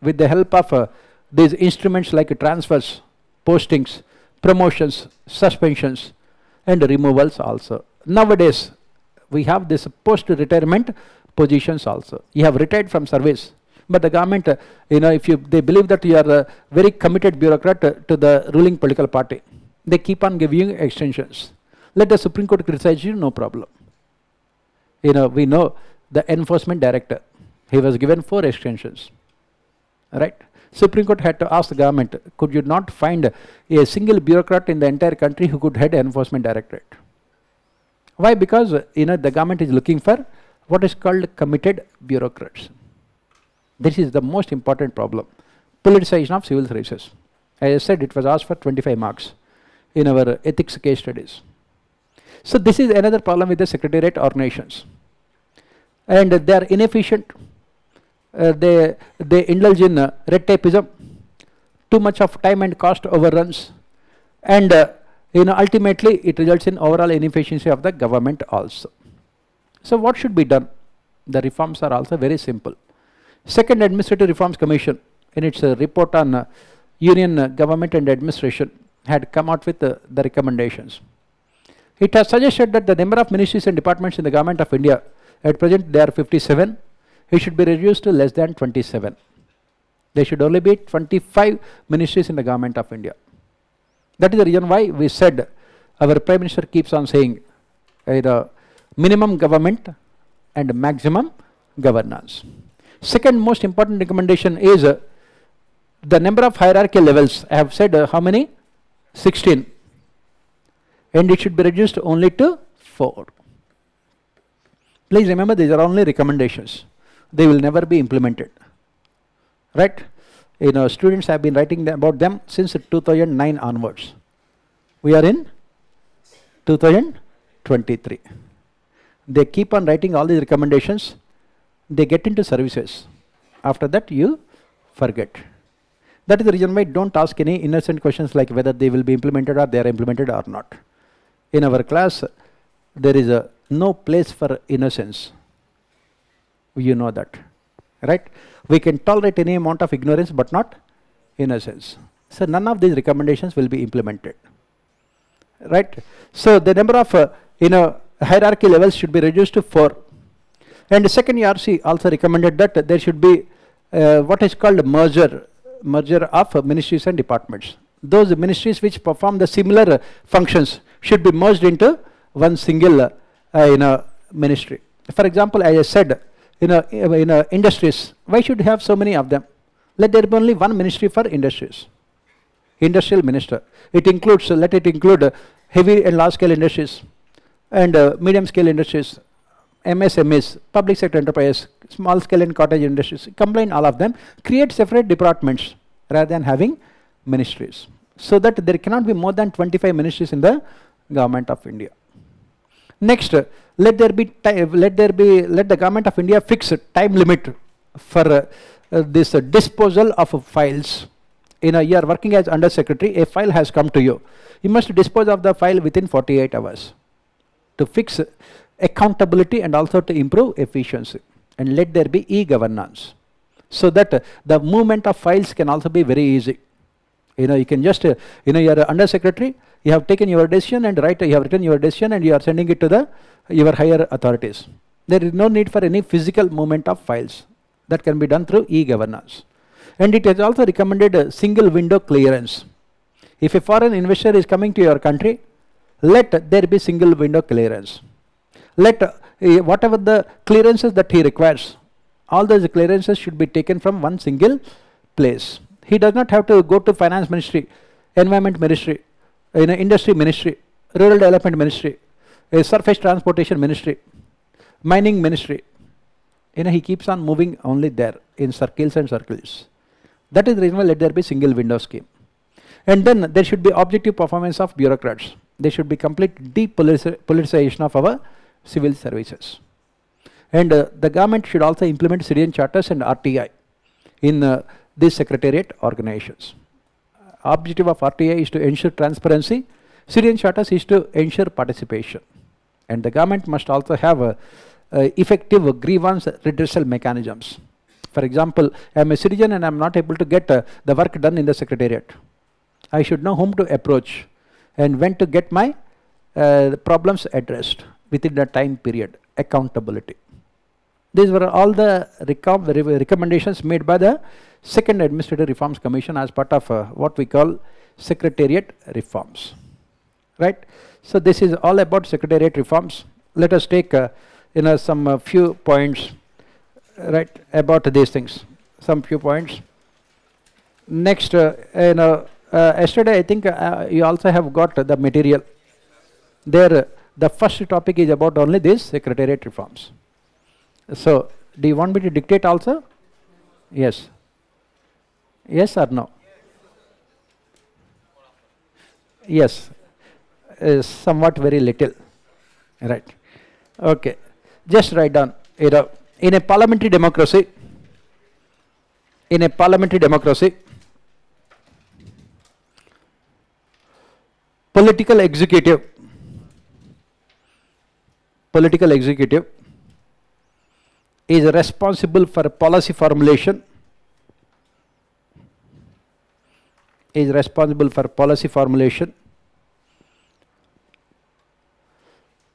With the help of these instruments like transfers, postings, promotions, suspensions, and removals also. Nowadays, we have this post-retirement positions also. You have retired from service, but the government, if they believe that you are a very committed bureaucrat to the ruling political party, they keep on giving you extensions. Let the Supreme Court criticize you, no problem. We know the enforcement director, he was given 4 extensions, right? Supreme Court had to ask the government, could you not find a single bureaucrat in the entire country who could head enforcement directorate? Why? Because the government is looking for what is called committed bureaucrats. This is the most important problem. Politicization of civil services. As I said, it was asked for 25 marks. in our ethics case studies. So this is another problem with the secretariat organizations, and they are inefficient. They indulge in red tapeism, too much of time and cost overruns, and ultimately it results in overall inefficiency of the government also. So what should be done? The reforms are also very simple. Second Administrative Reforms Commission, in its report on union government and administration, had come out with the recommendations. It has suggested that the number of ministries and departments in the government of India, at present they are 57, it should be reduced to less than 27. There should only be 25 ministries in the government of India. That is the reason why we said, our Prime Minister keeps on saying, the minimum government and maximum governance. Second most important recommendation is the number of hierarchy levels. I have said how many? 16. And it should be reduced only to 4. Please remember, these are only recommendations. They will never be implemented. Right? Students have been writing about them since 2009 onwards. We are in 2023. They keep on writing all these recommendations. They get into services. After that, you forget. That is the reason why don't ask any innocent questions like whether they will be implemented or they are implemented or not. In our class, there is no place for innocence. You know that, right? We can tolerate any amount of ignorance, but not innocence. So none of these recommendations will be implemented, right? So the number of hierarchy levels should be reduced to 4. And the second ERC also recommended that there should be what is called merger of ministries and departments. Those ministries which perform the similar functions should be merged into one single ministry. For example, as I said, industries, why should you have so many of them? Let there be only one ministry for industries. Industrial minister. Let it include heavy and large scale industries and medium scale industries, MSMEs, public sector enterprise, small scale and cottage industries. Combine all of them, create separate departments rather than having ministries, so that there cannot be more than 25 ministries in the government of India. Next, let the government of India fix a time limit for this disposal of files. You are working as under secretary, a file has come to you. You must dispose of the file within 48 hours to fix accountability and also to improve efficiency. And let there be e-governance, so that the movement of files can also be very easy. You can just, you are under secretary, you have taken your decision and you have written your decision and you are sending it to your higher authorities. There is no need for any physical movement of files. That can be done through e-governance. And it has also recommended a single window clearance. If a foreign investor is coming to your country, let there be single window clearance. Let whatever the clearances that he requires, all those clearances should be taken from one single place. He does not have to go to finance ministry, environment ministry, industry ministry, rural development ministry, surface transportation ministry, mining ministry. He keeps on moving only there in circles and circles. That is the reason why let there be single window scheme. And then there should be objective performance of bureaucrats. There should be complete depoliticization of our civil services. And the government should also implement citizen charters and RTI in these secretariat organizations. Objective of RTI is to ensure transparency. Citizen charters is to ensure participation. And the government must also have effective grievance redressal mechanisms. For example, I am a citizen and I am not able to get the work done in the secretariat. I should know whom to approach and when to get my problems addressed within the time period. Accountability. These were all the recommendations made by the Second Administrative Reforms Commission as part of what we call secretariat reforms. Right? So this is all about secretariat reforms. Let us take some few points, right, about these things. Some few points. Next, yesterday I think you also have got the material. There, the first topic is about only these secretariat reforms. So, do you want me to dictate also? Yes. Yes or no? Yes. is somewhat very little, right? Okay, just write down, in a parliamentary democracy, political executive is responsible for policy formulation,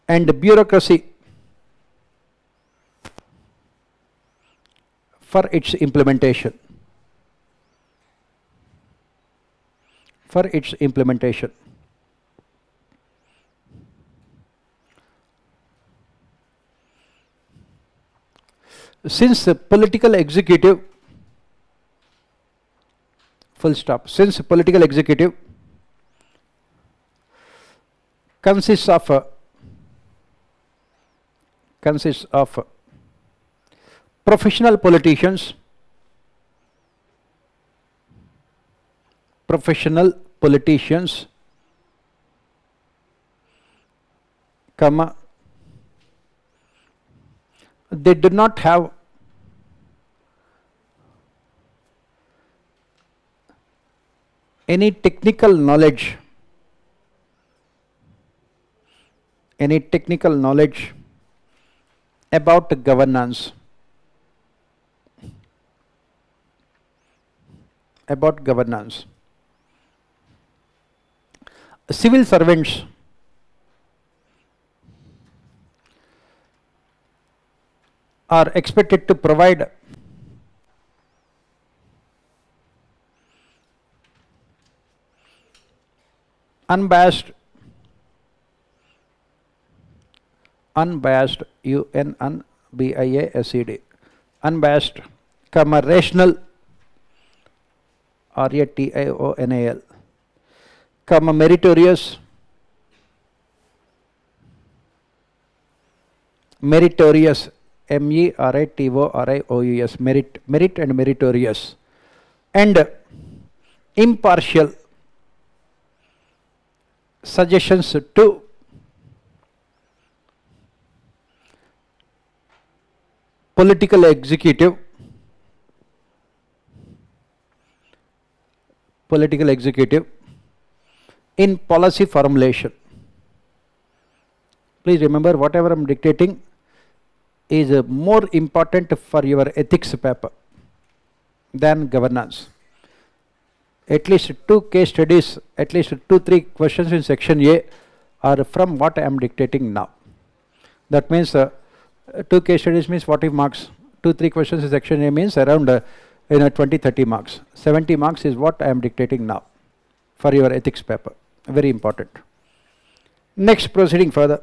and bureaucracy for its implementation. Since the political executive, since political executive consists of professional politicians, comma, they do not have any technical knowledge about governance, Civil servants are expected to provide unbiased, unbiased, unbiased, rational, rational, meritorious, meritorious, meritorious, merit and meritorious, and impartial suggestions to political executive in policy formulation. Please remember, whatever I am dictating is more important for your ethics paper than governance. At least 2 case studies, at least 2-3 questions in section A are from what I am dictating now. That means 2 case studies means 40 marks. 2-3 questions in section A means around 20-30 marks. 70 marks is what I am dictating now for your ethics paper. Very important. Next, proceeding further.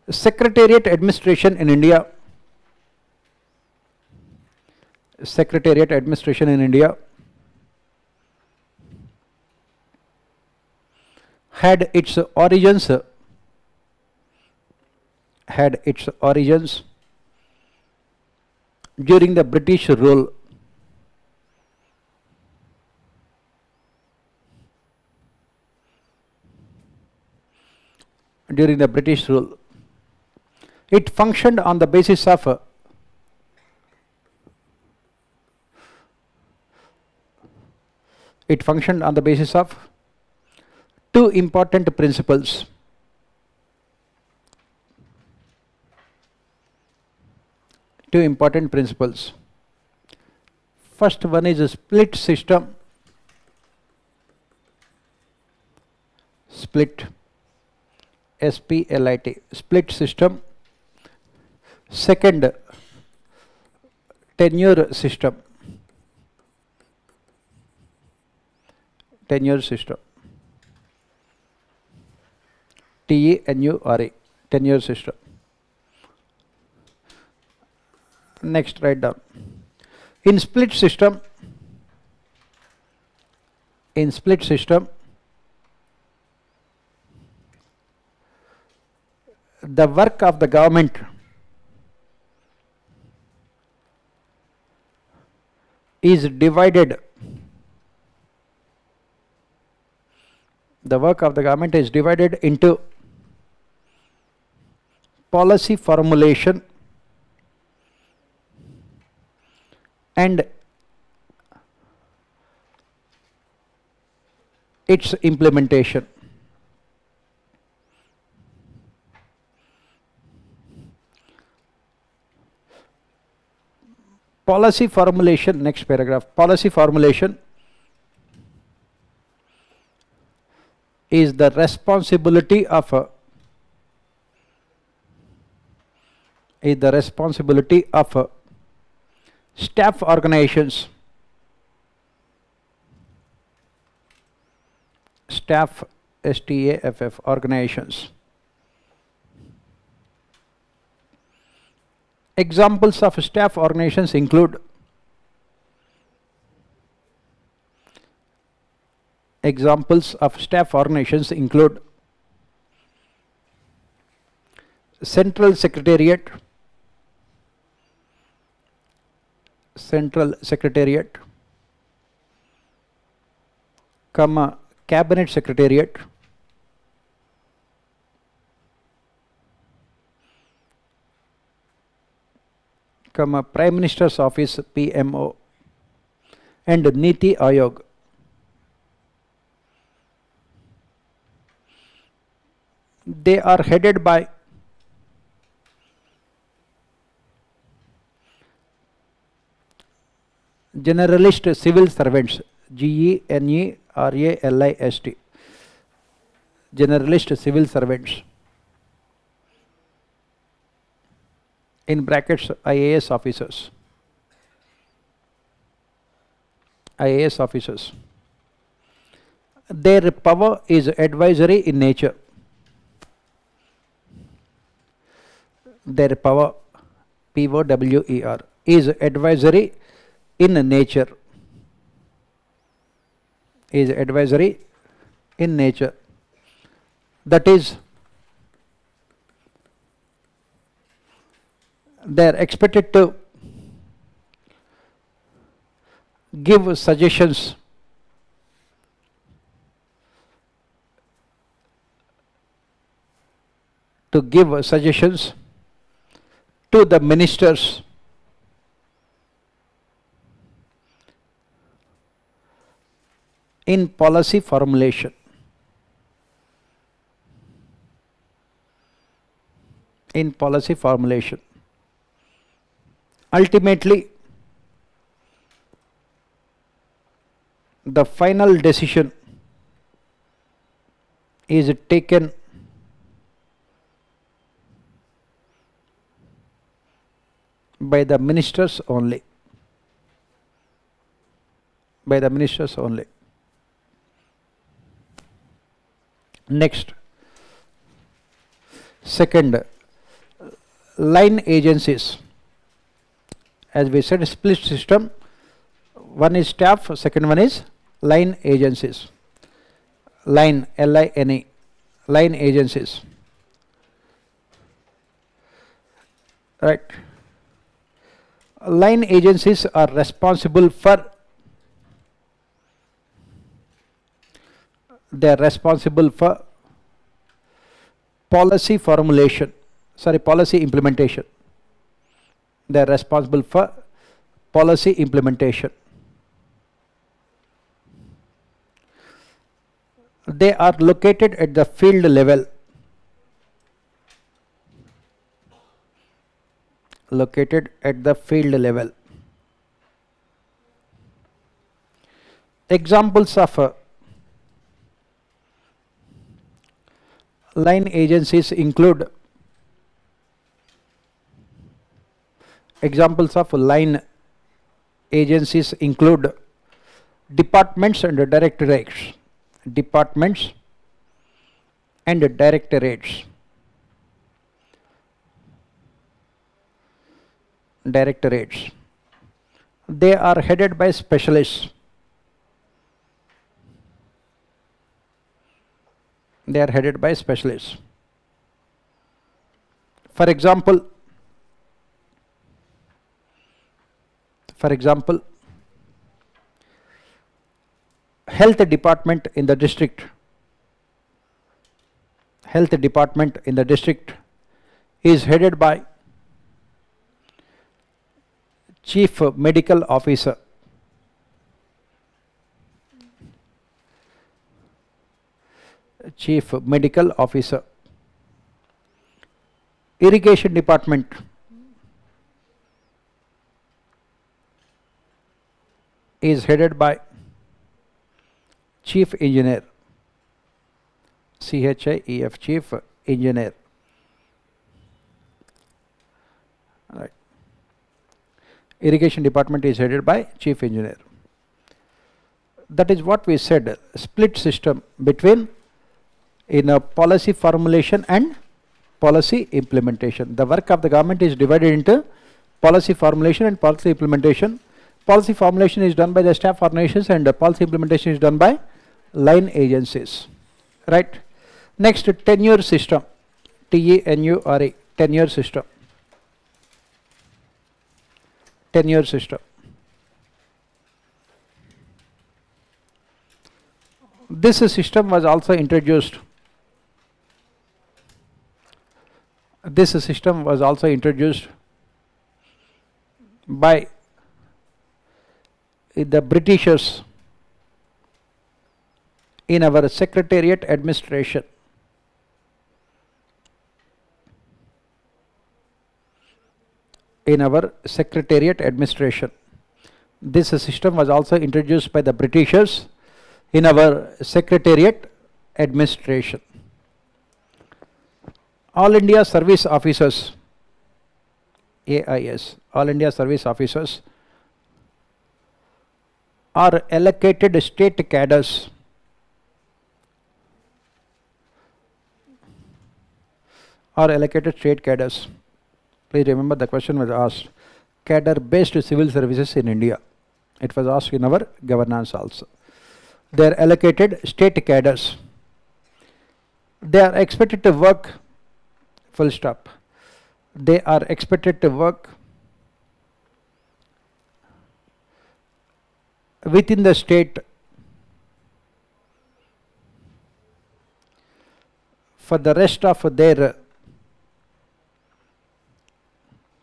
Secretariat administration in India. Had its origins during the British rule. It functioned on the basis of two important principles. First one is a split system. Split system. Second, tenure system. Tenure system. Tenure system. Next, write down. In split system, the work of the government is divided The work of the government is divided into policy formulation and its implementation. Policy formulation, next paragraph. Policy formulation is the responsibility of staff organizations, staff STAFF organizations. Examples of staff organizations include Central Secretariat, Cabinet Secretariat, Prime Minister's Office PMO, and Niti Ayog. They are headed by generalist civil servants, GENERALIST, generalist civil servants, in brackets IAS officers. Their power is advisory in nature. Their power, POWER, is advisory in nature. That is, they are expected to give suggestions to the ministers in policy formulation. Ultimately, the final decision is taken by the ministers only. Next, second, line agencies. As we said, split system. One is staff, second one is line agencies. Line, LINE, line agencies. Right. Line agencies are responsible for policy formulation, policy implementation. They are responsible for policy implementation. They are located at the field level. Examples of line agencies include departments and directorates. They are headed by specialists. For example, health department in the district health department in the district is headed by chief medical officer. Chief medical officer. Irrigation department is headed by chief engineer. CHIEF, chief engineer. Right. Irrigation department is headed by chief engineer. That is what we said, split system between in a policy formulation and policy implementation. The work of the government is divided into policy formulation and policy implementation. Policy formulation is done by the staff organizations and the policy implementation is done by line agencies. Right. Next, tenure system. TENURE, tenure system. Tenure system. This system was also introduced. This system was also introduced by the Britishers in our Secretariat administration. In our Secretariat administration. This system was also introduced by the Britishers in our Secretariat administration. All India Service Officers, AIS, All India Service Officers are allocated state cadres. Are allocated state cadres. Please remember the question was asked, cadre based civil services in India. It was asked in our governance also. They are allocated state cadres. They are expected to work, full stop. They are expected to work within the state for the rest of their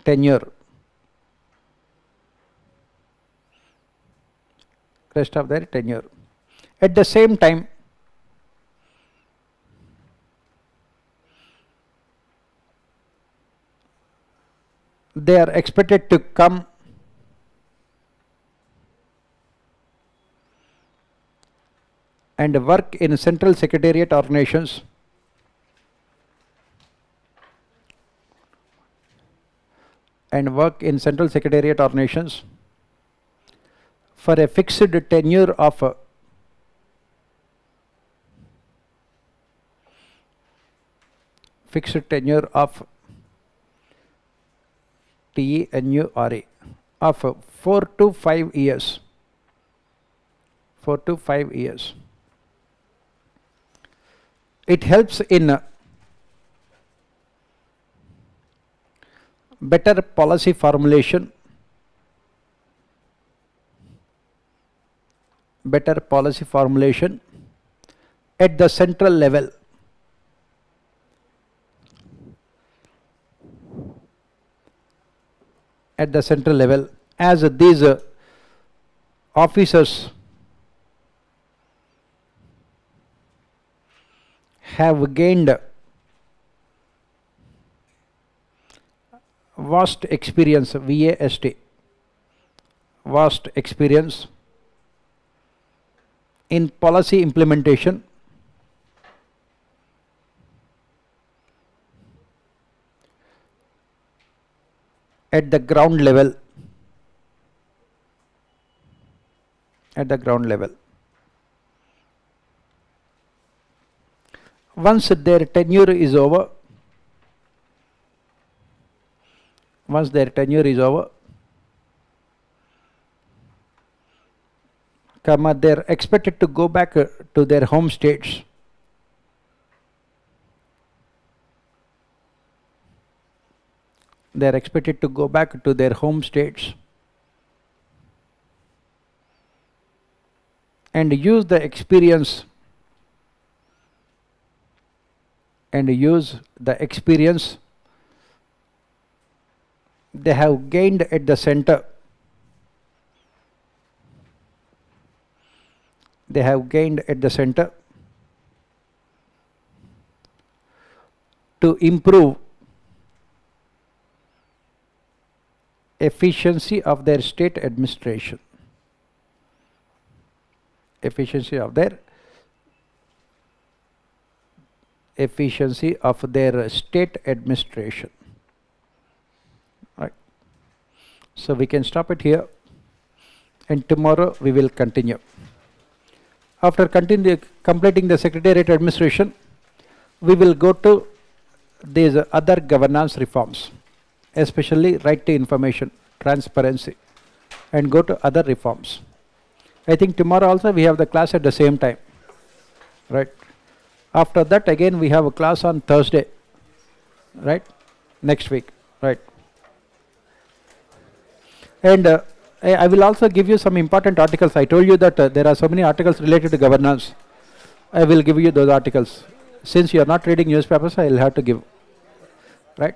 tenure. Rest of their tenure. At the same time, they are expected to come and work in central secretariat organizations for a fixed tenure of TENURE of 4 to 5 years. 4 to 5 years. It helps in better policy formulation, at the central level. At the central level, as these officers have gained vast experience, VAST, vast experience in policy implementation, at the ground level. Once their tenure is over, they are expected to go back to their home states. They are expected to go back to their home states and use the experience and use the experience they have gained at the center. They have gained at the center to improve efficiency of their state administration. Efficiency of their state administration. Right. So we can stop it here, and tomorrow we will continue. After completing the secretariat administration, we will go to these other governance reforms, especially right to information, transparency, and go to other reforms. I think tomorrow also we have the class at the same time, right? After that again we have a class on Thursday, right? Next week, right? And I will also give you some important articles. I told you that there are so many articles related to governance. I will give you those articles. Since you are not reading newspapers, I will have to give, right?